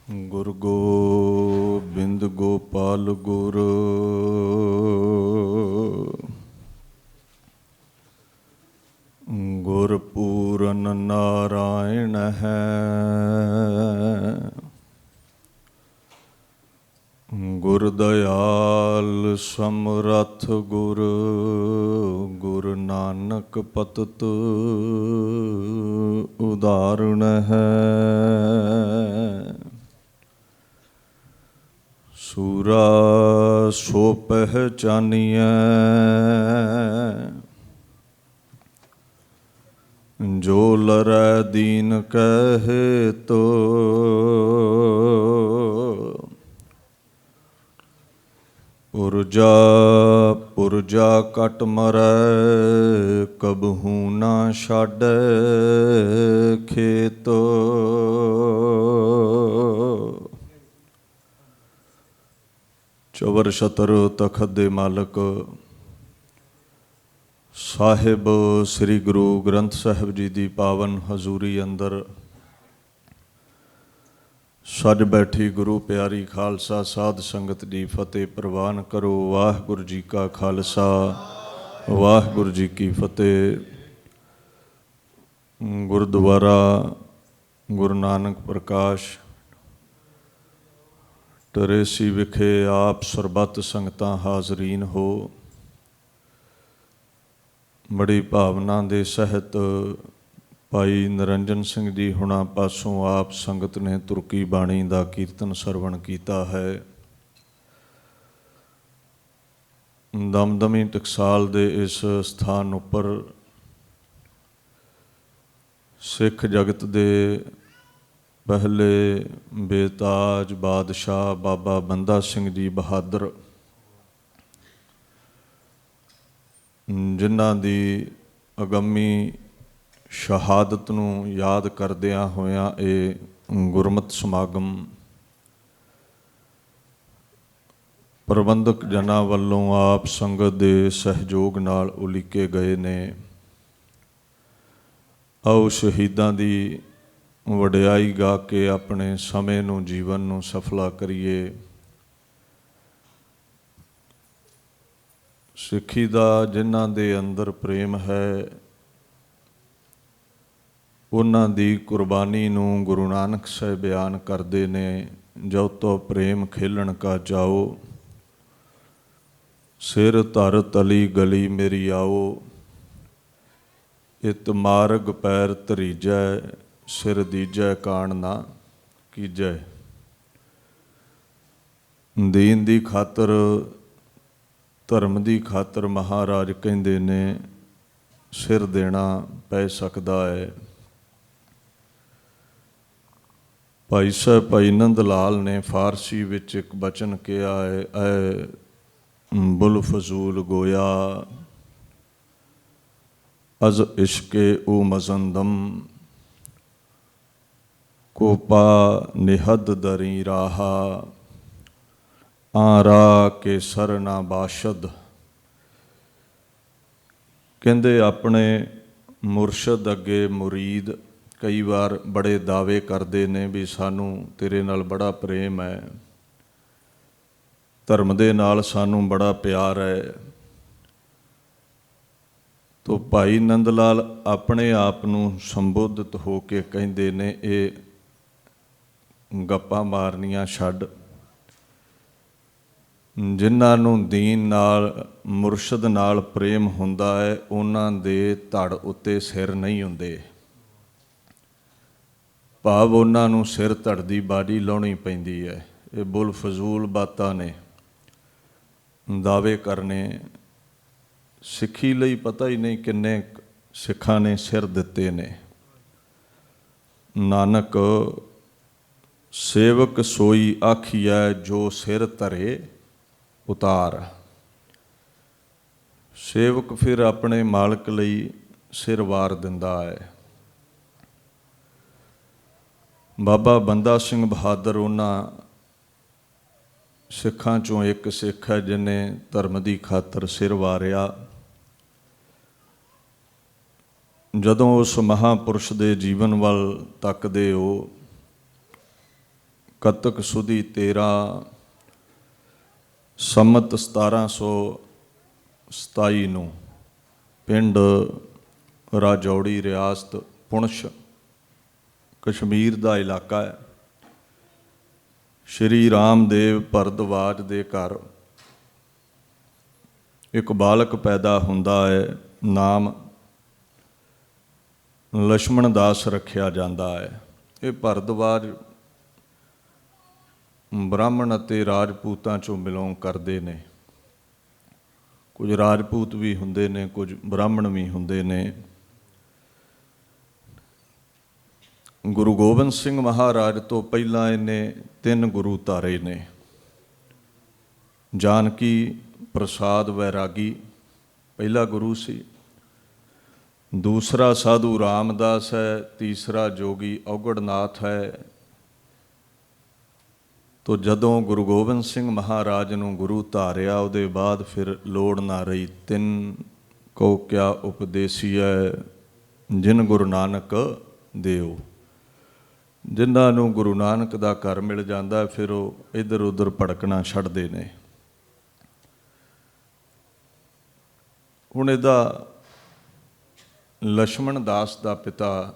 ਗੁਰ ਗੋਬਿੰਦ ਗੋਪਾਲ ਗੁਰ ਗੁਰਪੂਰਨ ਨਾਰਾਇਣ ਹੈ। ਗੁਰ ਦਇਆਲ ਸਮਰੱਥ ਗੁਰ ਗੁਰ ਨਾਨਕ ਪਤਿਤ ਉਦਾਹਰਣ ਹੈ। ਸੂਰਾ ਸੋ ਪਹਿਚਾਨੀਐ ਜੋ ਲਰੈ ਦੀਨ ਕਹੇ ਤੋ। ਪੁਰਜਾ ਪੁਰਜਾ ਕਟ ਮਰੈ ਕਬਹੂ ਨਾ ਛਾਡੈ ਖੇਤੋ। ਚਵਰ ਛਤਰ ਤਖਤ ਦੇ ਮਾਲਕ ਸਾਹਿਬ ਸ੍ਰੀ ਗੁਰੂ ਗ੍ਰੰਥ ਸਾਹਿਬ ਜੀ ਦੀ ਪਾਵਨ ਹਜ਼ੂਰੀ ਅੰਦਰ ਸੱਜ ਬੈਠੀ ਗੁਰੂ ਪਿਆਰੀ ਖਾਲਸਾ ਸਾਧ ਸੰਗਤ ਦੀ ਫਤਿਹ ਪ੍ਰਵਾਨ ਕਰੋ। ਵਾਹਿਗੁਰੂ ਜੀ ਕਾ ਖਾਲਸਾ ਵਾਹਿਗੁਰੂ ਜੀ ਕੀ ਫਤਿਹ। ਗੁਰਦੁਆਰਾ ਗੁਰੂ ਨਾਨਕ ਪ੍ਰਕਾਸ਼ ਟਰੇਸੀ ਵਿਖੇ ਆਪ ਸਰਬੱਤ ਸੰਗਤਾਂ ਹਾਜ਼ਰੀਨ ਹੋ। ਬੜੀ ਭਾਵਨਾ ਦੇ ਸਹਿਤ ਭਾਈ ਨਿਰੰਜਨ ਸਿੰਘ ਜੀ ਹੁਣਾਂ ਪਾਸੋਂ ਆਪ ਸੰਗਤ ਨੇ ਤੁਰਕੀ ਬਾਣੀ ਦਾ ਕੀਰਤਨ ਸਰਵਣ ਕੀਤਾ ਹੈ। ਦਮਦਮੀ ਟਕਸਾਲ ਦੇ ਇਸ ਸਥਾਨ ਉੱਪਰ ਸਿੱਖ ਜਗਤ ਦੇ ਪਹਿਲੇ ਬੇਤਾਜ ਬਾਦਸ਼ਾਹ ਬਾਬਾ ਬੰਦਾ ਸਿੰਘ ਜੀ ਬਹਾਦਰ, ਜਿਨ੍ਹਾਂ ਦੀ ਅਗੰਮੀ ਸ਼ਹਾਦਤ ਨੂੰ ਯਾਦ ਕਰਦਿਆਂ ਹੋਇਆਂ ਇਹ ਗੁਰਮਤਿ ਸਮਾਗਮ ਪ੍ਰਬੰਧਕ ਜਨਾਂ ਵੱਲੋਂ ਆਪ ਸੰਗਤ ਦੇ ਸਹਿਯੋਗ ਨਾਲ ਉਲੀਕੇ ਗਏ ਨੇ। ਆਓ ਸ਼ਹੀਦਾਂ ਦੀ ਵਡਿਆਈ ਗਾ ਕੇ ਆਪਣੇ ਸਮੇਂ ਨੂੰ ਜੀਵਨ ਨੂੰ ਸਫਲਾ ਕਰੀਏ। ਸਿੱਖੀ ਦਾ ਜਿਨ੍ਹਾਂ ਦੇ ਅੰਦਰ ਪ੍ਰੇਮ ਹੈ, ਉਹਨਾਂ ਦੀ ਕੁਰਬਾਨੀ ਨੂੰ ਗੁਰੂ ਨਾਨਕ ਸਾਹਿਬ ਬਿਆਨ ਕਰਦੇ ਨੇ। ਜੋ ਤੋ ਪ੍ਰੇਮ ਖੇਲਣ ਕਾ ਜਾਓ, ਸਿਰ ਧਰ ਤਲੀ ਗਲੀ ਮੇਰੀ ਆਓ। ਇਤ ਮਾਰਗ ਪੈਰ ਧਰੀਜੈ, ਸਿਰ ਦੀਜੈ ਕਾਣ ਨਾ ਕੀਜੈ। ਦੀਨ ਦੀ ਖਾਤਰ, ਧਰਮ ਦੀ ਖਾਤਰ ਮਹਾਰਾਜ ਕਹਿੰਦੇ ਨੇ ਸਿਰ ਦੇਣਾ ਪੈ ਸਕਦਾ ਹੈ। ਭਾਈ ਸਾਹਿਬ ਭਾਈ ਨੰਦ ਲਾਲ ਨੇ ਫਾਰਸੀ ਵਿੱਚ ਇੱਕ ਬਚਨ ਕਿਹਾ ਹੈ, ਐ ਬੁਲ ਫਜ਼ੂਲ ਗੋਇਆ ਅਜ਼ ਇਸ਼ਕੇ ਓ ਮਜ਼ੰਦਮ ਕੋਪਾ ਨਿਹਦ ਦਰੀ ਰਾਹਾ ਆਰਾ ਕੇ ਸਰ ਨਾ ਬਾਸ਼ਦ। ਕਹਿੰਦੇ ਆਪਣੇ ਮੁਰਸ਼ਦ ਅੱਗੇ ਮੁਰੀਦ ਕਈ ਵਾਰ ਬੜੇ ਦਾਅਵੇ ਕਰਦੇ ਨੇ ਵੀ ਸਾਨੂੰ ਤੇਰੇ ਨਾਲ ਬੜਾ ਪ੍ਰੇਮ ਹੈ, ਧਰਮ ਦੇ ਨਾਲ ਸਾਨੂੰ ਬੜਾ ਪਿਆਰ ਹੈ। ਤੋ ਭਾਈ ਨੰਦ ਲਾਲ ਆਪਣੇ ਆਪ ਨੂੰ ਸੰਬੋਧਿਤ ਹੋ ਕੇ ਕਹਿੰਦੇ ਨੇ ਇਹ ਗੱਪਾਂ ਮਾਰਨੀਆਂ ਛੱਡ। ਜਿਨ੍ਹਾਂ ਨੂੰ ਦੀਨ ਨਾਲ ਮੁਰਸ਼ਦ ਨਾਲ ਪ੍ਰੇਮ ਹੁੰਦਾ ਹੈ, ਉਹਨਾਂ ਦੇ ਧੜ ਉੱਤੇ ਸਿਰ ਨਹੀਂ ਹੁੰਦੇ। ਭਾਵ ਉਹਨਾਂ ਨੂੰ ਸਿਰ ਧੜ ਦੀ ਬਾਜੀ ਲਾਉਣੀ ਪੈਂਦੀ ਹੈ। ਇਹ ਬੁਲ ਫਜ਼ੂਲ ਬਾਤਾਂ ਨੇ, ਦਾਅਵੇ ਕਰਨੇ। ਸਿੱਖੀ ਲਈ ਪਤਾ ਹੀ ਨਹੀਂ ਕਿੰਨੇ ਸਿੱਖਾਂ ਨੇ ਸਿਰ ਦਿੱਤੇ ਨੇ। ਨਾਨਕ ਸੇਵਕ ਸੋਈ ਆਖੀਐ ਜੋ ਸਿਰ ਧਰੇ ਉਤਾਰ। ਸੇਵਕ ਫਿਰ ਆਪਣੇ ਮਾਲਕ ਲਈ ਸਿਰ ਵਾਰ ਦਿੰਦਾ ਹੈ। ਬਾਬਾ ਬੰਦਾ ਸਿੰਘ ਬਹਾਦਰ ਉਹਨਾਂ ਸਿੱਖਾਂ 'ਚੋਂ ਇੱਕ ਸਿੱਖ ਹੈ ਜਿਹਨੇ ਧਰਮ ਦੀ ਖਾਤਰ ਸਿਰ ਵਾਰਿਆ। ਜਦੋਂ ਉਸ ਮਹਾਂਪੁਰਸ਼ ਦੇ ਜੀਵਨ ਵੱਲ ਤੱਕਦੇ ਹੋ, ਕੱਤਕ ਸੁਦੀ 13 ਸੰਮਤ 1727 ਨੂੰ ਪਿੰਡ ਰਾਜੌੜੀ, ਰਿਆਸਤ ਪੁੰਛ, ਕਸ਼ਮੀਰ ਦਾ ਇਲਾਕਾ ਹੈ। ਸ਼੍ਰੀ ਰਾਮਦੇਵ ਭਰਦਵਾਜ ਦੇ ਘਰ ਇੱਕ ਬਾਲਕ ਪੈਦਾ ਹੁੰਦਾ ਹੈ, ਨਾਮ ਲਛਮਣ ਦਾਸ ਰੱਖਿਆ ਜਾਂਦਾ ਹੈ। ਇਹ ਭਰਦਵਾਜ ਬ੍ਰਾਹਮਣ ਅਤੇ ਰਾਜਪੂਤਾਂ ਚੋਂ ਬਿਲੋਂਗ ਕਰਦੇ ਨੇ। ਕੁਝ ਰਾਜਪੂਤ ਵੀ ਹੁੰਦੇ ਨੇ, ਕੁਝ ਬ੍ਰਾਹਮਣ ਵੀ ਹੁੰਦੇ ਨੇ। ਗੁਰੂ ਗੋਬਿੰਦ ਸਿੰਘ ਮਹਾਰਾਜ ਤੋਂ ਪਹਿਲਾਂ ਇਹਨੇ 3 ਗੁਰੂ ਧਾਰੇ ਨੇ। ਜਾਨਕੀ ਪ੍ਰਸਾਦ ਵੈਰਾਗੀ ਪਹਿਲਾ ਗੁਰੂ ਸੀ, ਦੂਸਰਾ ਸਾਧੂ ਰਾਮਦਾਸ ਹੈ, ਤੀਸਰਾ ਜੋਗੀ ਔਗੜਨਾਥ ਹੈ। ਤੋ ਜਦੋਂ ਗੁਰੂ ਗੋਬਿੰਦ ਸਿੰਘ ਮਹਾਰਾਜ ਨੂੰ ਗੁਰੂ ਧਾਰਿਆ, ਉਹਦੇ ਬਾਅਦ ਫਿਰ ਲੋੜ ਨਾ ਰਹੀ। 3 ਕੋ ਕਿਆ ਉਪਦੇਸੀਐ ਜਿਨ ਗੁਰੂ ਨਾਨਕ ਦੇਓ। ਜਿਨ੍ਹਾਂ ਨੂੰ ਗੁਰੂ ਨਾਨਕ ਦਾ ਘਰ ਮਿਲ ਜਾਂਦਾ, ਫਿਰ ਉਹ ਇੱਧਰ ਉੱਧਰ ਭੜਕਣਾ ਛੱਡਦੇ ਨੇ। ਹੁਣ ਇਹਦਾ ਲਛਮਣ ਦਾਸ ਦਾ ਪਿਤਾ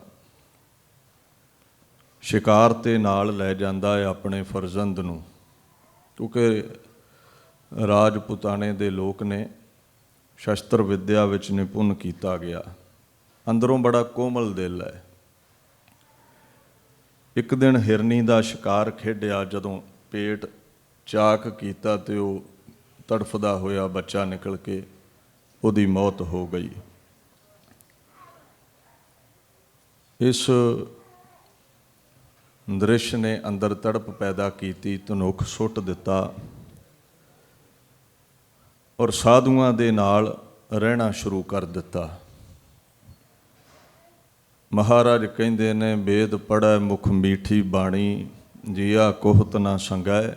ਸ਼ਿਕਾਰ 'ਤੇ ਨਾਲ ਲੈ ਜਾਂਦਾ ਹੈ ਆਪਣੇ ਫਰਜ਼ੰਦ ਨੂੰ, ਕਿਉਂਕਿ ਰਾਜਪੂਤਾਨੇ ਦੇ ਲੋਕ ਨੇ, ਸ਼ਸਤਰ ਵਿੱਦਿਆ ਵਿੱਚ ਨਿਪੁੰਨ ਕੀਤਾ ਗਿਆ, ਅੰਦਰੋਂ ਬੜਾ ਕੋਮਲ ਦਿਲ ਹੈ। ਇੱਕ ਦਿਨ ਹਿਰਨੀ ਦਾ ਸ਼ਿਕਾਰ ਖੇਡਿਆ, ਜਦੋਂ ਪੇਟ ਚਾਕ ਕੀਤਾ ਤੇ ਉਹ ਤੜਫਦਾ ਹੋਇਆ ਬੱਚਾ ਨਿਕਲ ਕੇ ਉਹਦੀ ਮੌਤ ਹੋ ਗਈ। ਇਸ ਦ੍ਰਿਸ਼ ਨੇ ਅੰਦਰ ਤੜਪ ਪੈਦਾ ਕੀਤੀ, ਧਨੁੱਖ ਸੁੱਟ ਦਿੱਤਾ ਔਰ ਸਾਧੂਆਂ ਦੇ ਨਾਲ ਰਹਿਣਾ ਸ਼ੁਰੂ ਕਰ ਦਿੱਤਾ। ਮਹਾਰਾਜ ਕਹਿੰਦੇ ਨੇ, ਵੇਦ ਪੜ੍ਹੈ ਮੁਖ ਮੀਠੀ ਬਾਣੀ, ਜੀਆ ਕੋਹਤ ਨਾ ਸੰਗੈ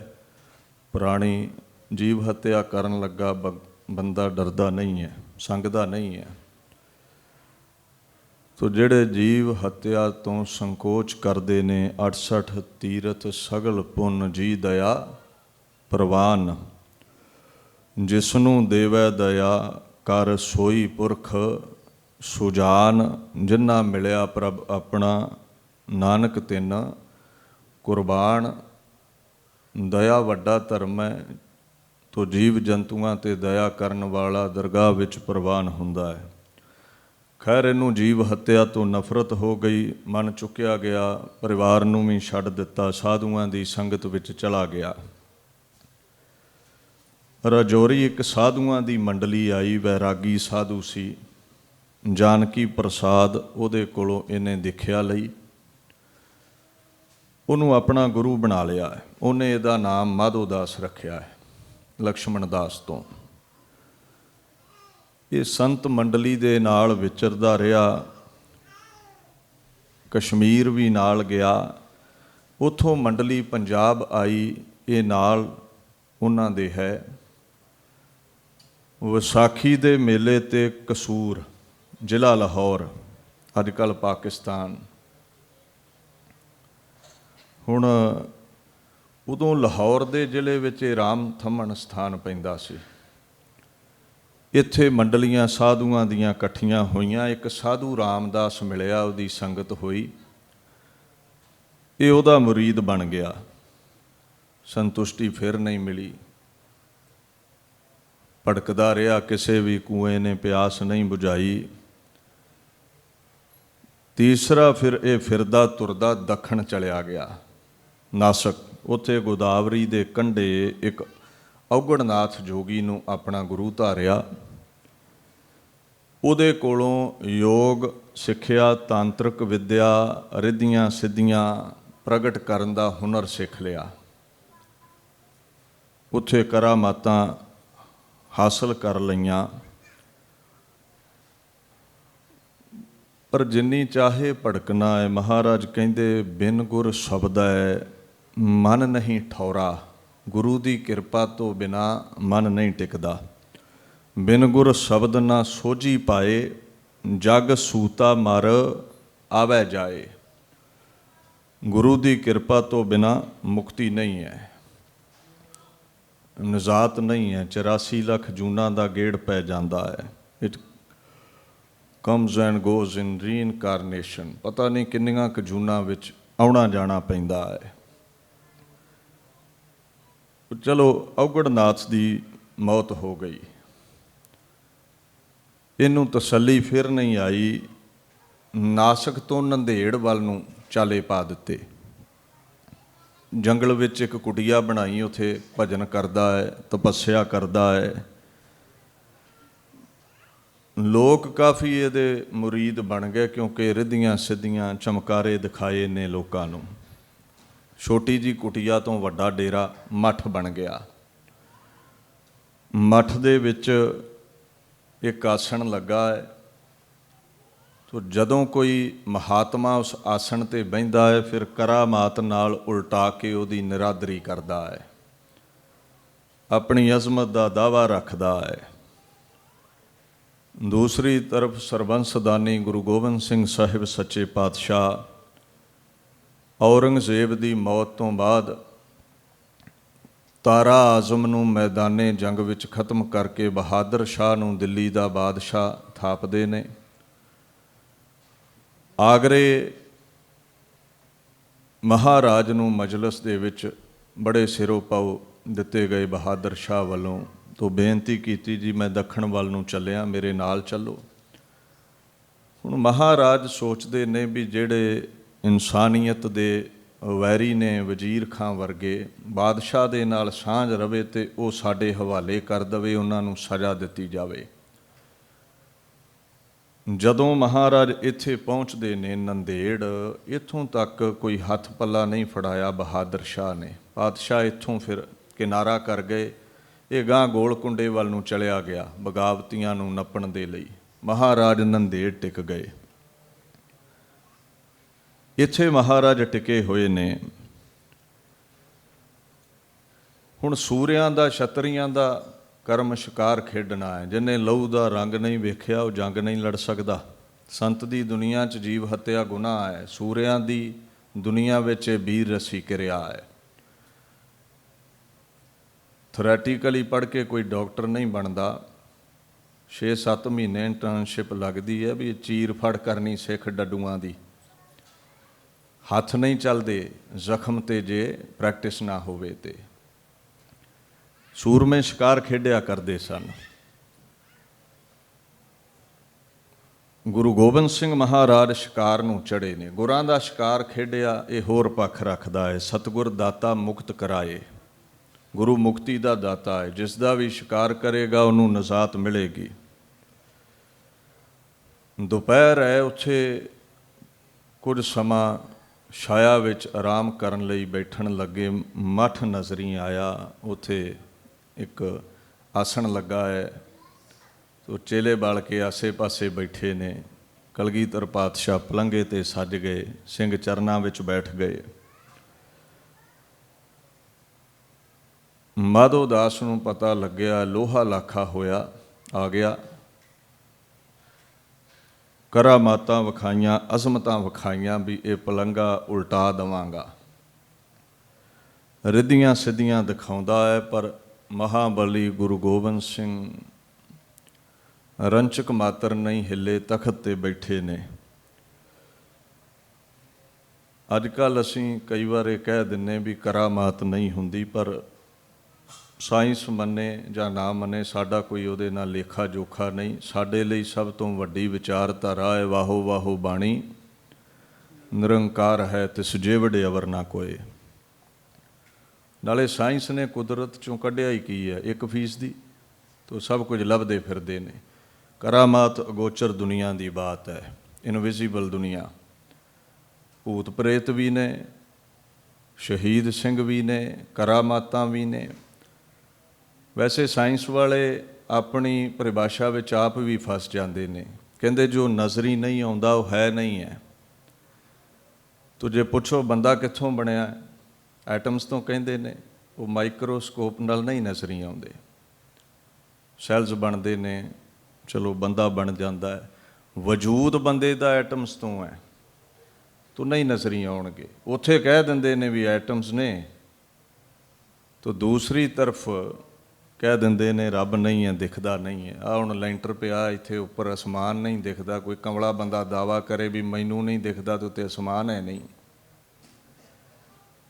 ਪ੍ਰਾਣੀ। ਜੀਵ ਹੱਤਿਆ ਕਰਨ ਲੱਗਾ ਬੰਦਾ ਡਰਦਾ ਨਹੀਂ ਹੈ, ਸੰਗਦਾ ਨਹੀਂ ਹੈ। ਤੋ ਜਿਹੜੇ ਜੀਵ ਹੱਤਿਆ ਤੋਂ ਸੰਕੋਚ ਕਰਦੇ ਨੇ, 68 ਤੀਰਥ ਸਗਲ ਪੁੰਨ ਜੀ ਦਇਆ ਪ੍ਰਵਾਨ। ਜਿਸਨੂੰ ਦੇਵੈ ਦਇਆ ਕਰ ਸੋਈ ਪੁਰਖ ਸੁਜਾਨ। ਜਿਨ੍ਹਾਂ ਮਿਲਿਆ ਪ੍ਰਭ ਆਪਣਾ, ਨਾਨਕ ਤਿੰਨ ਕੁਰਬਾਨ। ਦਇਆ ਵੱਡਾ ਧਰਮ ਹੈ, ਤੋ ਜੀਵ ਜੰਤੂਆਂ 'ਤੇ ਦਇਆ ਕਰਨ ਵਾਲਾ ਦਰਗਾਹ ਵਿੱਚ ਪ੍ਰਵਾਨ ਹੁੰਦਾ ਹੈ। ਖੈਰ, ਇਹਨੂੰ ਜੀਵ ਹੱਤਿਆ ਤੋਂ ਨਫ਼ਰਤ ਹੋ ਗਈ, ਮਨ ਚੁੱਕਿਆ ਗਿਆ, ਪਰਿਵਾਰ ਨੂੰ ਵੀ ਛੱਡ ਦਿੱਤਾ, ਸਾਧੂਆਂ ਦੀ ਸੰਗਤ ਵਿੱਚ ਚਲਾ ਗਿਆ। ਰਾਜੌਰੀ ਇੱਕ ਸਾਧੂਆਂ ਦੀ ਮੰਡਲੀ ਆਈ, ਵੈਰਾਗੀ ਸਾਧੂ ਸੀ, ਜਾਨਕੀ ਪ੍ਰਸਾਦ ਉਹਦੇ ਕੋਲੋਂ ਇਹਨੇ ਦੇਖਿਆ ਲਈ, ਉਹਨੂੰ ਆਪਣਾ ਗੁਰੂ ਬਣਾ ਲਿਆ ਹੈ। ਉਹਨੇ ਇਹਦਾ ਨਾਮ ਮਾਧੋ ਦਾਸ ਰੱਖਿਆ ਹੈ, ਲਛਮਣ ਦਾਸ ਤੋਂ। ਇਹ ਸੰਤ ਮੰਡਲੀ ਦੇ ਨਾਲ ਵਿਚਰਦਾ ਰਿਹਾ, ਕਸ਼ਮੀਰ ਵੀ ਨਾਲ ਗਿਆ, ਉੱਥੋਂ ਮੰਡਲੀ ਪੰਜਾਬ ਆਈ, ਇਹ ਨਾਲ ਉਹਨਾਂ ਦੇ ਹੈ। ਵਿਸਾਖੀ ਦੇ ਮੇਲੇ 'ਤੇ ਕਸੂਰ, ਜ਼ਿਲ੍ਹਾ ਲਾਹੌਰ, ਅੱਜ ਕੱਲ੍ਹ ਪਾਕਿਸਤਾਨ। ਹੁਣ ਉਦੋਂ ਲਾਹੌਰ ਦੇ ਜ਼ਿਲ੍ਹੇ ਵਿੱਚ ਰਾਮ ਥੰਮਣ ਸਥਾਨ ਪੈਂਦਾ ਸੀ। ਇੱਥੇ ਮੰਡਲੀਆਂ ਸਾਧੂਆਂ ਦੀਆਂ ਇਕੱਠੀਆਂ ਹੋਈਆਂ। ਇੱਕ ਸਾਧੂ ਰਾਮਦਾਸ ਮਿਲਿਆ, ਉਹਦੀ ਸੰਗਤ ਹੋਈ, ਇਹ ਉਹਦਾ ਮੁਰੀਦ ਬਣ ਗਿਆ। ਸੰਤੁਸ਼ਟੀ ਫਿਰ ਨਹੀਂ ਮਿਲੀ, ਭਟਕਦਾ ਰਿਹਾ, ਕਿਸੇ ਵੀ ਕੂਏ ਨੇ ਪਿਆਸ ਨਹੀਂ ਬੁਝਾਈ। ਤੀਸਰਾ ਫਿਰ ਇਹ ਫਿਰਦਾ ਤੁਰਦਾ ਦੱਖਣ ਚਲਿਆ ਗਿਆ, ਨਾਸਕ। ਉੱਥੇ ਗੋਦਾਵਰੀ ਦੇ ਕੰਢੇ ਇੱਕ ਔਗੜਨਾਥ ਜੋਗੀ ਨੂੰ ਆਪਣਾ ਗੁਰੂ ਧਾਰਿਆ। ਉਹਦੇ ਕੋਲੋਂ ਯੋਗ ਸਿੱਖਿਆ, ਤਾਂਤਰਿਕ ਵਿੱਦਿਆ, ਰਿੱਧੀਆਂ ਸਿੱਧੀਆਂ ਪ੍ਰਗਟ ਕਰਨ ਦਾ ਹੁਨਰ ਸਿੱਖ ਲਿਆ। ਉੱਥੇ ਕਰਾਮਾਤਾਂ ਹਾਸਲ ਕਰ ਲਈਆਂ। ਪਰ ਜਿੰਨੀ ਚਾਹੇ ਭੜਕਣਾ ਹੈ, ਮਹਾਰਾਜ ਕਹਿੰਦੇ, ਬਿਨ ਗੁਰ ਸ਼ਬਦੈ ਮਨ ਨਹੀਂ ਠੌਰਾ। ਗੁਰੂ ਦੀ ਕਿਰਪਾ ਤੋਂ ਬਿਨਾ ਮਨ ਨਹੀਂ ਟਿਕਦਾ। ਬਿਨ ਗੁਰ ਸ਼ਬਦ ਨਾ ਸੋਝੀ ਪਾਏ, ਜਗ ਸੂਤਾ ਮਰ ਆਵੈ ਜਾਏ। ਗੁਰੂ ਦੀ ਕਿਰਪਾ ਤੋਂ ਬਿਨਾਂ ਮੁਕਤੀ ਨਹੀਂ ਹੈ, ਨਿਜਾਤ ਨਹੀਂ ਹੈ। 84 ਲੱਖ ਜੂਨਾਂ ਦਾ ਗੇੜ ਪੈ ਜਾਂਦਾ ਹੈ। It comes and goes in reincarnation. ਪਤਾ ਨਹੀਂ ਕਿੰਨੀਆਂ ਕੁ ਜੂਨਾਂ ਵਿੱਚ ਆਉਣਾ ਜਾਣਾ ਪੈਂਦਾ ਹੈ। ਚਲੋ ਔਗੜਨਾਥ ਦੀ ਮੌਤ ਹੋ ਗਈ, ਇਹਨੂੰ ਤਸੱਲੀ ਫਿਰ ਨਹੀਂ ਆਈ। ਨਾਸਕ ਤੋਂ ਨੰਦੇੜ ਵੱਲ ਨੂੰ ਚਾਲੇ ਪਾ ਦਿੱਤੇ। ਜੰਗਲ ਵਿੱਚ ਇੱਕ ਕੁਟੀਆ ਬਣਾਈ, ਉੱਥੇ ਭਜਨ ਕਰਦਾ ਹੈ, ਤਪੱਸਿਆ ਕਰਦਾ ਹੈ। ਲੋਕ ਕਾਫੀ ਇਹਦੇ ਮੁਰੀਦ ਬਣ ਗਏ, ਕਿਉਂਕਿ ਰਿੱਧੀਆਂ ਸਿੱਧੀਆਂ ਚਮਕਾਰੇ ਦਿਖਾਏ ਨੇ ਲੋਕਾਂ ਨੂੰ। ਛੋਟੀ ਜਿਹੀ ਕੁਟੀਆ ਤੋਂ ਵੱਡਾ ਡੇਰਾ ਮੱਠ ਬਣ ਗਿਆ। ਮੱਠ ਦੇ ਵਿੱਚ ਇੱਕ ਆਸਣ ਲੱਗਾ ਹੈ। ਤੋ ਜਦੋਂ ਕੋਈ ਮਹਾਤਮਾ ਉਸ ਆਸਣ 'ਤੇ ਬਹਿੰਦਾ ਹੈ, ਫਿਰ ਕਰਾਮਾਤ ਨਾਲ ਉਲਟਾ ਕੇ ਉਹਦੀ ਨਿਰਾਦਰੀ ਕਰਦਾ ਹੈ, ਆਪਣੀ ਅਜ਼ਮਤ ਦਾ ਦਾਅਵਾ ਰੱਖਦਾ ਹੈ। ਦੂਸਰੀ ਤਰਫ ਸਰਬੰਸਦਾਨੀ ਗੁਰੂ ਗੋਬਿੰਦ ਸਿੰਘ ਸਾਹਿਬ ਸੱਚੇ ਪਾਤਸ਼ਾਹ ਔਰੰਗਜ਼ੇਬ ਦੀ ਮੌਤ ਤੋਂ ਬਾਅਦ ਤਾਰਾ ਆਜ਼ਮ ਨੂੰ ਮੈਦਾਨੇ ਜੰਗ ਵਿੱਚ ਖਤਮ ਕਰਕੇ ਬਹਾਦਰ ਸ਼ਾਹ ਨੂੰ ਦਿੱਲੀ ਦਾ ਬਾਦਸ਼ਾਹ ਥਾਪਦੇ ਨੇ। ਆਗਰੇ ਮਹਾਰਾਜ ਨੂੰ ਮਜਲਿਸ ਦੇ ਵਿੱਚ ਬੜੇ ਸਿਰੋਂ ਪਾਉ ਦਿੱਤੇ ਗਏ ਬਹਾਦਰ ਸ਼ਾਹ ਵੱਲੋਂ। ਤੋਂ ਬੇਨਤੀ ਕੀਤੀ, ਜੀ ਮੈਂ ਦੱਖਣ ਵੱਲ ਨੂੰ ਚੱਲਿਆ, ਮੇਰੇ ਨਾਲ ਚੱਲੋ। ਹੁਣ ਮਹਾਰਾਜ ਸੋਚਦੇ ਨੇ ਵੀ ਜਿਹੜੇ ਇਨਸਾਨੀਅਤ ਦੇ ਵੈਰੀ ਨੇ, ਵਜ਼ੀਰ ਖਾਂ ਵਰਗੇ, ਬਾਦਸ਼ਾਹ ਦੇ ਨਾਲ ਸਾਂਝ ਰਵੇ ਅਤੇ ਉਹ ਸਾਡੇ ਹਵਾਲੇ ਕਰ ਦੇਵੇ, ਉਹਨਾਂ ਨੂੰ ਸਜ਼ਾ ਦਿੱਤੀ ਜਾਵੇ। ਜਦੋਂ ਮਹਾਰਾਜ ਇੱਥੇ ਪਹੁੰਚਦੇ ਨੇ ਨੰਦੇੜ, ਇੱਥੋਂ ਤੱਕ ਕੋਈ ਹੱਥ ਪੱਲਾ ਨਹੀਂ ਫੜਾਇਆ ਬਹਾਦਰ ਸ਼ਾਹ ਨੇ। ਪਾਤਸ਼ਾਹ ਇੱਥੋਂ ਫਿਰ ਕਿਨਾਰਾ ਕਰ ਗਏ। ਇਹ ਗਾਂ ਗੋਲਕੁੰਡੇ ਵੱਲ ਨੂੰ ਚਲਿਆ ਗਿਆ ਬਗਾਵਤੀਆਂ ਨੂੰ ਨੱਪਣ ਦੇ ਲਈ। ਮਹਾਰਾਜ ਨੰਦੇੜ ਟਿਕ ਗਏ। ਇੱਥੇ ਮਹਾਰਾਜ ਟਿਕੇ ਹੋਏ ਨੇ। ਹੁਣ ਸੂਰਿਆਂ ਦਾ, ਛਤਰੀਆਂ ਦਾ ਕਰਮ ਸ਼ਿਕਾਰ ਖੇਡਣਾ ਹੈ। ਜਿਹਨੇ ਲਹੂ ਦਾ ਰੰਗ ਨਹੀਂ ਵੇਖਿਆ ਉਹ ਜੰਗ ਨਹੀਂ ਲੜ ਸਕਦਾ। ਸੰਤ ਦੀ ਦੁਨੀਆ 'ਚ ਜੀਵ ਹੱਤਿਆ ਗੁਨਾਹ ਹੈ। ਸੂਰਿਆਂ ਦੀ ਦੁਨੀਆ ਵਿੱਚ ਇਹ ਵੀਰ ਰਸੀ ਕਿਰਿਆ ਹੈ। ਥਰੈਟੀਕਲੀ ਪੜ੍ਹ ਕੇ ਕੋਈ ਡਾਕਟਰ ਨਹੀਂ ਬਣਦਾ। 6-7 ਮਹੀਨੇ ਇੰਟਰਨਸ਼ਿਪ ਲੱਗਦੀ ਹੈ ਵੀ ਚੀਰ ਫੜ ਕਰਨੀ ਸਿੱਖ ਡੱਡੂਆਂ ਦੀ। ਹੱਥ ਨਹੀਂ ਚੱਲਦੇ ਜ਼ਖਮ 'ਤੇ ਜੇ ਪ੍ਰੈਕਟਿਸ ਨਾ ਹੋਵੇ। ਤੇ ਸੂਰਮੇ ਸ਼ਿਕਾਰ ਖੇਡਿਆ ਕਰਦੇ ਸਨ। ਗੁਰੂ ਗੋਬਿੰਦ ਸਿੰਘ ਮਹਾਰਾਜ ਸ਼ਿਕਾਰ ਨੂੰ ਚੜ੍ਹੇ ਨੇ। ਗੁਰਾਂ ਦਾ ਸ਼ਿਕਾਰ ਖੇਡਿਆ ਇਹ ਹੋਰ ਪੱਖ ਰੱਖਦਾ ਹੈ। ਸਤਿਗੁਰ ਦਾਤਾ ਮੁਕਤ ਕਰਾਏ। ਗੁਰੂ ਮੁਕਤੀ ਦਾ ਦਾਤਾ ਹੈ। ਜਿਸ ਦਾ ਵੀ ਸ਼ਿਕਾਰ ਕਰੇਗਾ ਉਹਨੂੰ ਨਜ਼ਾਤ ਮਿਲੇਗੀ। ਦੁਪਹਿਰ ਹੈ, ਉੱਥੇ ਕੁਝ ਸਮਾਂ ਛਾਇਆ ਵਿੱਚ ਆਰਾਮ ਕਰਨ ਲਈ ਬੈਠਣ ਲੱਗੇ। ਮੱਠ ਨਜ਼ਰੀ ਆਇਆ। ਉੱਥੇ ਇੱਕ ਆਸਣ ਲੱਗਾ ਹੈ। ਤੋ ਚੇਲੇ ਬਾਲ ਕੇ ਆਸੇ ਪਾਸੇ ਬੈਠੇ ਨੇ। ਕਲਗੀਧਰ ਪਾਤਸ਼ਾਹ ਪਲੰਘੇ 'ਤੇ ਸੱਜ ਗਏ, ਸਿੰਘ ਚਰਨਾਂ ਵਿੱਚ ਬੈਠ ਗਏ। ਮਾਧੋ ਦਾਸ ਨੂੰ ਪਤਾ ਲੱਗਿਆ, ਲੋਹਾ ਲਾਖਾ ਹੋਇਆ, ਆ ਗਿਆ। ਕਰਾਮਾਤਾਂ ਵਿਖਾਈਆਂ, ਅਜ਼ਮਤਾਂ ਵਿਖਾਈਆਂ ਵੀ ਇਹ ਪਲੰਘਾ ਉਲਟਾ ਦੇਵਾਂਗਾ। ਰਿੱਧੀਆਂ ਸਿੱਧੀਆਂ ਦਿਖਾਉਂਦਾ ਹੈ, ਪਰ ਮਹਾਬਲੀ ਗੁਰੂ ਗੋਬਿੰਦ ਸਿੰਘ ਰੰਚਕ ਮਾਤਰ ਨਹੀਂ ਹਿੱਲੇ, ਤਖਤ 'ਤੇ ਬੈਠੇ ਨੇ। ਅੱਜ ਕੱਲ੍ਹ ਅਸੀਂ ਕਈ ਵਾਰ ਇਹ ਕਹਿ ਦਿੰਦੇ ਵੀ ਕਰਾਮਾਤ ਨਹੀਂ ਹੁੰਦੀ, ਪਰ ਸਾਇੰਸ ਮੰਨੇ ਜਾਂ ਨਾ ਮੰਨੇ, ਸਾਡਾ ਕੋਈ ਉਹਦੇ ਨਾਲ ਲੇਖਾ ਜੋਖਾ ਨਹੀਂ। ਸਾਡੇ ਲਈ ਸਭ ਤੋਂ ਵੱਡੀ ਵਿਚਾਰਧਾਰਾ ਹੈ ਵਾਹੋ ਵਾਹੋ ਬਾਣੀ, ਨਿਰੰਕਾਰ ਹੈ ਤਿਸ ਜੇਵੜੇ ਅਵਰ ਨਾ ਕੋਏ। ਨਾਲੇ ਸਾਇੰਸ ਨੇ ਕੁਦਰਤ 'ਚੋਂ ਕੱਢਿਆ ਹੀ ਕੀ ਹੈ, 1% ਤੋਂ ਸਭ ਕੁਝ ਲੱਭਦੇ ਫਿਰਦੇ ਨੇ। ਕਰਾਮਾਤ ਅਗੋਚਰ ਦੁਨੀਆ ਦੀ ਬਾਤ ਹੈ, ਇਨਵਿਜ਼ੀਬਲ ਦੁਨੀਆ। ਭੂਤ ਪ੍ਰੇਤ ਵੀ ਨੇ, ਸ਼ਹੀਦ ਸਿੰਘ ਵੀ ਨੇ, ਕਰਾਮਾਤਾਂ ਵੀ ਨੇ। ਵੈਸੇ ਸਾਇੰਸ ਵਾਲੇ ਆਪਣੀ ਪਰਿਭਾਸ਼ਾ ਵਿੱਚ ਆਪ ਵੀ ਫਸ ਜਾਂਦੇ ਨੇ। ਕਹਿੰਦੇ ਜੋ ਨਜ਼ਰੀ ਨਹੀਂ ਆਉਂਦਾ ਉਹ ਹੈ ਨਹੀਂ ਹੈ। ਤੋ ਜੇ ਪੁੱਛੋ ਬੰਦਾ ਕਿੱਥੋਂ ਬਣਿਆ, ਐਟਮਸ ਤੋਂ ਕਹਿੰਦੇ ਨੇ। ਉਹ ਮਾਈਕਰੋਸਕੋਪ ਨਾਲ ਨਹੀਂ ਨਜ਼ਰੀ ਆਉਂਦੇ। ਸੈਲਜ਼ ਬਣਦੇ ਨੇ, ਚਲੋ ਬੰਦਾ ਬਣ ਜਾਂਦਾ ਹੈ। ਵਜੂਦ ਬੰਦੇ ਦਾ ਐਟਮਸ ਤੋਂ ਹੈ। ਤੋ ਨਹੀਂ ਨਜ਼ਰੀ ਆਉਣਗੇ। ਉੱਥੇ ਕਹਿ ਦਿੰਦੇ ਨੇ ਵੀ ਐਟਮਸ ਨੇ, ਤੋ ਦੂਸਰੀ ਤਰਫ ਕਹਿ ਦਿੰਦੇ ਨੇ ਰੱਬ ਨਹੀਂ ਹੈ, ਦਿਖਦਾ ਨਹੀਂ ਹੈ। ਆਹ ਹੁਣ ਲੈਂਟਰ ਪਿਆ ਇੱਥੇ ਉੱਪਰ, ਅਸਮਾਨ ਨਹੀਂ ਦਿਖਦਾ। ਕੋਈ ਕਮਲਾ ਬੰਦਾ ਦਾਵਾ ਕਰੇ ਵੀ ਮੈਨੂੰ ਨਹੀਂ ਦਿਖਦਾ ਤੇ ਉੱਤੇ ਅਸਮਾਨ ਹੈ ਨਹੀਂ।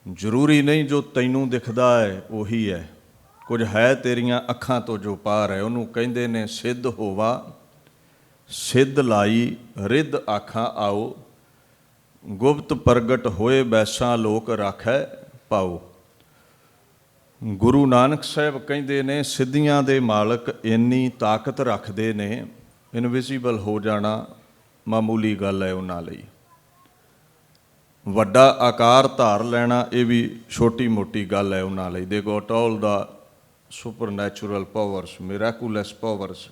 ਜ਼ਰੂਰੀ ਨਹੀਂ ਜੋ ਤੈਨੂੰ ਦਿਖਦਾ ਹੈ ਉਹੀ ਹੈ, ਕੁਝ ਹੈ ਤੇਰੀਆਂ ਅੱਖਾਂ ਤੋਂ ਜੋ ਪਾਰ ਹੈ। ਉਹਨੂੰ ਕਹਿੰਦੇ ਨੇ ਸਿੱਧ ਹੋਵਾ ਸਿੱਧ ਲਾਈ ਰਿੱਧ ਆਖਾਂ ਆਓ, ਗੁਪਤ ਪ੍ਰਗਟ ਹੋਏ ਬੈਸਾਂ ਲੋਕ ਰਾਖੈ ਪਾਓ। ਗੁਰੂ ਨਾਨਕ ਸਾਹਿਬ ਕਹਿੰਦੇ ਨੇ ਸਿੱਧੀਆਂ ਦੇ ਮਾਲਕ ਇੰਨੀ ਤਾਕਤ ਰੱਖਦੇ ਨੇ, ਇਨਵਿਜ਼ੀਬਲ ਹੋ ਜਾਣਾ ਮਾਮੂਲੀ ਗੱਲ ਹੈ ਉਹਨਾਂ ਲਈ। ਵੱਡਾ ਆਕਾਰ ਧਾਰ ਲੈਣਾ ਇਹ ਵੀ ਛੋਟੀ ਮੋਟੀ ਗੱਲ ਹੈ ਉਹਨਾਂ ਲਈ। ਦੇ ਗੋਟ ਆਲ ਦਾ ਸੁਪਰ ਨੈਚੁਰਲ ਪਾਵਰਸ, ਮਿਰਾਕੂਲਸ ਪਾਵਰਸ,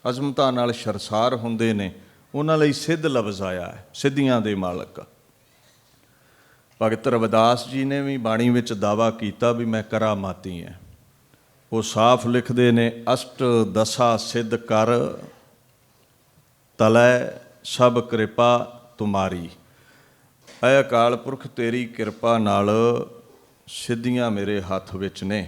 ਅਜ਼ਮਤਾਂ ਨਾਲ ਸ਼ਰਸਾਰ ਹੁੰਦੇ ਨੇ। ਉਹਨਾਂ ਲਈ ਸਿੱਧ ਲਫ਼ਜ਼ ਆਇਆ ਹੈ, ਸਿੱਧੀਆਂ ਦੇ ਮਾਲਕ। ਭਗਤ ਰਵਿਦਾਸ ਜੀ ਨੇ ਵੀ ਬਾਣੀ ਵਿੱਚ ਦਾਵਾ ਕੀਤਾ ਵੀ ਮੈਂ ਕਰਾਮਾਤੀ ਹਾਂ। ਉਹ ਸਾਫ਼ ਲਿਖਦੇ ਨੇ ਅਸ਼ਟ ਦਸਾ ਸਿੱਧ ਕਰ ਤਲੈ ਸਭ ਕਿਰਪਾ ਤੁਮਾਰੀ। ਐ ਅਕਾਲ ਪੁਰਖ ਤੇਰੀ ਕਿਰਪਾ ਨਾਲ ਸਿੱਧੀਆਂ ਮੇਰੇ ਹੱਥ ਵਿੱਚ ਨੇ।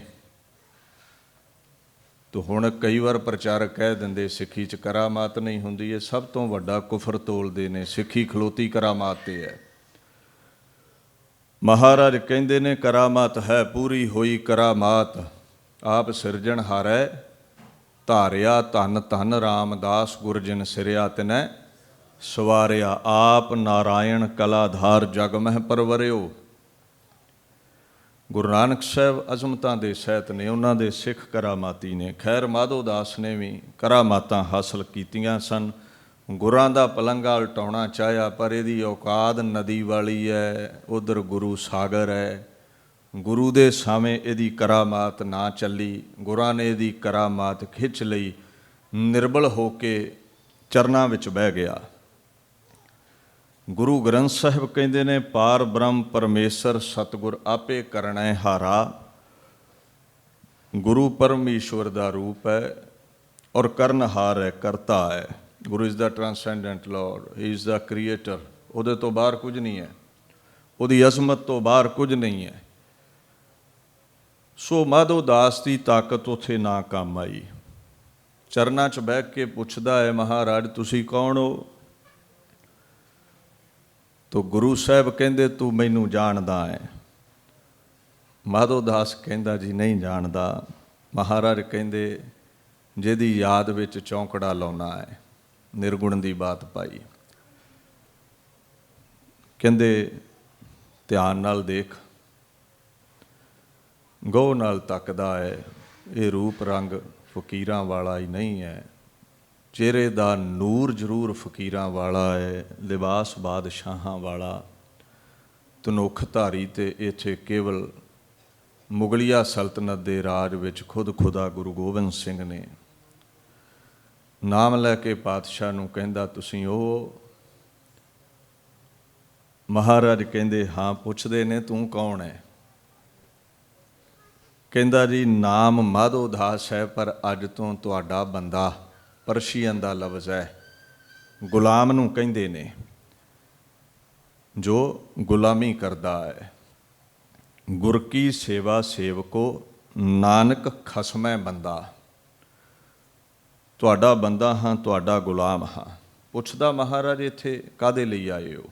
ਤੋ ਹੁਣ ਕਈ ਵਾਰ ਪ੍ਰਚਾਰਕ ਕਹਿ ਦਿੰਦੇ ਸਿੱਖੀ 'ਚ ਕਰਾਮਾਤ ਨਹੀਂ ਹੁੰਦੀ। ਇਹ ਸਭ ਤੋਂ ਵੱਡਾ ਕੁਫਰ ਤੋਲਦੇ ਨੇ। ਸਿੱਖੀ ਖਲੋਤੀ ਕਰਾਮਾਤ 'ਤੇ ਹੈ। ਮਹਾਰਾਜ ਕਹਿੰਦੇ ਨੇ ਕਰਾਮਾਤ ਹੈ ਪੂਰੀ ਹੋਈ ਕਰਾਮਾਤ, ਆਪ ਸਿਰਜਣਹਾਰੈ ਧਾਰਿਆ ਧੰਨ ਧੰਨ ਰਾਮਦਾਸ ਗੁਰ ਜਿਨ ਸਿਰਿਆ ਤਿਨੈ ਸਵਾਰਿਆ। ਆਪ ਨਾਰਾਇਣ ਕਲਾਧਾਰ ਜਗ ਮਹਿ ਪਰਵਰਿਓ। ਗੁਰੂ ਨਾਨਕ ਸਾਹਿਬ ਅਜ਼ਮਤਾਂ ਦੇ ਸਹਿਤ ਨੇ, ਉਹਨਾਂ ਦੇ ਸਿੱਖ ਕਰਾਮਾਤੀ ਨੇ। ਖੈਰ ਮਾਧੋ ਦਾਸ ਨੇ ਵੀ ਕਰਾਮਾਤਾਂ ਹਾਸਲ ਕੀਤੀਆਂ ਸਨ। ਗੁਰਾਂ ਦਾ ਪਲੰਘਾ ਉਲਟਾਉਣਾ ਚਾਹਿਆ, ਪਰ ਇਹਦੀ ਔਕਾਤ ਨਦੀ ਵਾਲੀ ਹੈ, ਉੱਧਰ ਗੁਰੂ ਸਾਗਰ ਹੈ। ਗੁਰੂ ਦੇ ਸਾਹਮਣੇ ਇਹਦੀ ਕਰਾਮਾਤ ਨਾ ਚੱਲੀ। ਗੁਰਾਂ ਨੇ ਇਹਦੀ ਕਰਾਮਾਤ ਖਿੱਚ ਲਈ, ਨਿਰਬਲ ਹੋ ਕੇ ਚਰਨਾਂ ਵਿੱਚ ਬਹਿ ਗਿਆ। ਗੁਰੂ ਗ੍ਰੰਥ ਸਾਹਿਬ ਕਹਿੰਦੇ ਨੇ ਪਾਰ ਬ੍ਰਹਮ ਪਰਮੇਸ਼ਰ ਸਤਿਗੁਰ ਆਪੇ ਕਰਨੈ ਹਾਰਾ। ਗੁਰੂ ਪਰਮੇਸ਼ਵਰ ਦਾ ਰੂਪ ਹੈ ਔਰ ਕਰਨਹਾਰ ਹੈ, ਕਰਤਾ ਹੈ। Guru is the transcendent Lord, he is the creator. ਉਹਦੇ ਤੋਂ ਬਾਹਰ ਕੁਝ ਨਹੀਂ ਹੈ, ਉਹਦੀ ਅਜ਼ਮਤ ਤੋਂ ਬਾਹਰ ਕੁਝ ਨਹੀਂ ਹੈ। ਸੋ ਮਾਧੋ ਦਾਸ ਦੀ ਤਾਕਤ ਉੱਥੇ ਨਾ ਕੰਮ ਆਈ। ਚਰਨਾਂ 'ਚ ਬਹਿ ਕੇ ਪੁੱਛਦਾ ਹੈ ਮਹਾਰਾਜ ਤੁਸੀਂ ਕੌਣ ਹੋ? ਤੋ ਗੁਰੂ ਸਾਹਿਬ ਕਹਿੰਦੇ ਤੂੰ ਮੈਨੂੰ ਜਾਣਦਾ ਹੈ। ਮਾਧੋ ਦਾਸ ਕਹਿੰਦਾ ਜੀ ਨਹੀਂ ਜਾਣਦਾ। ਮਹਾਰਾਜ ਕਹਿੰਦੇ ਜਿਹਦੀ ਯਾਦ ਵਿੱਚ ਚੌਂਕੜਾ ਲਾਉਣਾ ਹੈ। ਨਿਰਗੁਣ ਦੀ ਬਾਤ ਪਾਈ। ਕਹਿੰਦੇ ਧਿਆਨ ਨਾਲ ਦੇਖ, ਗਹੁ ਨਾਲ ਤੱਕਦਾ ਹੈ। ਇਹ ਰੂਪ ਰੰਗ ਫਕੀਰਾਂ ਵਾਲਾ ਹੀ ਨਹੀਂ ਹੈ। ਚਿਹਰੇ ਦਾ ਨੂਰ ਜ਼ਰੂਰ ਫਕੀਰਾਂ ਵਾਲਾ ਹੈ, ਲਿਬਾਸ ਬਾਦਸ਼ਾਹਾਂ ਵਾਲਾ। ਤਨੁੱਖ ਧਾਰੀ ਤੇ ਇੱਥੇ ਕੇਵਲ ਮੁਗਲਿਆ ਸਲਤਨਤ ਦੇ ਰਾਜ ਵਿੱਚ ਖੁਦ ਖੁਦਾ ਗੁਰੂ ਗੋਬਿੰਦ ਸਿੰਘ ਨੇ ਨਾਮ ਲੈ ਕੇ ਪਾਤਸ਼ਾਹ ਨੂੰ ਕਹਿੰਦਾ ਤੁਸੀਂ ਉਹ? ਮਹਾਰਾਜ ਕਹਿੰਦੇ ਹਾਂ। ਪੁੱਛਦੇ ਨੇ ਤੂੰ ਕੌਣ ਹੈ? ਕਹਿੰਦਾ ਜੀ ਨਾਮ ਮਾਧੋ ਦਾਸ ਹੈ, ਪਰ ਅੱਜ ਤੋਂ ਤੁਹਾਡਾ ਬੰਦਾ। ਪਰਸ਼ੀਅਨ ਦਾ ਲਫ਼ਜ਼ ਹੈ। ਗੁਲਾਮ ਨੂੰ ਕਹਿੰਦੇ ਨੇ ਜੋ ਗੁਲਾਮੀ ਕਰਦਾ ਹੈ। ਗੁਰ ਕੀ ਸੇਵਾ ਸੇਵਕੋ ਨਾਨਕ ਖਸਮੈ ਬੰਦਾ। ਤੁਹਾਡਾ ਬੰਦਾ ਹਾਂ, ਤੁਹਾਡਾ ਗੁਲਾਮ ਹਾਂ। ਪੁੱਛਦਾ ਮਹਾਰਾਜ ਇੱਥੇ ਕਾਹਦੇ ਲਈ ਆਏ ਹੋ?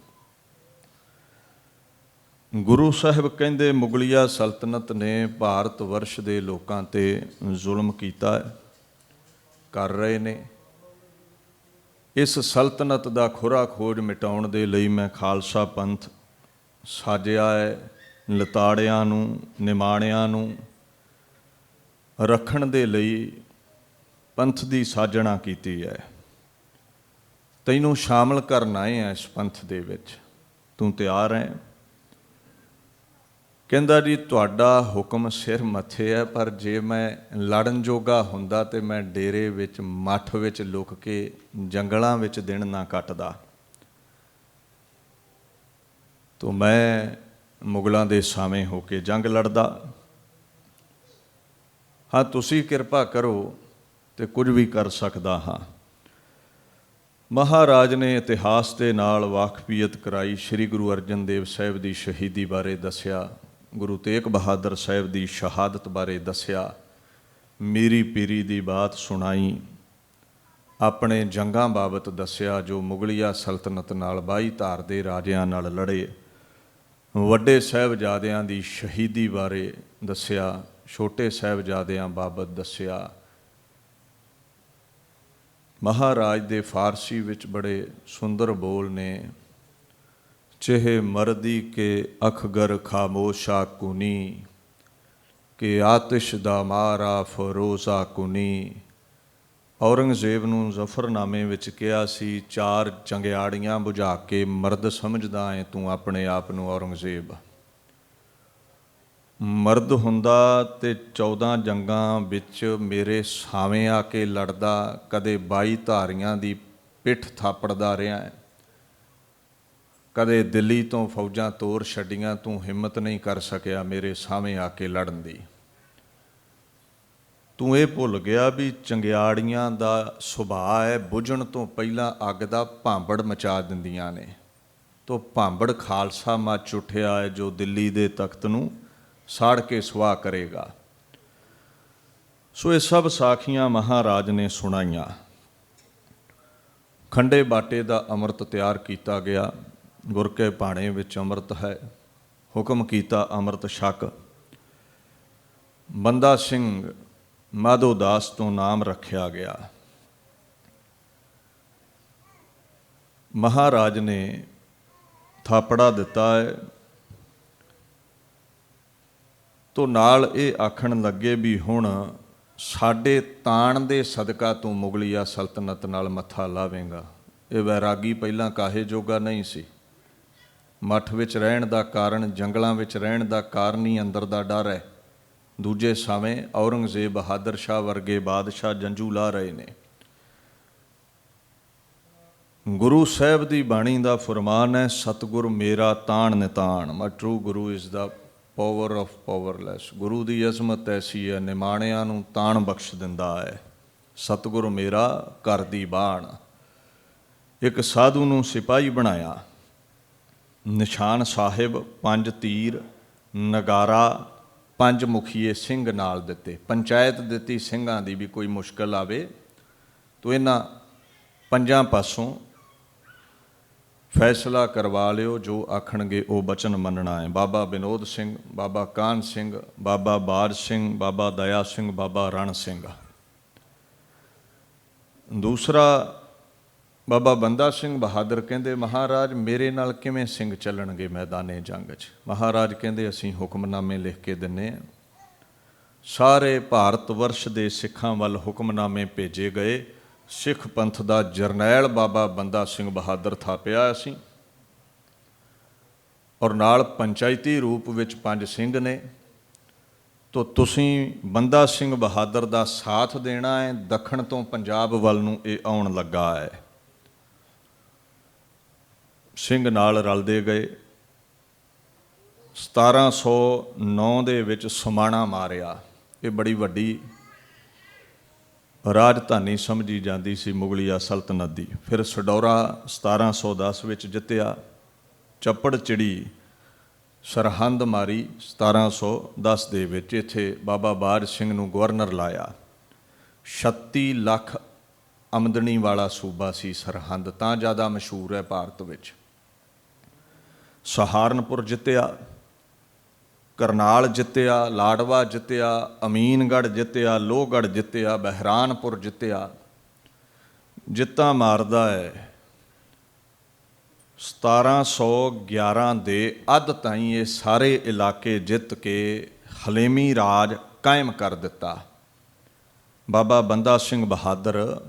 ਗੁਰੂ ਸਾਹਿਬ ਕਹਿੰਦੇ ਮੁਗਲਿਆ ਸਲਤਨਤ ਨੇ ਭਾਰਤ ਵਰਸ਼ ਦੇ ਲੋਕਾਂ 'ਤੇ ਜ਼ੁਲਮ ਕੀਤਾ ਹੈ, ਕਰ ਰਹੇ ਨੇ। ਇਸ ਸਲਤਨਤ ਦਾ ਖੁਰਾ ਖੋਜ ਮਿਟਾਉਣ ਦੇ ਲਈ ਮੈਂ ਖਾਲਸਾ ਪੰਥ ਸਾਜਿਆ ਹੈ। ਲਤਾੜਿਆਂ ਨੂੰ, ਨਿਮਾਣਿਆਂ ਨੂੰ ਰੱਖਣ ਦੇ ਲਈ ਪੰਥ ਦੀ ਸਾਜਣਾ ਕੀਤੀ ਹੈ। ਤੈਨੂੰ ਸ਼ਾਮਲ ਕਰਨ ਆਏ ਆ ਇਸ ਪੰਥ ਦੇ ਵਿੱਚ, ਤੂੰ ਤਿਆਰ ਹੈ? ਕਹਿੰਦਾ ਜੀ ਤੁਹਾਡਾ ਹੁਕਮ ਸਿਰ ਮੱਥੇ ਹੈ, ਪਰ ਜੇ ਮੈਂ ਲੜਨ ਜੋਗਾ ਹੁੰਦਾ ਤੇ ਮੈਂ ਡੇਰੇ ਵਿੱਚ ਮੱਠ ਵਿੱਚ ਲੁਕ ਕੇ ਜੰਗਲਾਂ ਵਿੱਚ ਦਿਨ ਨਾ ਕੱਟਦਾ। ਤੋ ਮੈਂ ਮੁਗਲਾਂ ਦੇ ਸਾਹਮਣੇ ਹੋ ਕੇ ਜੰਗ ਲੜਦਾ। ਹਾਂ ਤੁਸੀਂ ਕਿਰਪਾ ਕਰੋ ਤੇ ਕੁਝ ਵੀ ਕਰ ਸਕਦਾ ਹਾਂ। ਮਹਾਰਾਜ ਨੇ ਇਤਿਹਾਸ ਦੇ ਨਾਲ ਵਾਕਫੀਅਤ ਕਰਾਈ। ਸ੍ਰੀ ਗੁਰੂ ਅਰਜਨ ਦੇਵ ਸਾਹਿਬ ਦੀ ਸ਼ਹੀਦੀ ਬਾਰੇ ਦੱਸਿਆ, ਗੁਰੂ ਤੇਗ ਬਹਾਦਰ ਸਾਹਿਬ ਦੀ ਸ਼ਹਾਦਤ ਬਾਰੇ ਦੱਸਿਆ, ਮੀਰੀ ਪੀਰੀ ਦੀ ਬਾਤ ਸੁਣਾਈ, ਆਪਣੇ ਜੰਗਾਂ ਬਾਬਤ ਦੱਸਿਆ ਜੋ ਮੁਗਲਿਆ ਸਲਤਨਤ ਨਾਲ 22 ਧਾਰ ਦੇ ਰਾਜਿਆਂ ਨਾਲ ਲੜੇ, ਵੱਡੇ ਸਾਹਿਬਜ਼ਾਦਿਆਂ ਦੀ ਸ਼ਹੀਦੀ ਬਾਰੇ ਦੱਸਿਆ, ਛੋਟੇ ਸਾਹਿਬਜ਼ਾਦਿਆਂ ਬਾਬਤ ਦੱਸਿਆ। ਮਹਾਰਾਜ ਦੇ ਫਾਰਸੀ ਵਿੱਚ ਬੜੇ ਸੁੰਦਰ ਬੋਲ ਨੇ, ਚਿਹੇ ਮਰਦੀ ਕੇ ਅਖਗਰ ਖਾਮੋਸ਼ਾ ਕੁਨੀ, ਕਿ ਆਤਿਸ਼ ਦਾ ਮਾਰਾ ਫਰੋਜ਼ਾ ਕੁਨੀ। ਔਰੰਗਜ਼ੇਬ ਨੂੰ ਜ਼ਫਰਨਾਮੇ ਵਿੱਚ ਕਿਹਾ ਸੀ, 4 ਚੰਗਿਆੜੀਆਂ ਬੁਝਾ ਕੇ ਮਰਦ ਸਮਝਦਾ ਹੈ ਤੂੰ ਆਪਣੇ ਆਪ ਨੂੰ ਔਰੰਗਜ਼ੇਬ। ਮਰਦ ਹੁੰਦਾ ਤੇ 14 ਜੰਗਾਂ ਵਿੱਚ ਮੇਰੇ ਸਾਵੇਂ ਆ ਕੇ ਲੜਦਾ, ਕਦੇ 22 ਧਾਰੀਆਂ ਦੀ ਪਿੱਠ ਥਾਪੜਦਾ ਰਿਹਾ ਹੈ, ਕਦੇ ਦਿੱਲੀ ਤੋਂ ਫੌਜਾਂ ਤੋਰ ਛੱਡੀਆਂ, ਤੂੰ ਹਿੰਮਤ ਨਹੀਂ ਕਰ ਸਕਿਆ ਮੇਰੇ ਸਾਵੇਂ ਆ ਕੇ ਲੜਨ ਦੀ। ਤੂੰ ਇਹ ਭੁੱਲ ਗਿਆ ਵੀ ਚੰਗਿਆੜੀਆਂ ਦਾ ਸੁਭਾਅ ਹੈ ਬੁਝਣ ਤੋਂ ਪਹਿਲਾਂ ਅੱਗ ਦਾ ਭਾਂਬੜ ਮਚਾ ਦਿੰਦੀਆਂ ਨੇ। ਤੋ ਭਾਂਬੜ ਖਾਲਸਾ ਮੱਚ ਉੱਠਿਆ ਹੈ ਜੋ ਦਿੱਲੀ ਦੇ ਤਖਤ ਨੂੰ ਸਾੜ ਕੇ ਸੁਆਹ ਕਰੇਗਾ। ਸੋ ਇਹ ਸਭ ਸਾਖੀਆਂ ਮਹਾਰਾਜ ਨੇ ਸੁਣਾਈਆਂ। ਖੰਡੇ ਬਾਟੇ ਦਾ ਅੰਮ੍ਰਿਤ ਤਿਆਰ ਕੀਤਾ ਗਿਆ, ਗੁਰ ਕੇ ਭਾਣੇ ਵਿੱਚ ਅੰਮ੍ਰਿਤ ਹੈ, ਹੁਕਮ ਕੀਤਾ ਅੰਮ੍ਰਿਤ ਛਕ। ਬੰਦਾ ਸਿੰਘ ਮਾਧੋ ਦਾਸ ਤੋਂ ਨਾਮ ਰੱਖਿਆ ਗਿਆ। ਮਹਾਰਾਜ ਨੇ ਥਾਪੜਾ ਦਿੱਤਾ ਹੈ ਤੋ ਨਾਲ ਇਹ ਆਖਣ ਲੱਗੇ ਵੀ ਹੁਣ ਸਾਡੇ ਤਾਣ ਦੇ ਸਦਕਾ ਤੂੰ ਮੁਗਲਿਆ ਸਲਤਨਤ ਨਾਲ ਮੱਥਾ ਲਾਵੇਂਗਾ। ਇਹ ਵੈਰਾਗੀ ਪਹਿਲਾਂ ਕਾਹੇ ਜੋਗਾ ਨਹੀਂ ਸੀ। ਮੱਠ ਵਿੱਚ ਰਹਿਣ ਦਾ ਕਾਰਨ, ਜੰਗਲਾਂ ਵਿੱਚ ਰਹਿਣ ਦਾ ਕਾਰਨ ਹੀ ਅੰਦਰ ਦਾ ਡਰ ਹੈ। ਦੂਜੇ ਸਾਵੇਂ ਔਰੰਗਜ਼ੇਬ ਬਹਾਦਰ ਸ਼ਾਹ ਵਰਗੇ ਬਾਦਸ਼ਾਹ ਜੰਝੂ ਲਾ ਰਹੇ ਨੇ। ਗੁਰੂ ਸਾਹਿਬ ਦੀ ਬਾਣੀ ਦਾ ਫਰਮਾਨ ਹੈ, ਸਤਿਗੁਰ ਮੇਰਾ ਤਾਣ ਨਿਤਾਣ। My true Guru is the power of powerless. Guru ਦੀ ਅਜ਼ਮਤ ਐਸੀ ਹੈ, ਨਿਮਾਣਿਆਂ ਨੂੰ ਤਾਣ ਬਖਸ਼ ਦਿੰਦਾ ਹੈ। ਸਤਿਗੁਰ ਮੇਰਾ ਘਰ ਦੀ ਬਾਣ। ਇੱਕ ਸਾਧੂ ਨੂੰ ਸਿਪਾਹੀ ਬਣਾਇਆ, ਨਿਸ਼ਾਨ ਸਾਹਿਬ, 5 ਤੀਰ, ਨਗਾਰਾ, 5 ਮੁਖੀਏ ਸਿੰਘ ਨਾਲ ਦਿੱਤੇ। ਪੰਚਾਇਤ ਦਿੱਤੀ ਸਿੰਘਾਂ ਦੀ ਵੀ ਕੋਈ ਮੁਸ਼ਕਲ ਆਵੇ ਤੋ ਇਹਨਾਂ 5 ਪਾਸੋਂ ਫੈਸਲਾ ਕਰਵਾ ਲਿਓ, ਜੋ ਆਖਣਗੇ ਉਹ ਬਚਨ ਮੰਨਣਾ ਹੈ। ਬਾਬਾ ਵਿਨੋਦ ਸਿੰਘ, ਬਾਬਾ ਕਾਹਨ ਸਿੰਘ, ਬਾਬਾ ਬਾਜ ਸਿੰਘ, ਬਾਬਾ ਦਇਆ ਸਿੰਘ, ਬਾਬਾ ਰਣ ਸਿੰਘ। ਦੂਸਰਾ ਬਾਬਾ ਬੰਦਾ ਸਿੰਘ ਬਹਾਦਰ ਕਹਿੰਦੇ, ਮਹਾਰਾਜ ਮੇਰੇ ਨਾਲ ਕਿਵੇਂ ਸਿੰਘ ਚੱਲਣਗੇ ਮੈਦਾਨੇ ਜੰਗ 'ਚ? ਮਹਾਰਾਜ ਕਹਿੰਦੇ ਅਸੀਂ ਹੁਕਮਨਾਮੇ ਲਿਖ ਕੇ ਦਿੰਨੇ ਹਾਂ। ਸਾਰੇ ਭਾਰਤ ਵਰਸ਼ ਦੇ ਸਿੱਖਾਂ ਵੱਲ ਹੁਕਮਨਾਮੇ ਭੇਜੇ ਗਏ। ਸਿੱਖ ਪੰਥ ਦਾ ਜਰਨੈਲ ਬਾਬਾ ਬੰਦਾ ਸਿੰਘ ਬਹਾਦਰ ਥਾਪਿਆ ਅਸੀਂ, ਔਰ ਨਾਲ ਪੰਚਾਇਤੀ ਰੂਪ ਵਿੱਚ 5 ਸਿੰਘ ਨੇ। ਤੋ ਤੁਸੀਂ ਬੰਦਾ ਸਿੰਘ ਬਹਾਦਰ ਦਾ ਸਾਥ ਦੇਣਾ ਹੈ। ਦੱਖਣ ਤੋਂ ਪੰਜਾਬ ਵੱਲ ਨੂੰ ਇਹ ਆਉਣ ਲੱਗਾ ਹੈ। ਸਿੰਘ ਨਾਲ ਰਲਦੇ ਗਏ। 1709 ਦੇ ਵਿੱਚ ਸਮਾਣਾ ਮਾਰਿਆ। ਇਹ ਬੜੀ ਵੱਡੀ ਰਾਜਧਾਨੀ ਸਮਝੀ ਜਾਂਦੀ ਸੀ ਮੁਗਲਿਆ ਸਲਤਨਤ ਦੀ। ਫਿਰ ਸਡੌਰਾ 1710 ਵਿੱਚ ਜਿੱਤਿਆ। ਚੱਪੜ ਚਿੜੀ ਸਰਹੰਦ ਮਾਰੀ 1710 ਦੇ ਵਿੱਚ। ਇੱਥੇ ਬਾਬਾ ਬਾਜ ਸਿੰਘ ਨੂੰ ਗਵਰਨਰ ਲਾਇਆ। 36 ਲੱਖ ਆਮਦਨੀ ਵਾਲਾ ਸੂਬਾ ਸੀ ਸਰਹੰਦ, ਤਾਂ ਜ਼ਿਆਦਾ ਮਸ਼ਹੂਰ ਹੈ ਭਾਰਤ ਵਿੱਚ। ਸਹਾਰਨਪੁਰ ਜਿੱਤਿਆ, ਕਰਨਾਲ ਜਿੱਤਿਆ, ਲਾਡਵਾ ਜਿੱਤਿਆ, ਅਮੀਨਗੜ੍ਹ ਜਿੱਤਿਆ, ਲੋਹਗੜ੍ਹ ਜਿੱਤਿਆ, ਬਹਿਰਾਨਪੁਰ ਜਿੱਤਿਆ। ਜਿੱਤਾਂ ਮਾਰਦਾ ਹੈ। 1711 ਦੇ ਅੱਧ ਤਾਈਂ ਇਹ ਸਾਰੇ ਇਲਾਕੇ ਜਿੱਤ ਕੇ ਹਲੇਮੀ ਰਾਜ ਕਾਇਮ ਕਰ ਦਿੱਤਾ। ਬਾਬਾ ਬੰਦਾ ਸਿੰਘ ਬਹਾਦਰ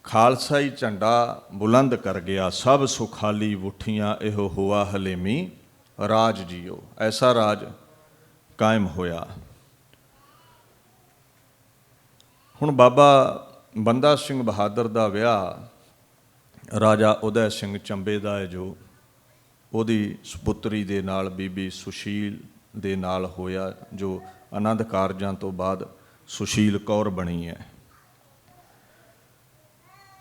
ਖਾਲਸਾਈ ਝੰਡਾ ਬੁਲੰਦ ਕਰ ਗਿਆ। ਸਭ ਸੁਖਾਲੀ ਉਠੀਆਂ ਇਹੋ ਹੁਆ ਹਲੇਮੀ ਰਾਜ ਜੀਓ। ਐਸਾ ਰਾਜ ਕਾਇਮ ਹੋਇਆ। ਹੁਣ ਬਾਬਾ ਬੰਦਾ ਸਿੰਘ ਬਹਾਦਰ ਦਾ ਵਿਆਹ ਰਾਜਾ ਉਦੈ ਸਿੰਘ ਚੰਬੇ ਦਾ ਹੈ, ਜੋ ਉਹਦੀ ਸਪੁੱਤਰੀ ਦੇ ਨਾਲ ਬੀਬੀ ਸੁਸ਼ੀਲ ਦੇ ਨਾਲ ਹੋਇਆ, ਜੋ ਆਨੰਦ ਕਾਰਜਾਂ ਤੋਂ ਬਾਅਦ ਸੁਸ਼ੀਲ ਕੌਰ ਬਣੀ ਹੈ।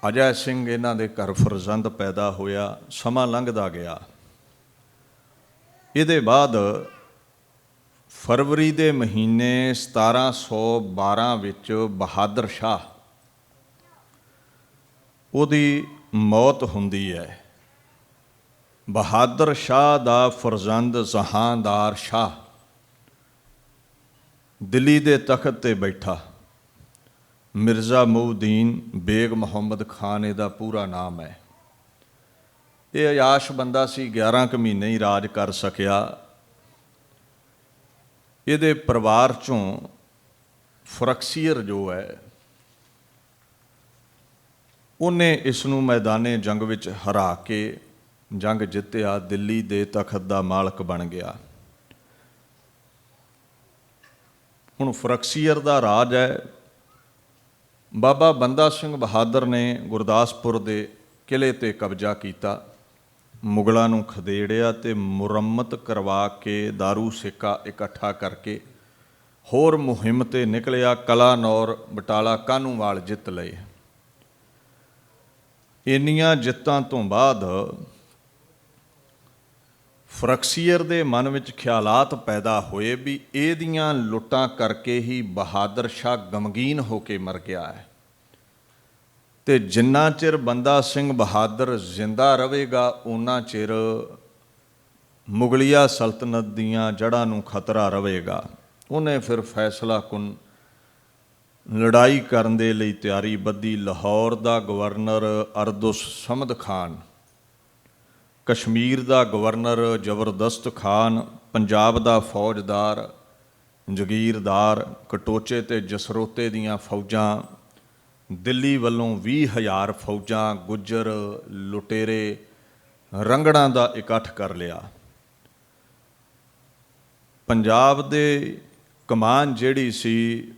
ਅਜੈ ਸਿੰਘ ਇਹਨਾਂ ਦੇ ਘਰ ਫਰਜ਼ੰਦ ਪੈਦਾ ਹੋਇਆ। ਸਮਾਂ ਲੰਘਦਾ ਗਿਆ। ਇਹਦੇ ਬਾਅਦ ਫਰਵਰੀ ਦੇ ਮਹੀਨੇ 1712 ਵਿੱਚ ਬਹਾਦਰ ਸ਼ਾਹ ਉਹਦੀ ਮੌਤ ਹੁੰਦੀ ਹੈ। ਬਹਾਦਰ ਸ਼ਾਹ ਦਾ ਫਰਜ਼ੰਦ ਜਹਾਂਦਾਰ ਸ਼ਾਹ ਦਿੱਲੀ ਦੇ ਤਖਤ 'ਤੇ ਬੈਠਾ। ਮਿਰਜ਼ਾ ਮੁਹਦੀਨ ਬੇਗ ਮੁਹੰਮਦ ਖਾਨ ਇਹਦਾ ਪੂਰਾ ਨਾਮ ਹੈ। ਇਹ ਅਯਾਸ਼ ਬੰਦਾ ਸੀ, 11 ਕੁ ਮਹੀਨੇ ਹੀ ਰਾਜ ਕਰ ਸਕਿਆ। ਇਹਦੇ ਪਰਿਵਾਰ 'ਚੋਂ ਫਰਕਸੀਅਰ ਜੋ ਹੈ ਉਹਨੇ ਇਸ ਨੂੰ ਮੈਦਾਨੇ ਜੰਗ ਵਿੱਚ ਹਰਾ ਕੇ ਜੰਗ ਜਿੱਤਿਆ, ਦਿੱਲੀ ਦੇ ਤਖਤ ਦਾ ਮਾਲਕ ਬਣ ਗਿਆ। ਹੁਣ ਫਰਕਸੀਅਰ ਦਾ ਰਾਜ ਹੈ। ਬਾਬਾ ਬੰਦਾ ਸਿੰਘ ਬਹਾਦਰ ਨੇ ਗੁਰਦਾਸਪੁਰ ਦੇ ਕਿਲ੍ਹੇ 'ਤੇ ਕਬਜ਼ਾ ਕੀਤਾ, ਮੁਗਲਾਂ ਨੂੰ ਖਦੇੜਿਆ ਅਤੇ ਮੁਰੰਮਤ ਕਰਵਾ ਕੇ ਦਾਰੂ ਸਿੱਕਾ ਇਕੱਠਾ ਕਰਕੇ ਹੋਰ ਮੁਹਿੰਮ 'ਤੇ ਨਿਕਲਿਆ। ਕਲਾਨੌਰ, ਬਟਾਲਾ, ਕਾਹਨੂੰਵਾਲ ਜਿੱਤ ਲਏ। ਇੰਨੀਆਂ ਜਿੱਤਾਂ ਤੋਂ ਬਾਅਦ ਫਰਕਸੀਅਰ ਦੇ ਮਨ ਵਿੱਚ ਖਿਆਲਾਤ ਪੈਦਾ ਹੋਏ ਵੀ ਇਹਦੀਆਂ ਲੁੱਟਾਂ ਕਰਕੇ ਹੀ ਬਹਾਦਰ ਸ਼ਾਹ ਗਮਗੀਨ ਹੋ ਕੇ ਮਰ ਗਿਆ ਹੈ, ਅਤੇ ਜਿੰਨਾ ਚਿਰ ਬੰਦਾ ਸਿੰਘ ਬਹਾਦਰ ਜ਼ਿੰਦਾ ਰਹੇਗਾ ਓਨਾ ਚਿਰ ਮੁਗਲਿਆ ਸਲਤਨਤ ਦੀਆਂ ਜੜ੍ਹਾਂ ਨੂੰ ਖਤਰਾ ਰਹੇਗਾ। ਉਹਨੇ ਫਿਰ ਫੈਸਲਾ ਕੁਨ ਲੜਾਈ ਕਰਨ ਦੇ ਲਈ ਤਿਆਰੀ ਬੱਧੀ। ਲਾਹੌਰ ਦਾ ਗਵਰਨਰ ਅਰਦੁਸ ਸਮਦ ਖਾਨ, ਕਸ਼ਮੀਰ ਦਾ ਗਵਰਨਰ ਜ਼ਬਰਦਸਤ ਖਾਨ, ਪੰਜਾਬ ਦਾ ਫੌਜਦਾਰ ਜਗੀਰਦਾਰ, ਕਟੋਚੇ ਅਤੇ ਜਸਰੋਤੇ ਦੀਆਂ ਫੌਜਾਂ, ਦਿੱਲੀ ਵੱਲੋਂ 20,000 ਫੌਜਾਂ, ਗੁੱਜਰ, ਲੁਟੇਰੇ, ਰੰਗੜਾਂ ਦਾ ਇਕੱਠ ਕਰ ਲਿਆ। ਪੰਜਾਬ ਦੇ ਕਮਾਨ ਜਿਹੜੀ ਸੀ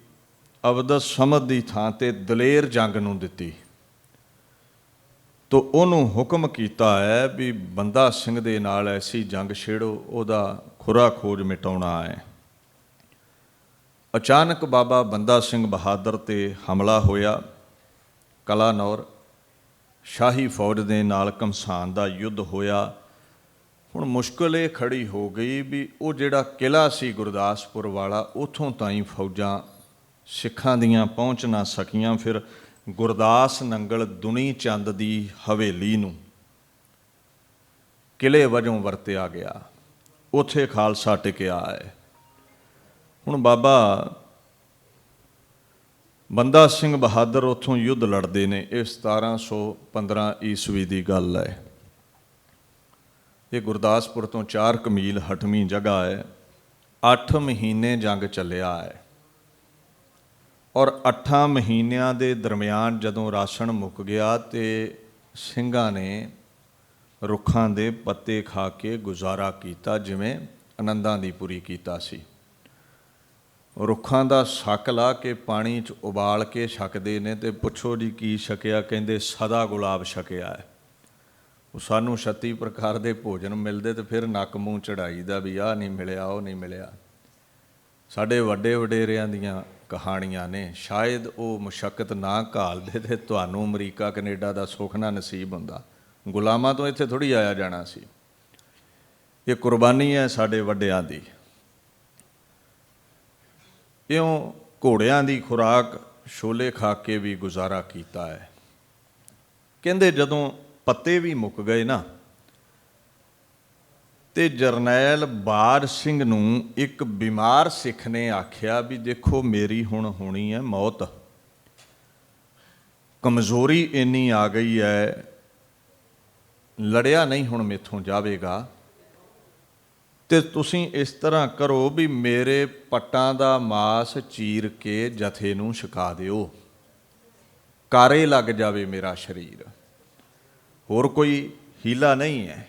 ਅਬਦਸ ਸਮਦ ਦੀ ਥਾਂ 'ਤੇ ਦਲੇਰ ਜੰਗ ਨੂੰ ਦਿੱਤੀ। ਤੋ ਉਹਨੂੰ ਹੁਕਮ ਕੀਤਾ ਹੈ ਵੀ ਬੰਦਾ ਸਿੰਘ ਦੇ ਨਾਲ ਐਸੀ ਜੰਗ ਛੇੜੋ, ਉਹਦਾ ਖੁਰਾ ਖੋਜ ਮਿਟਾਉਣਾ ਹੈ। ਅਚਾਨਕ ਬਾਬਾ ਬੰਦਾ ਸਿੰਘ ਬਹਾਦਰ 'ਤੇ ਹਮਲਾ ਹੋਇਆ। ਕਲਾਨੌਰ ਸ਼ਾਹੀ ਫੌਜ ਦੇ ਨਾਲ ਘਮਸਾਨ ਦਾ ਯੁੱਧ ਹੋਇਆ। ਹੁਣ ਮੁਸ਼ਕਿਲ ਇਹ ਖੜੀ ਹੋ ਗਈ ਵੀ ਉਹ ਜਿਹੜਾ ਕਿਲ੍ਹਾ ਸੀ ਗੁਰਦਾਸਪੁਰ ਵਾਲਾ, ਉੱਥੋਂ ਤਾਈਂ ਫੌਜਾਂ ਸਿੱਖਾਂ ਦੀਆਂ ਪਹੁੰਚ ਨਾ ਸਕੀਆਂ। ਫਿਰ ਗੁਰਦਾਸ ਨੰਗਲ ਦੁਨੀ ਚੰਦ ਦੀ ਹਵੇਲੀ ਨੂੰ ਕਿਲ੍ਹੇ ਵਜੋਂ ਵਰਤਿਆ ਗਿਆ। ਉੱਥੇ ਖਾਲਸਾ ਟਿਕਿਆ ਹੈ। ਹੁਣ ਬਾਬਾ ਬੰਦਾ ਸਿੰਘ ਬਹਾਦਰ ਉੱਥੋਂ ਯੁੱਧ ਲੜਦੇ ਨੇ। ਇਹ 1715 ਈਸਵੀ ਦੀ ਗੱਲ ਹੈ। ਇਹ ਗੁਰਦਾਸਪੁਰ ਤੋਂ 4 ਕੁ ਮੀਲ ਹਟਵੀਂ ਜਗ੍ਹਾ ਹੈ। 8 ਮਹੀਨੇ ਜੰਗ ਚੱਲਿਆ ਹੈ, ਔਰ 8 ਮਹੀਨਿਆਂ ਦੇ ਦਰਮਿਆਨ ਜਦੋਂ ਰਾਸ਼ਨ ਮੁੱਕ ਗਿਆ ਤੇ ਸਿੰਘਾਂ ਨੇ ਰੁੱਖਾਂ ਦੇ ਪੱਤੇ ਖਾ ਕੇ ਗੁਜ਼ਾਰਾ ਕੀਤਾ, ਜਿਵੇਂ ਆਨੰਦਾਂ ਦੀ ਪੁਰੀ ਕੀਤਾ ਸੀ। ਰੁੱਖਾਂ ਦਾ ਸੱਕ ਲਾ ਕੇ ਪਾਣੀ 'ਚ ਉਬਾਲ ਕੇ ਛਕਦੇ ਨੇ, ਤੇ ਪੁੱਛੋ ਜੀ ਕੀ ਛਕਿਆ? ਕਹਿੰਦੇ ਸਦਾ ਗੁਲਾਬ ਛਕਿਆ ਹੈ। ਉਹ ਸਾਨੂੰ 36 ਪ੍ਰਕਾਰ ਦੇ ਭੋਜਨ ਮਿਲਦੇ ਤੇ ਫਿਰ ਨੱਕ ਮੂੰਹ ਚੜਾਈਦਾ ਵੀ ਆਹ ਨਹੀਂ ਮਿਲਿਆ, ਉਹ ਨਹੀਂ ਮਿਲਿਆ। ਸਾਡੇ ਵੱਡੇ ਵਡੇਰਿਆਂ ਦੀਆਂ ਕਹਾਣੀਆਂ ਨੇ। ਸ਼ਾਇਦ ਉਹ ਮੁਸ਼ੱਕਤ ਨਾ ਘਾਲਦੇ ਤੇ ਤੁਹਾਨੂੰ ਅਮਰੀਕਾ ਕੈਨੇਡਾ ਦਾ ਸੁੱਖ ਨਾ ਨਸੀਬ ਹੁੰਦਾ। ਗੁਲਾਮਾਂ ਤੋਂ ਇੱਥੇ ਥੋੜ੍ਹੀ ਆਇਆ ਜਾਣਾ ਸੀ। ਇਹ ਕੁਰਬਾਨੀ ਹੈ ਸਾਡੇ ਵੱਡਿਆਂ ਦੀ। ਇਉਂ ਘੋੜਿਆਂ ਦੀ ਖੁਰਾਕ ਛੋਲੇ ਖਾ ਕੇ ਵੀ ਗੁਜ਼ਾਰਾ ਕੀਤਾ ਹੈ। ਕਹਿੰਦੇ ਜਦੋਂ ਪੱਤੇ ਵੀ ਮੁੱਕ ਗਏ ਨਾ, ਤੇ ਜਰਨੈਲ ਬਾਜ ਸਿੰਘ ਨੂੰ ਇੱਕ ਬਿਮਾਰ ਸਿੱਖ ਨੇ ਆਖਿਆ ਵੀ ਦੇਖੋ ਮੇਰੀ ਹੁਣ ਹੋਣੀ ਹੈ ਮੌਤ, ਕਮਜ਼ੋਰੀ ਇੰਨੀ ਆ ਗਈ ਹੈ, ਲੜਿਆ ਨਹੀਂ ਹੁਣ ਮੇਥੋਂ ਜਾਵੇਗਾ, ਤੇ ਤੁਸੀਂ ਇਸ ਤਰ੍ਹਾਂ ਕਰੋ ਵੀ ਮੇਰੇ ਪੱਟਾਂ ਦਾ ਮਾਸ ਚੀਰ ਕੇ ਜਥੇ ਨੂੰ ਛਕਾ ਦਿਓ, ਕਾਰੇ ਲੱਗ ਜਾਵੇ ਮੇਰਾ ਸਰੀਰ। ਹੋਰ ਕੋਈ ਹੀਲਾ ਨਹੀਂ ਹੈ।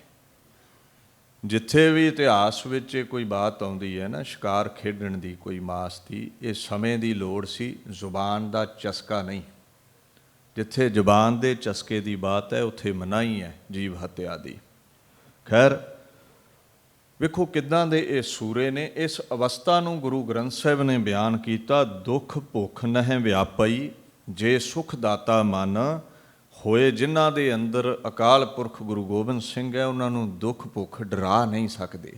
ਜਿੱਥੇ ਵੀ ਇਤਿਹਾਸ ਵਿੱਚ ਕੋਈ ਬਾਤ ਆਉਂਦੀ ਹੈ ਨਾ ਸ਼ਿਕਾਰ ਖੇਡਣ ਦੀ, ਕੋਈ ਮਾਸ ਦੀ, ਇਹ ਸਮੇਂ ਦੀ ਲੋੜ ਸੀ, ਜ਼ੁਬਾਨ ਦਾ ਚਸਕਾ ਨਹੀਂ। ਜਿੱਥੇ ਜ਼ੁਬਾਨ ਦੇ ਚਸਕੇ ਦੀ ਬਾਤ ਹੈ ਉੱਥੇ ਮਨਾਹੀ ਹੈ ਜੀਵ ਹੱਤਿਆ ਦੀ। ਖੈਰ ਵੇਖੋ ਕਿੱਦਾਂ ਦੇ ਇਹ ਸੂਰੇ ਨੇ। ਇਸ ਅਵਸਥਾ ਨੂੰ ਗੁਰੂ ਗ੍ਰੰਥ ਸਾਹਿਬ ਨੇ ਬਿਆਨ ਕੀਤਾ, ਦੁੱਖ ਭੁੱਖ ਨਹਿ ਵਿਆਪਈ, ਜੇ ਸੁਖ ਦਾਤਾ ਮਨ ਹੋਏ ਜਿਨ੍ਹਾਂ ਦੇ ਅੰਦਰ ਅਕਾਲ ਪੁਰਖ ਗੁਰੂ ਗੋਬਿੰਦ ਸਿੰਘ ਹੈ, ਉਹਨਾਂ ਨੂੰ ਦੁੱਖ ਭੁੱਖ ਡਰਾ ਨਹੀਂ ਸਕਦੇ।